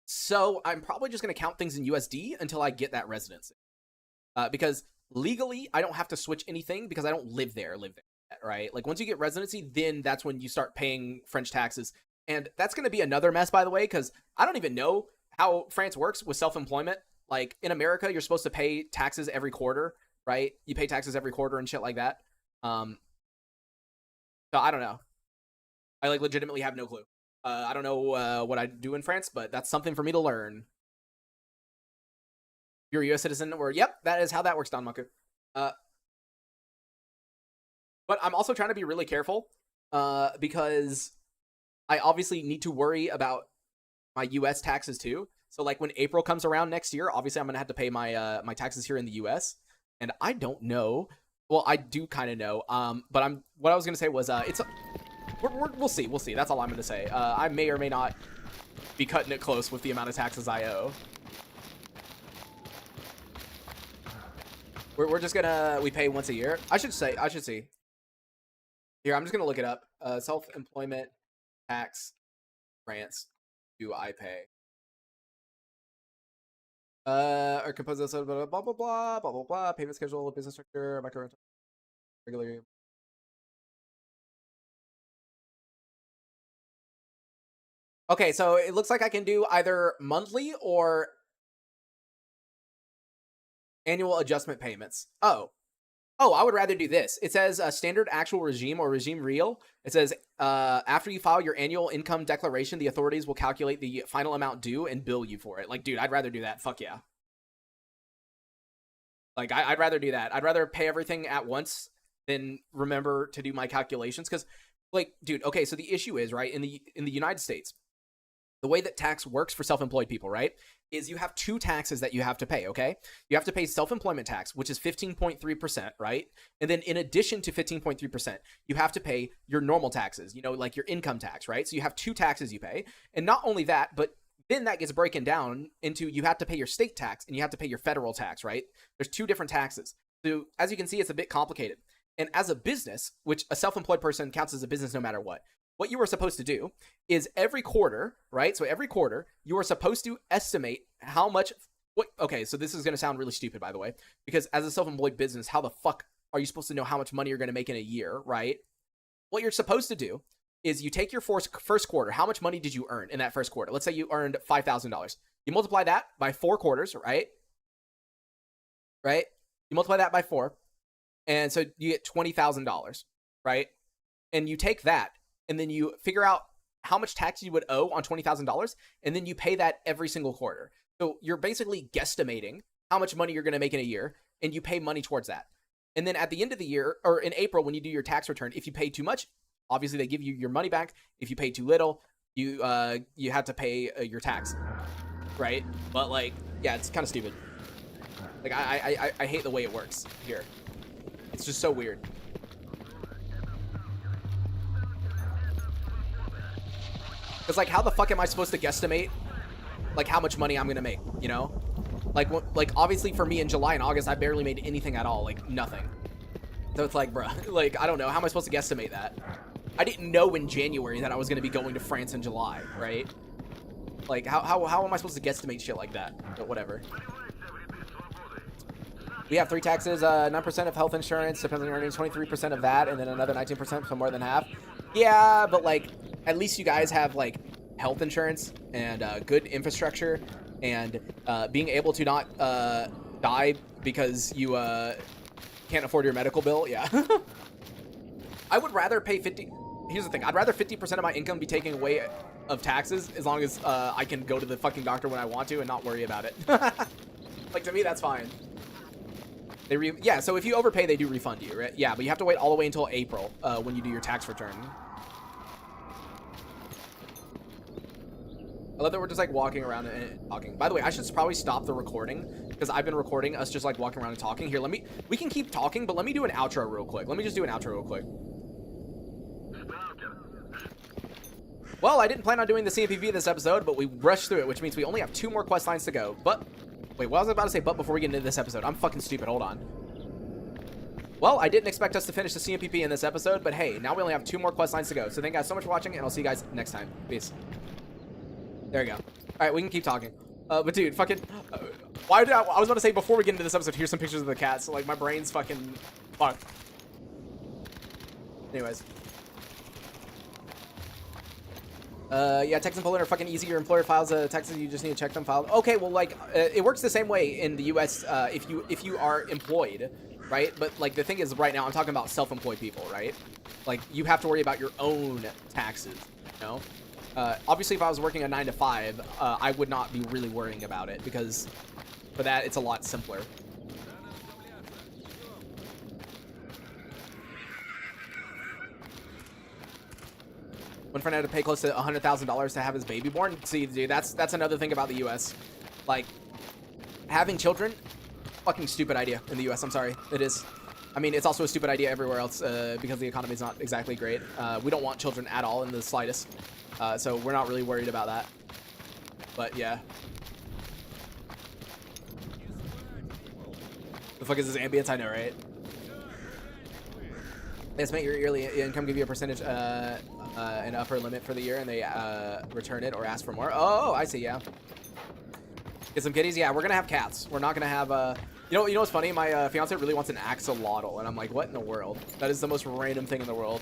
So I'm probably just going to count things in USD until I get that residency. Because legally, I don't have to switch anything because I don't live there, right? Like, once you get residency, then that's when you start paying French taxes. And that's going to be another mess, by the way, because I don't even know how France works with self-employment. Like, in America, you're supposed to pay taxes every quarter, right? You pay taxes every quarter and shit like that. So I don't know. I, like, legitimately have no clue. I don't know what I do in France, but that's something for me to learn. If you're a U.S. citizen, or, yep, that is how that works, Don Mucker. But I'm also trying to be really careful because I obviously need to worry about my U.S. taxes too. So, like, when April comes around next year, obviously I'm going to have to pay my my taxes here in the U.S. And I don't know. Well, I do kind of know. But what I was going to say was we'll see. We'll see. That's all I'm going to say. I may or may not be cutting it close with the amount of taxes I owe. We're just gonna, we pay once a year. I should see. Here, I'm just gonna look it up. Self-employment tax grants do I pay? Are composed of blah blah blah blah blah blah blah. Payment schedule, business structure, micro regular. Okay, so it looks like I can do either monthly or annual adjustment payments. Oh, I would rather do this. It says standard actual regime or regime real. It says after you file your annual income declaration, the authorities will calculate the final amount due and bill you for it. Like, dude, I'd rather do that. Fuck yeah. Like, I'd rather do that. I'd rather pay everything at once than remember to do my calculations. Because, like, dude, okay, so the issue is, right, in the United States, the way that tax works for self-employed people, right, is you have two taxes that you have to pay, okay? You have to pay self-employment tax, which is 15.3%, right? And then in addition to 15.3%, you have to pay your normal taxes, you know, like your income tax, right? So you have two taxes you pay. And not only that, but then that gets broken down into you have to pay your state tax and you have to pay your federal tax, right? There's two different taxes. So as you can see, it's a bit complicated. And as a business, which a self-employed person counts as a business no matter what you are supposed to do is every quarter, right? So every quarter, you are supposed to estimate how much, okay, so this is going to sound really stupid, by the way, because as a self-employed business, how the fuck are you supposed to know how much money you're going to make in a year, right? What you're supposed to do is you take your first quarter. How much money did you earn in that first quarter? Let's say you earned $5,000. You multiply that by 4 quarters, right? Right? You multiply that by 4. And so you get $20,000, right? And you take that and then you figure out how much tax you would owe on $20,000. And then you pay that every single quarter. So you're basically guesstimating how much money you're going to make in a year and you pay money towards that. And then at the end of the year or in April, when you do your tax return, if you pay too much, obviously they give you your money back. If you pay too little, you have to pay your tax, right? But like, yeah, it's kind of stupid. Like I hate the way it works here. It's just so weird. Because like, how the fuck am I supposed to guesstimate like how much money I'm gonna make? You know, like obviously for me in July and August, I barely made anything at all, like nothing. So it's like, bruh, like I don't know, how am I supposed to guesstimate that? I didn't know in January that I was gonna be going to France in July, right? Like how am I supposed to guesstimate shit like that? But whatever. We have 3 taxes, 9% of health insurance, depends on your earnings, 23% of that, and then another 19%, so more than half. Yeah, but like, at least you guys have like health insurance and good infrastructure and being able to not die because you can't afford your medical bill. Yeah. I would rather pay 50. Here's the thing. I'd rather 50% of my income be taken away of taxes as long as I can go to the fucking doctor when I want to and not worry about it. Like, to me, that's fine. Yeah, so if you overpay, they do refund you, right? Yeah, but you have to wait all the way until April when you do your tax return. I love that we're just like walking around and talking. By the way, I should probably stop the recording because I've been recording us just like walking around and talking. Here, we can keep talking, but let me do an outro real quick. Let me just do an outro real quick. Well, I didn't plan on doing the CNPP this episode, but we rushed through it, which means we only have 2 more quest lines to go. But wait, what was I about to say? But before we get into this episode, I'm fucking stupid. Hold on. Well, I didn't expect us to finish the CNPP in this episode, but hey, now we only have 2 more quest lines to go. So thank you guys so much for watching, and I'll see you guys next time. Peace. There we go. All right, we can keep talking. But dude, fucking, why did I was about to say before we get into this episode, here's some pictures of the cat. So like my brain's fucking fucked. Anyways. Yeah, tax and Poland are fucking easy. Your employer files taxes, you just need to check them filed. Okay, well, like, it works the same way in the U.S. If you are employed, right? But like the thing is, right now I'm talking about self-employed people, right? Like you have to worry about your own taxes, you know? Obviously, if I was working a 9 to 5, I would not be really worrying about it because for that it's a lot simpler. One friend had to pay close to $100,000 to have his baby born. See, dude, that's another thing about the U.S. Like, having children, fucking stupid idea in the U.S. I'm sorry, it is. I mean, it's also a stupid idea everywhere else because the economy is not exactly great. We don't want children at all in the slightest, so we're not really worried about that. But yeah. The fuck is this ambience? I know, right? They estimate your yearly income, give you a percentage, an upper limit for the year, and they return it or ask for more. Oh, I see. Yeah. Get some kitties. Yeah, we're gonna have cats. We're not gonna have you know what's funny? My fiance really wants an axolotl, and I'm like, what in the world? That is the most random thing in the world.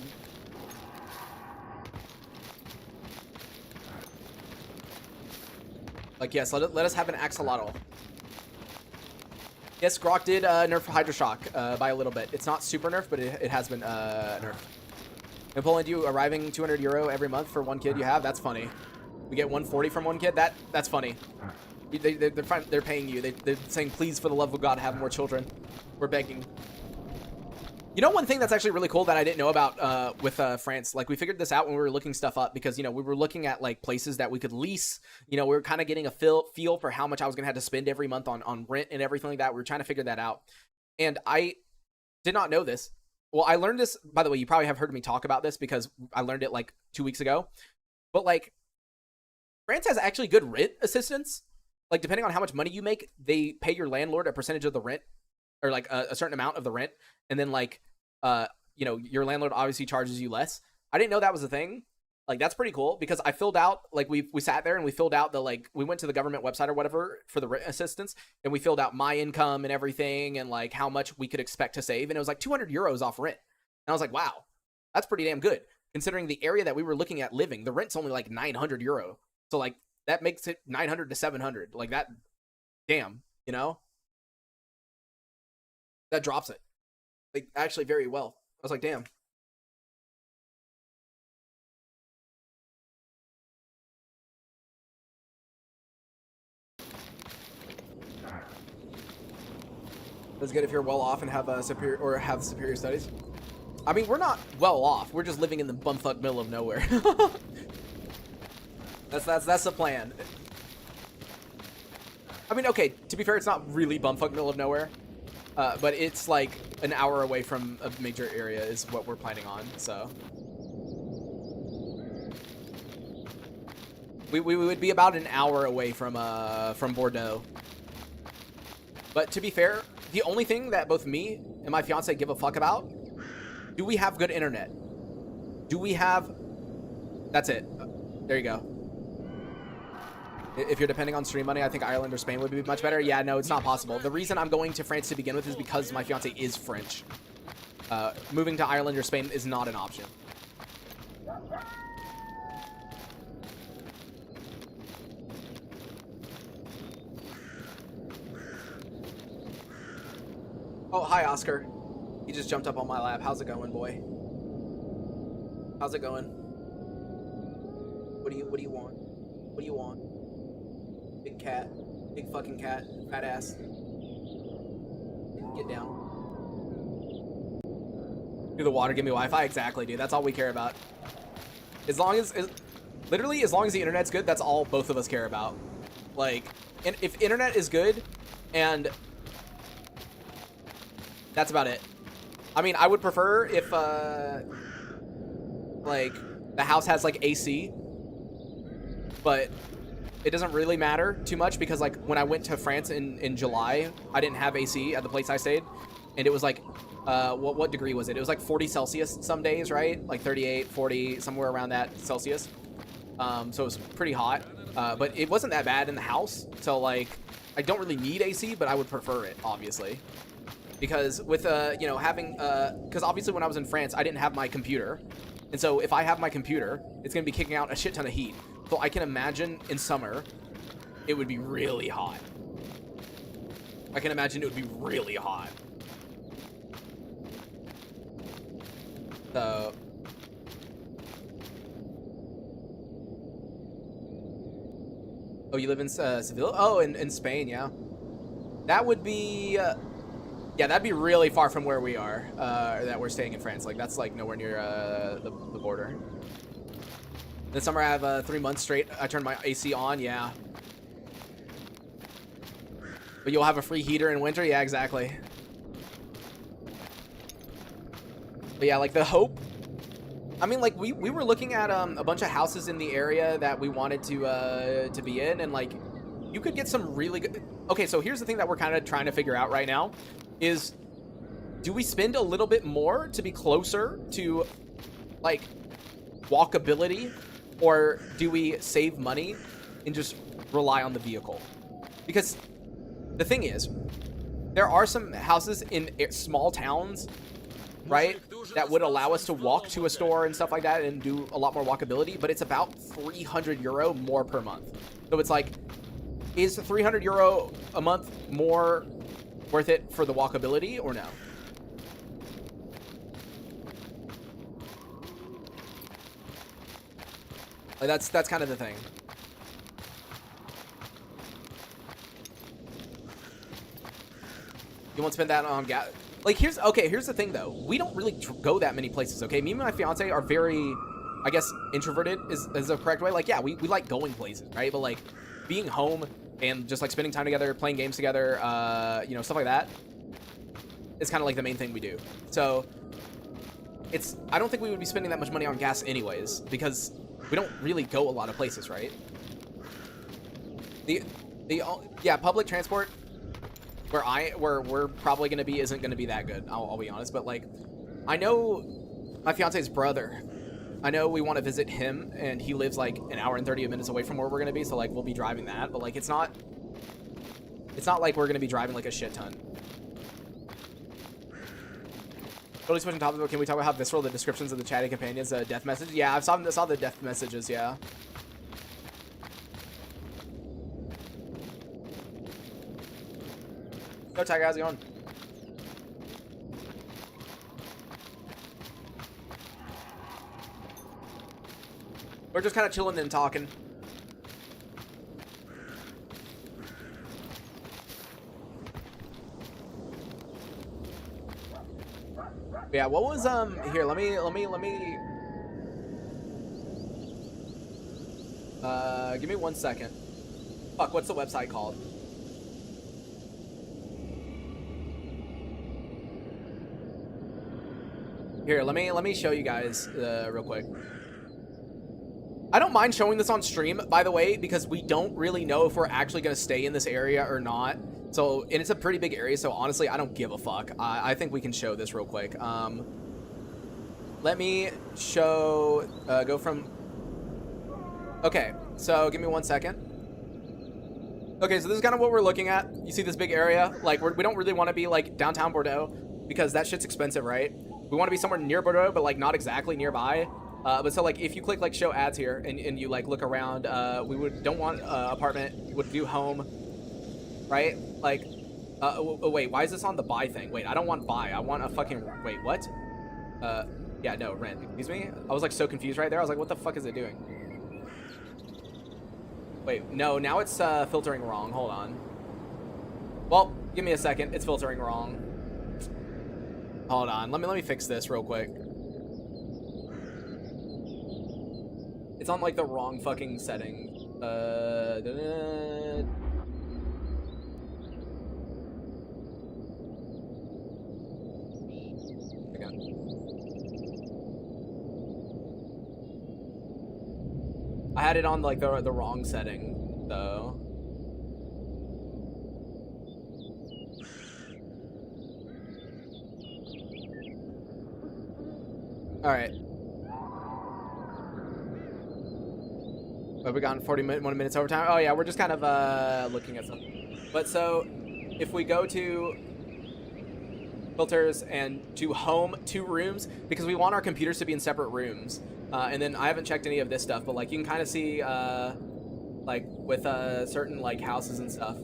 Like, yes, let us have an axolotl. Yes, Grok did nerf Hydroshock by a little bit. It's not super nerfed, but it has been nerfed. In Poland, you arriving 200 euro every month for one kid you have? That's funny. We get 140 from one kid? That's funny. They're paying you. They're saying, please, for the love of God, have more children. We're begging. You know, one thing that's actually really cool that I didn't know about with France, like we figured this out when we were looking stuff up because, you know, we were looking at like places that we could lease. You know, we were kind of getting a feel for how much I was going to have to spend every month on rent and everything like that. We were trying to figure that out. And I did not know this. Well, I learned this, by the way, you probably have heard me talk about this because I learned it like 2 weeks ago. But like, France has actually good rent assistance. Like, depending on how much money you make, they pay your landlord a percentage of the rent, or like a certain amount of the rent, and then like you know, your landlord obviously charges you less. I didn't know that was a thing. Like, that's pretty cool because I filled out, like, we sat there and we filled out the, like, we went to the government website or whatever for the rent assistance, and we filled out my income and everything and like how much we could expect to save, and it was like 200 euros off rent. And I was like, wow, that's pretty damn good considering the area that we were looking at living. The rent's only like 900 euro, so like that makes it 900 to 700. Like, that, damn, you know, that drops it like actually very well. I was like, damn. It's good if you're well off and have a superior studies. I mean, we're not well off. We're just living in the bumfuck middle of nowhere. That's the plan. I mean, okay, to be fair, it's not really bumfuck middle of nowhere, but it's like an hour away from a major area is what we're planning on. So we would be about an hour away from Bordeaux. But to be fair, the only thing that both me and my fiance give a fuck about, do we have good internet? Do we have... That's it. There you go. If you're depending on stream money, I think Ireland or Spain would be much better. Yeah, no, it's not possible. The reason I'm going to France to begin with is because my fiance is French. Moving to Ireland or Spain is not an option. Oh, hi, Oscar. He just jumped up on my lap. How's it going, boy? How's it going? What do you want? What do you want? Big cat. Big fucking cat. Fat ass. Get down. Do the water, give me Wi-Fi? Exactly, dude. That's all we care about. As long as... literally, as long as the internet's good, that's all both of us care about. Like, and if internet is good, and... that's about it. I mean, I would prefer if, like, the house has, like, AC. But it doesn't really matter too much because, like, when I went to France in July, I didn't have AC at the place I stayed. And it was, like, what degree was it? It was, like, 40 Celsius some days, right? Like, 38, 40, somewhere around that Celsius. So it was pretty hot. But it wasn't that bad in the house. So, like, I don't really need AC, but I would prefer it, obviously. Because with, you know, having, because obviously when I was in France, I didn't have my computer. And so if I have my computer, it's going to be kicking out a shit ton of heat. So I can imagine in summer, it would be really hot. I can imagine it would be really hot. So... oh, you live in Seville? Oh, in Spain, yeah. That would be... yeah, that'd be really far from where we are, that we're staying in France. Like, that's, like, nowhere near the border. This summer I have 3 months straight. I turned my AC on, yeah. But you'll have a free heater in winter? Yeah, exactly. But yeah, like, the hope... I mean, like, we were looking at a bunch of houses in the area that we wanted to be in, and, like, you could get some really good... okay, so here's the thing that we're kind of trying to figure out right now. is, do we spend a little bit more to be closer to, like, walkability, or do we save money and just rely on the vehicle? Because the thing is, there are some houses in small towns, right, that would allow us to walk to a store and stuff like that and do a lot more walkability, but it's about 300 euro more per month. So it's like, is 300 euro a month more worth it for the walkability or no? Like that's kind of the thing. You won't spend that on gas. Like, here's the thing though. We don't really go that many places, okay? Me and my fiance are very, I guess, introverted is the correct way. Like, yeah, we like going places, right? But like being home and just like spending time together, playing games together, you know, stuff like that is kind of like the main thing we do. So it's, I don't think we would be spending that much money on gas anyways, because we don't really go a lot of places, right? Yeah, public transport where we're probably gonna be isn't gonna be that good. I'll be honest, but like, I know my fiance's brother. I know we want to visit him, and he lives like an hour and 30 minutes away from where we're gonna be. So like, we'll be driving that, but like, it's not like we're gonna be driving like a shit ton. Totally switching topics, but can we talk about how visceral the descriptions of the chatty companions, death message? Yeah, I saw the death messages. Yeah. Yo, Tiger, how's it going? We're just kind of chilling and talking. Yeah, what was here, let me give me 1 second. Fuck, what's the website called? Here, let me show you guys real quick. I don't mind showing this on stream, by the way, because we don't really know if we're actually going to stay in this area or not. So, and it's a pretty big area, so honestly, I don't give a fuck. I think we can show this real quick. Let me show, go from... Okay, so give me 1 second. Okay, so this is kind of what we're looking at. You see this big area? Like, we don't really want to be, like, downtown Bordeaux, because that shit's expensive, right? We want to be somewhere near Bordeaux, but, like, not exactly nearby. But so, like, if you click, like, show ads here, and you, like, look around, we don't want apartment, we would do home, right? Like, wait, why is this on the buy thing? Wait, I don't want buy, I want a fucking, wait, what? Yeah, no, rent, excuse me? I was, like, so confused right there, I was like, what the fuck is it doing? Wait, no, now it's, filtering wrong, hold on. Well, give me a second, it's filtering wrong. Hold on, let me fix this real quick. It's on, like, the wrong fucking setting. Again. I had it on, like, the wrong setting, though. Alright. Have we gone 1 minutes overtime? Oh yeah, we're just kind of looking at something. But so, if we go to filters and to home 2 rooms, because we want our computers to be in separate rooms. And then I haven't checked any of this stuff, but like you can kind of see, like with certain like houses and stuff,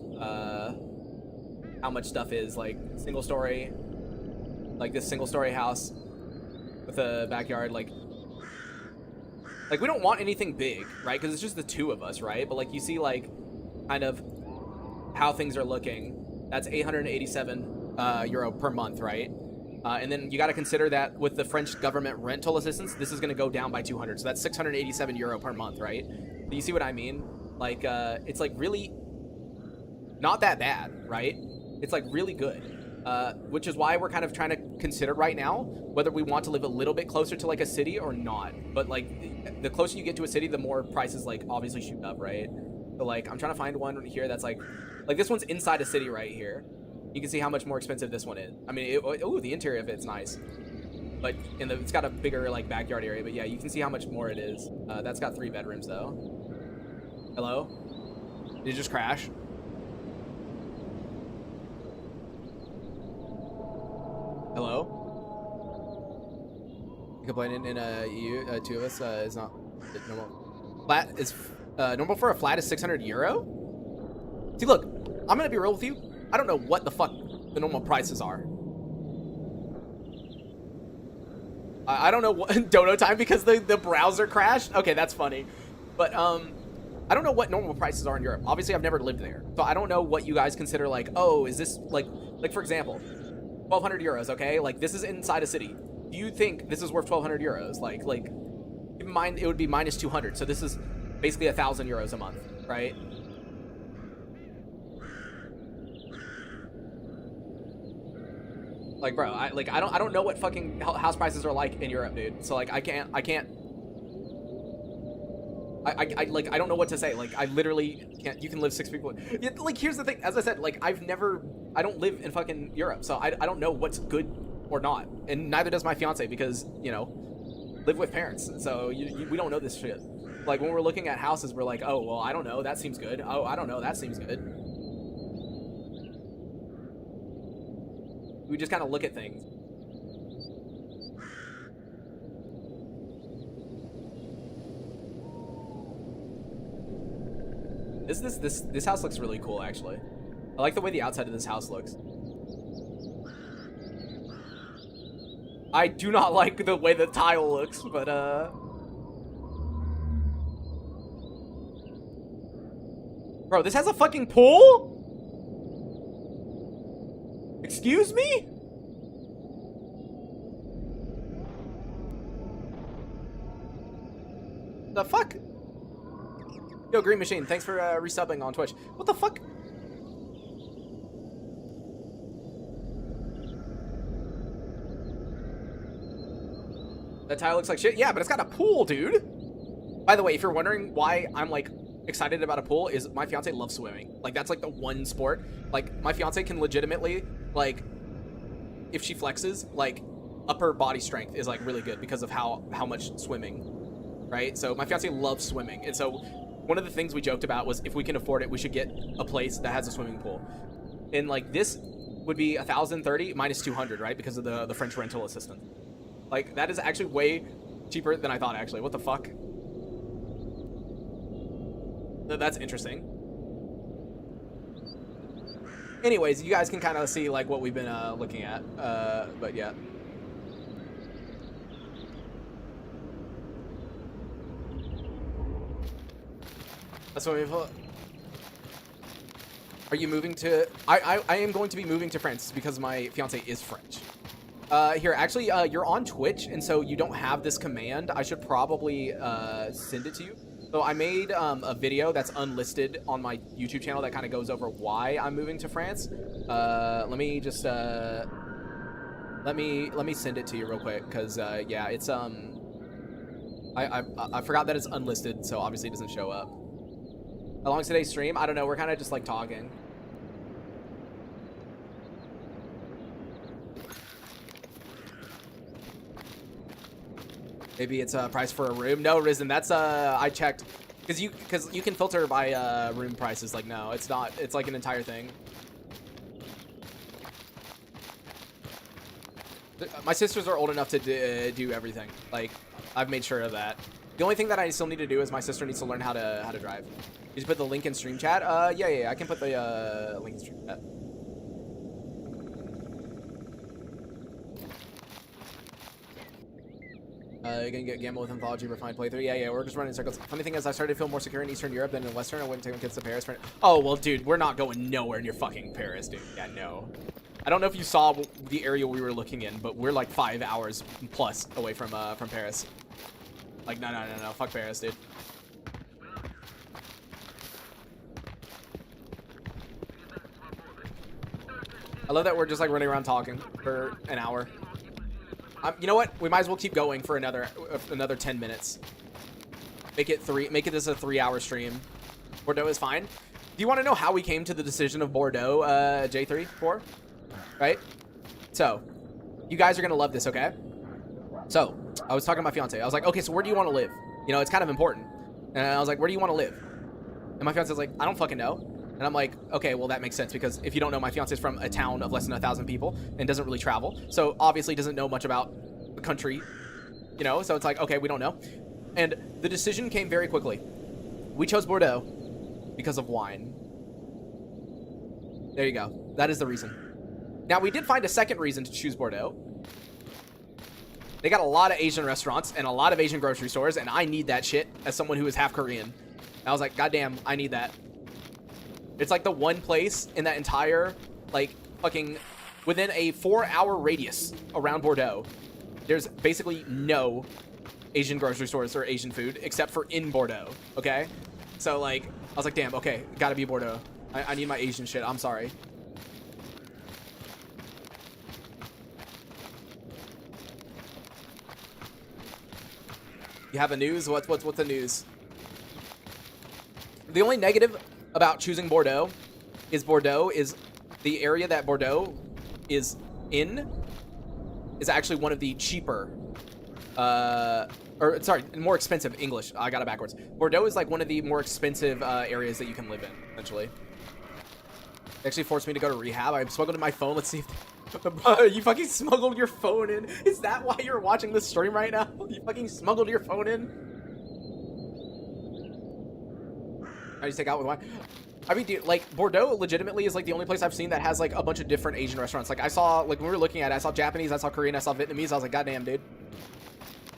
how much stuff is like single story, like this single story house with a backyard, like we don't want anything big, right? Because it's just the 2 of us, right? But like you see like kind of how things are looking. That's 887 euro per month, right? And then you got to consider that with the French government rental assistance, this is going to go down by 200. So that's 687 euro per month, right? Do you see what I mean? Like, it's like really not that bad, right? It's like really good. Which is why we're kind of trying to consider right now whether we want to live a little bit closer to like a city or not. But like the closer you get to a city, the more prices like obviously shoot up, right? So like I'm trying to find one here that's like this one's inside a city right here. You can see how much more expensive this one is. I mean, ooh, the interior of it's nice. But it's got a bigger like backyard area. But yeah, you can see how much more it is. That's got 3 bedrooms though. Hello? Did it just crash? Hello? Complaining in two of us is not normal. Flat is normal for a flat is 600 euro. See, look, I'm gonna be real with you. I don't know what the fuck the normal prices are. I don't know what dono time because the browser crashed. Okay, that's funny, but I don't know what normal prices are in Europe. Obviously, I've never lived there, so I don't know what you guys consider like. Oh, is this like for example, 1,200 euros? Okay, like this is inside a city. Do you think this is worth 1,200 euros? Like keep in mind it would be minus 200, so this is basically 1,000 euros a month, right? Like, bro, I don't know what fucking house prices are like in Europe, dude. So like I don't know what to say. Like I literally can't. You can live 6 people. Yeah, like here's the thing. As I said, like I don't live in fucking Europe, so I don't know what's good or not, and neither does my fiance because you know, live with parents. So we don't know this shit. Like when we're looking at houses, we're like, oh well, I don't know. That seems good. Oh, I don't know. That seems good. We just kind of look at things. This house looks really cool, actually. I like the way the outside of this house looks. I do not like the way the tile looks, but bro, this has a fucking pool? Excuse me? The fuck? Yo, Green Machine, thanks for resubbing on Twitch. What the fuck? That tile looks like shit. Yeah, but it's got a pool, dude. By the way, if you're wondering why I'm like excited about a pool, is my fiance loves swimming. Like that's like the one sport. Like my fiance can legitimately, like, if she flexes, like upper body strength is like really good because of how much swimming, right? So my fiance loves swimming, and so one of the things we joked about was if we can afford it, we should get a place that has a swimming pool. And like this would be 1,030 minus 200, right? Because of the French rental assistance. Like that is actually way cheaper than I thought. Actually, what the fuck? That's interesting. Anyways, you guys can kind of see like what we've been looking at. But yeah. That's what we've. Are you moving to? I am going to be moving to France because my fiance is French. Here, actually, you're on Twitch, and so you don't have this command. I should probably send it to you. So I made a video that's unlisted on my YouTube channel that kind of goes over why I'm moving to France. Let me just let me send it to you real quick, because yeah, it's I forgot that it's unlisted, so obviously it doesn't show up. How long's today's stream? I don't know. We're kind of just like talking. Maybe it's a price for a room. No, Risen, that's I checked because you can filter by room prices. Like no, it's not. It's like an entire thing. My sisters are old enough to do everything. Like I've made sure of that. The only thing that I still need to do is my sister needs to learn how to drive. You just put the link in stream chat. Yeah, I can put the link in stream chat. You're gonna get gamble with Anthology refined playthrough. Yeah, we're just running in circles. Funny thing is, I started to feel more secure in Eastern Europe than in Western. I wouldn't take my kids to Paris for. Oh well, dude, we're not going nowhere near fucking Paris, dude. Yeah, no. I don't know if you saw the area we were looking in, but we're like 5 hours plus away from Paris. Like no, fuck Paris, dude. I love that we're just like running around talking for an hour. You know what? We might as well keep going for another 10 minutes. Make it this a 3-hour stream. Bordeaux is fine. you want to know how we came to the decision of Bordeaux, J3, 4? Right? So, you guys are going to love this, okay? So, I was talking to my fiance. I was like, okay, so where do you want to live? You know, it's kind of important. And I was like, where do you want to live? And my fiance was like, I don't fucking know. And I'm like, okay, well, that makes sense because if you don't know, my fiance is from a town of less than 1,000 people and doesn't really travel. So obviously doesn't know much about the country, you know? So it's like, okay, we don't know. And the decision came very quickly. We chose Bordeaux because of wine. There you go. That is the reason. Now, we did find a second reason to choose Bordeaux. They got a lot of Asian restaurants and a lot of Asian grocery stores, and I need that shit as someone who is half Korean. And I was like, goddamn, I need that. It's like the one place in that entire, like, fucking, within a 4-hour radius around Bordeaux, there's basically no Asian grocery stores or Asian food except for in Bordeaux, okay? So, like, I was like, damn, okay, gotta be Bordeaux. I need my Asian shit. I'm sorry. You have a news? What's the news? The only negative about choosing Bordeaux is the area that Bordeaux is in is actually one of the cheaper, or sorry, more expensive. English, I got it backwards. Bordeaux is like one of the more expensive areas that you can live in, essentially. They actually forced me to go to rehab. I smuggled in my phone. Let's see if you fucking smuggled your phone in. Is that why you're watching this stream right now? You fucking smuggled your phone in? I just take out with wine. I mean, dude, like, Bordeaux legitimately is like the only place I've seen that has like a bunch of different Asian restaurants. Like, I saw, like, when we were looking at it, I saw Japanese, I saw Korean, I saw Vietnamese. I was like, goddamn, dude.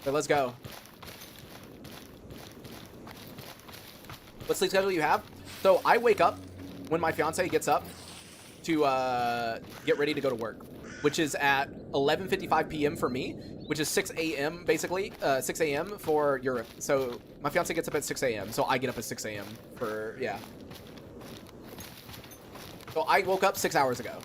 So let's go. What sleep schedule do you have? So I wake up when my fiance gets up to get ready to go to work, which is at 11:55 p.m. for me, which is 6 a.m. basically, 6 a.m. for Europe. So my fiance gets up at 6 a.m. So I get up at 6 a.m. for, yeah. So I woke up 6 hours ago.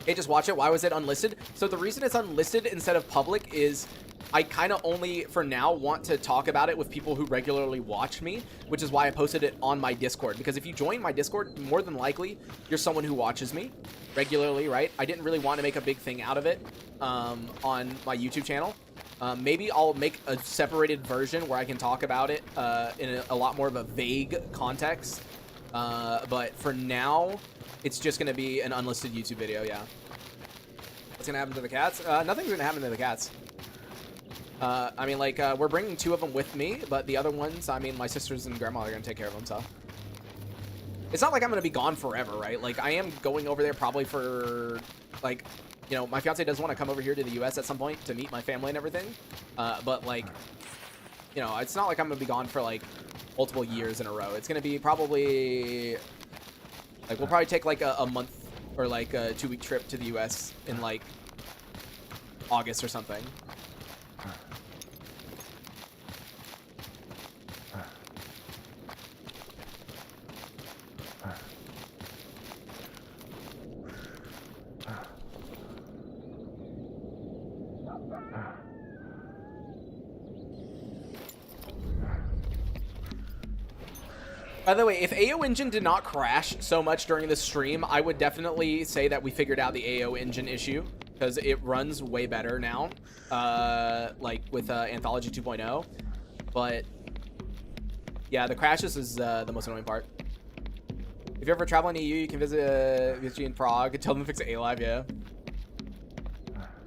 Hey, just watch it. Why was it unlisted? So the reason it's unlisted instead of public is I kind of only, for now, want to talk about it with people who regularly watch me, which is why I posted it on my Discord. Because if you join my Discord, more than likely, you're someone who watches me regularly, right? I didn't really want to make a big thing out of it on my YouTube channel. Maybe I'll make a separated version where I can talk about it in a lot more of a vague context. But for now, it's just going to be an unlisted YouTube video, yeah. What's going to happen to the cats? Nothing's going to happen to the cats. I mean, like, we're bringing 2 of them with me, but the other ones, I mean, my sisters and grandma are going to take care of them, so. It's not like I'm going to be gone forever, right? Like, I am going over there probably for, like, you know, my fiance does want to come over here to the U.S. at some point to meet my family and everything. But, like, you know, it's not like I'm going to be gone for, like, multiple years in a row. It's going to be probably, like, we'll probably take, like, a month or, like, a 2-week trip to the U.S. in, like, August or something. By the way, if AO Engine did not crash so much during the stream, I would definitely say that we figured out the AO Engine issue, because it runs way better now, like with Anthology 2.0. But yeah, the crashes is the most annoying part. If you ever travel in EU, you can visit VSG in Prague. Tell them to fix it A-Live, yeah.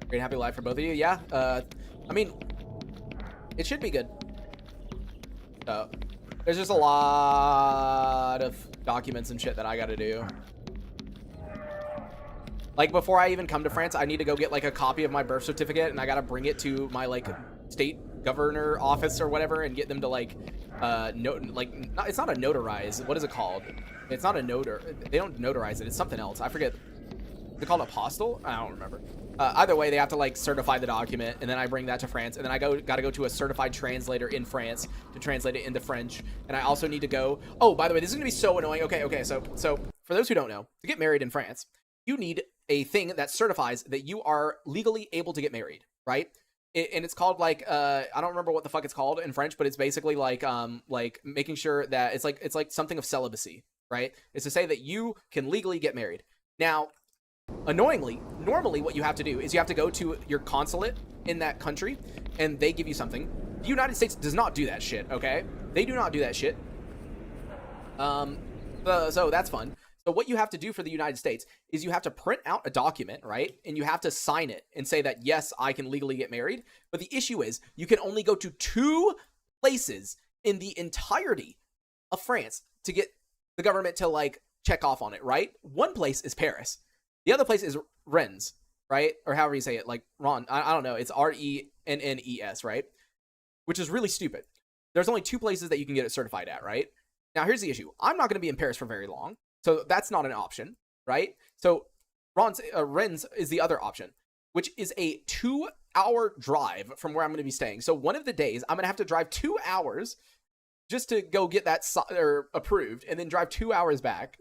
Great happy life for both of you, yeah. I mean, it should be good. There's just a lot of documents and shit that I gotta do. Like, before I even come to France, I need to go get, like, a copy of my birth certificate, and I gotta bring it to my, like, state governor office or whatever, and get them to, like, it's not a notarize. What is it called? It's not a they don't notarize it. It's something else. I forget. Is it called apostille? I don't remember. Either way, they have to, like, certify the document, and then I bring that to France, and then I gotta go to a certified translator in France to translate it into French, and I also need to go. Oh, by the way, this is gonna be so annoying. Okay, so for those who don't know, to get married in France, you need a thing that certifies that you are legally able to get married, right? and it's called like I don't remember what the fuck it's called in French, but it's basically like making sure that it's like something of celibacy, right? It's to say that you can legally get married. Now, annoyingly, normally what you have to do is you have to go to your consulate in that country and they give you something. The United States does not do that shit, okay? They do not do that shit. So that's fun. So what you have to do for the United States is you have to print out a document, right? And you have to sign it and say that, yes, I can legally get married. But the issue is you can only go to 2 places in the entirety of France to get the government to like check off on it, right? One place is Paris. The other place is Rennes, right? Or however you say it, like Ron. I don't know. It's Rennes, right? Which is really stupid. There's only 2 places that you can get it certified at, right? Now, here's the issue. I'm not going to be in Paris for very long. So that's not an option, right? So Rennes is the other option, which is a 2-hour drive from where I'm going to be staying. So one of the days, I'm going to have to drive 2 hours just to go get that approved and then drive 2 hours back.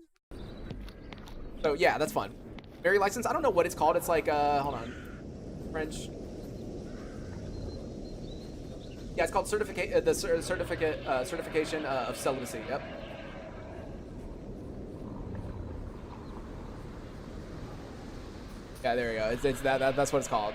So yeah, that's fun. Marriage license. I don't know what it's called. It's like, hold on. French. Yeah, it's called certification of celibacy. Yep. Yeah, there you go. It's that's what it's called.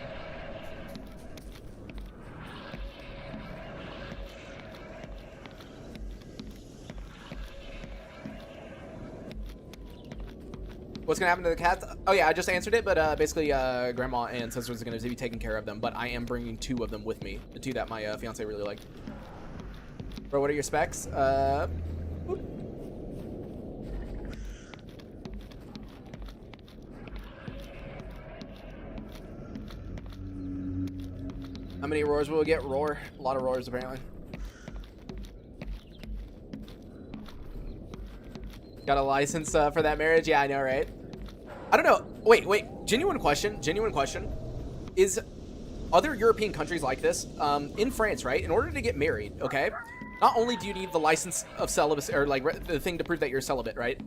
What's gonna happen to the cats? Oh yeah, I just answered it, but basically, grandma and sisters are gonna be taking care of them. But I am bringing 2 of them with me, the 2 that my fiance really liked. Bro, what are your specs? How many roars will we get? Roar. A lot of roars, apparently. Got a license for that marriage? Yeah, I know, right? I don't know. Wait. Genuine question. Is other European countries like this, in France, right? In order to get married, okay? Not only do you need the license of celibacy, or like the thing to prove that you're celibate, right?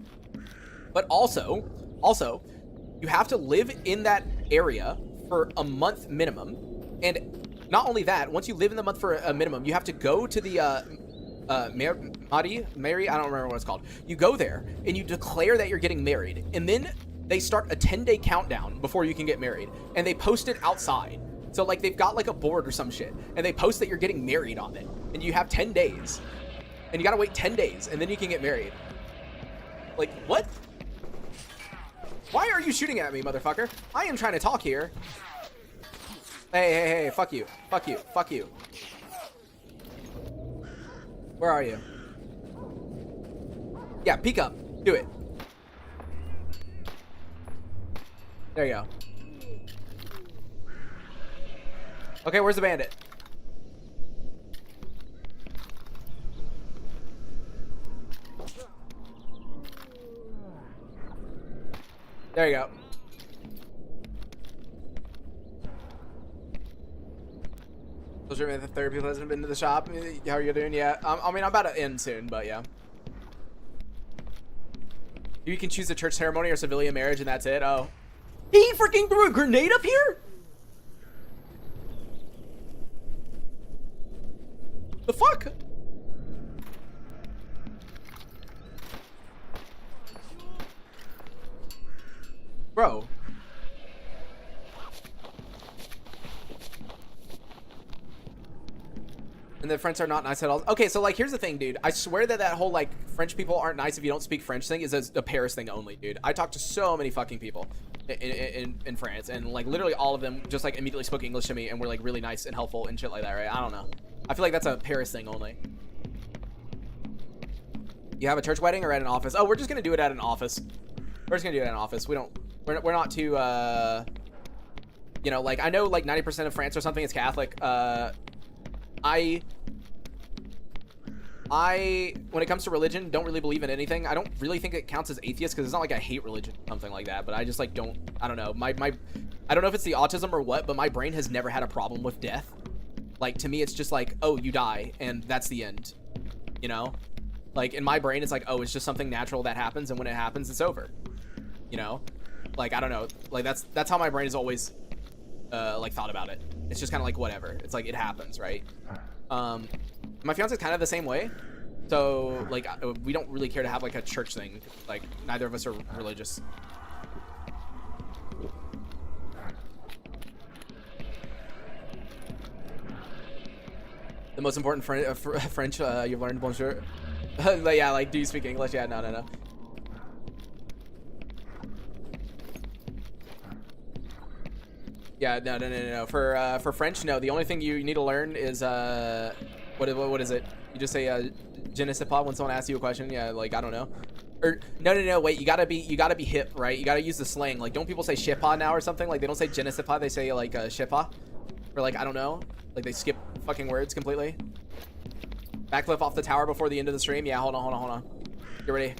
But also, you have to live in that area for a month minimum. And not only that, once you live in the month for a minimum, you have to go to the Mary, I don't remember what it's called. You go there and you declare that you're getting married, and then they start a 10-day countdown before you can get married, and they post it outside. So like they've got like a board or some shit, and they post that you're getting married on it, and you have 10 days, and you gotta wait 10 days, and then you can get married. Like what? Why are you shooting at me, motherfucker? I am trying to talk here. Hey, fuck you. Where are you? Yeah, peek up. Do it. There you go. Okay, where's the bandit? There you go. The therapy hasn't been to the shop. How are you doing? Yeah, I mean, I'm about to end soon, but yeah. You can choose a church ceremony or civilian marriage, and that's it. Oh, he freaking threw a grenade up here. The fuck, bro? And the French are not nice at all. Okay, so like here's the thing, dude. I swear that whole like French people aren't nice if you don't speak French thing is a Paris thing only, dude. I talked to so many fucking people in France, and like literally all of them just like immediately spoke English to me and were like really nice and helpful and shit like that, right? I don't know. I feel like that's a Paris thing only. You have a church wedding or at an office? Oh, we're just gonna do it at an office. We're just gonna do it at an office. We're not too you know, like I know like 90% of France or something is Catholic. I when it comes to religion, don't really believe in anything. I don't really think it counts as atheist because it's not like I hate religion or something like that, but I just like I don't know. I don't know if it's the autism or what, but my brain has never had a problem with death. Like to me, it's just like, oh, you die and that's the end, you know? Like in my brain, it's like, oh, it's just something natural that happens, and when it happens, it's over, you know? Like, I don't know. Like that's how my brain is always like thought about it. It's just kind of like whatever. It's like it happens, right? My fiance's kind of the same way. So like we don't really care to have like a church thing. Like neither of us are religious. The most important French you've learned, bonjour. Like, yeah, like, do you speak English? Yeah, no. Yeah, no. For French, no. The only thing you need to learn is what is it? You just say je ne sais pas when someone asks you a question. Yeah, like I don't know. Or no. Wait, you gotta be hip, right? You gotta use the slang. Like, don't people say je sais pas now or something? Like they don't say je ne sais pas. They say like je sais pas, or like I don't know. Like they skip fucking words completely. Backflip off the tower before the end of the stream. Yeah, hold on. Get ready.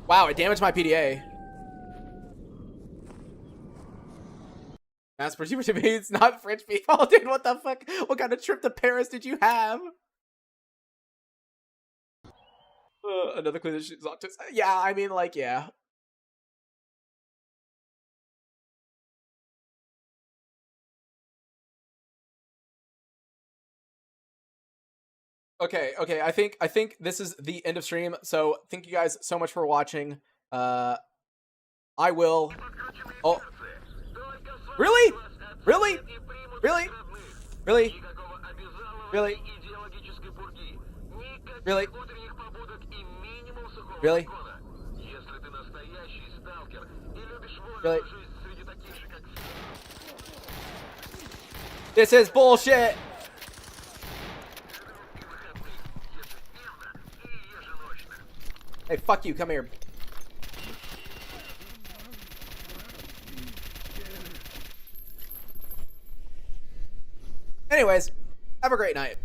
Wow, it damaged my PDA. Mass producing it's not French people, dude. What the fuck? What kind of trip to Paris did you have? Another clue that she's autistic. Yeah, I mean, like, yeah. Okay. I think this is the end of stream. So thank you guys so much for watching. I will. Oh, really? Really? This is bullshit. Hey, fuck you. Come here. Anyways, have a great night.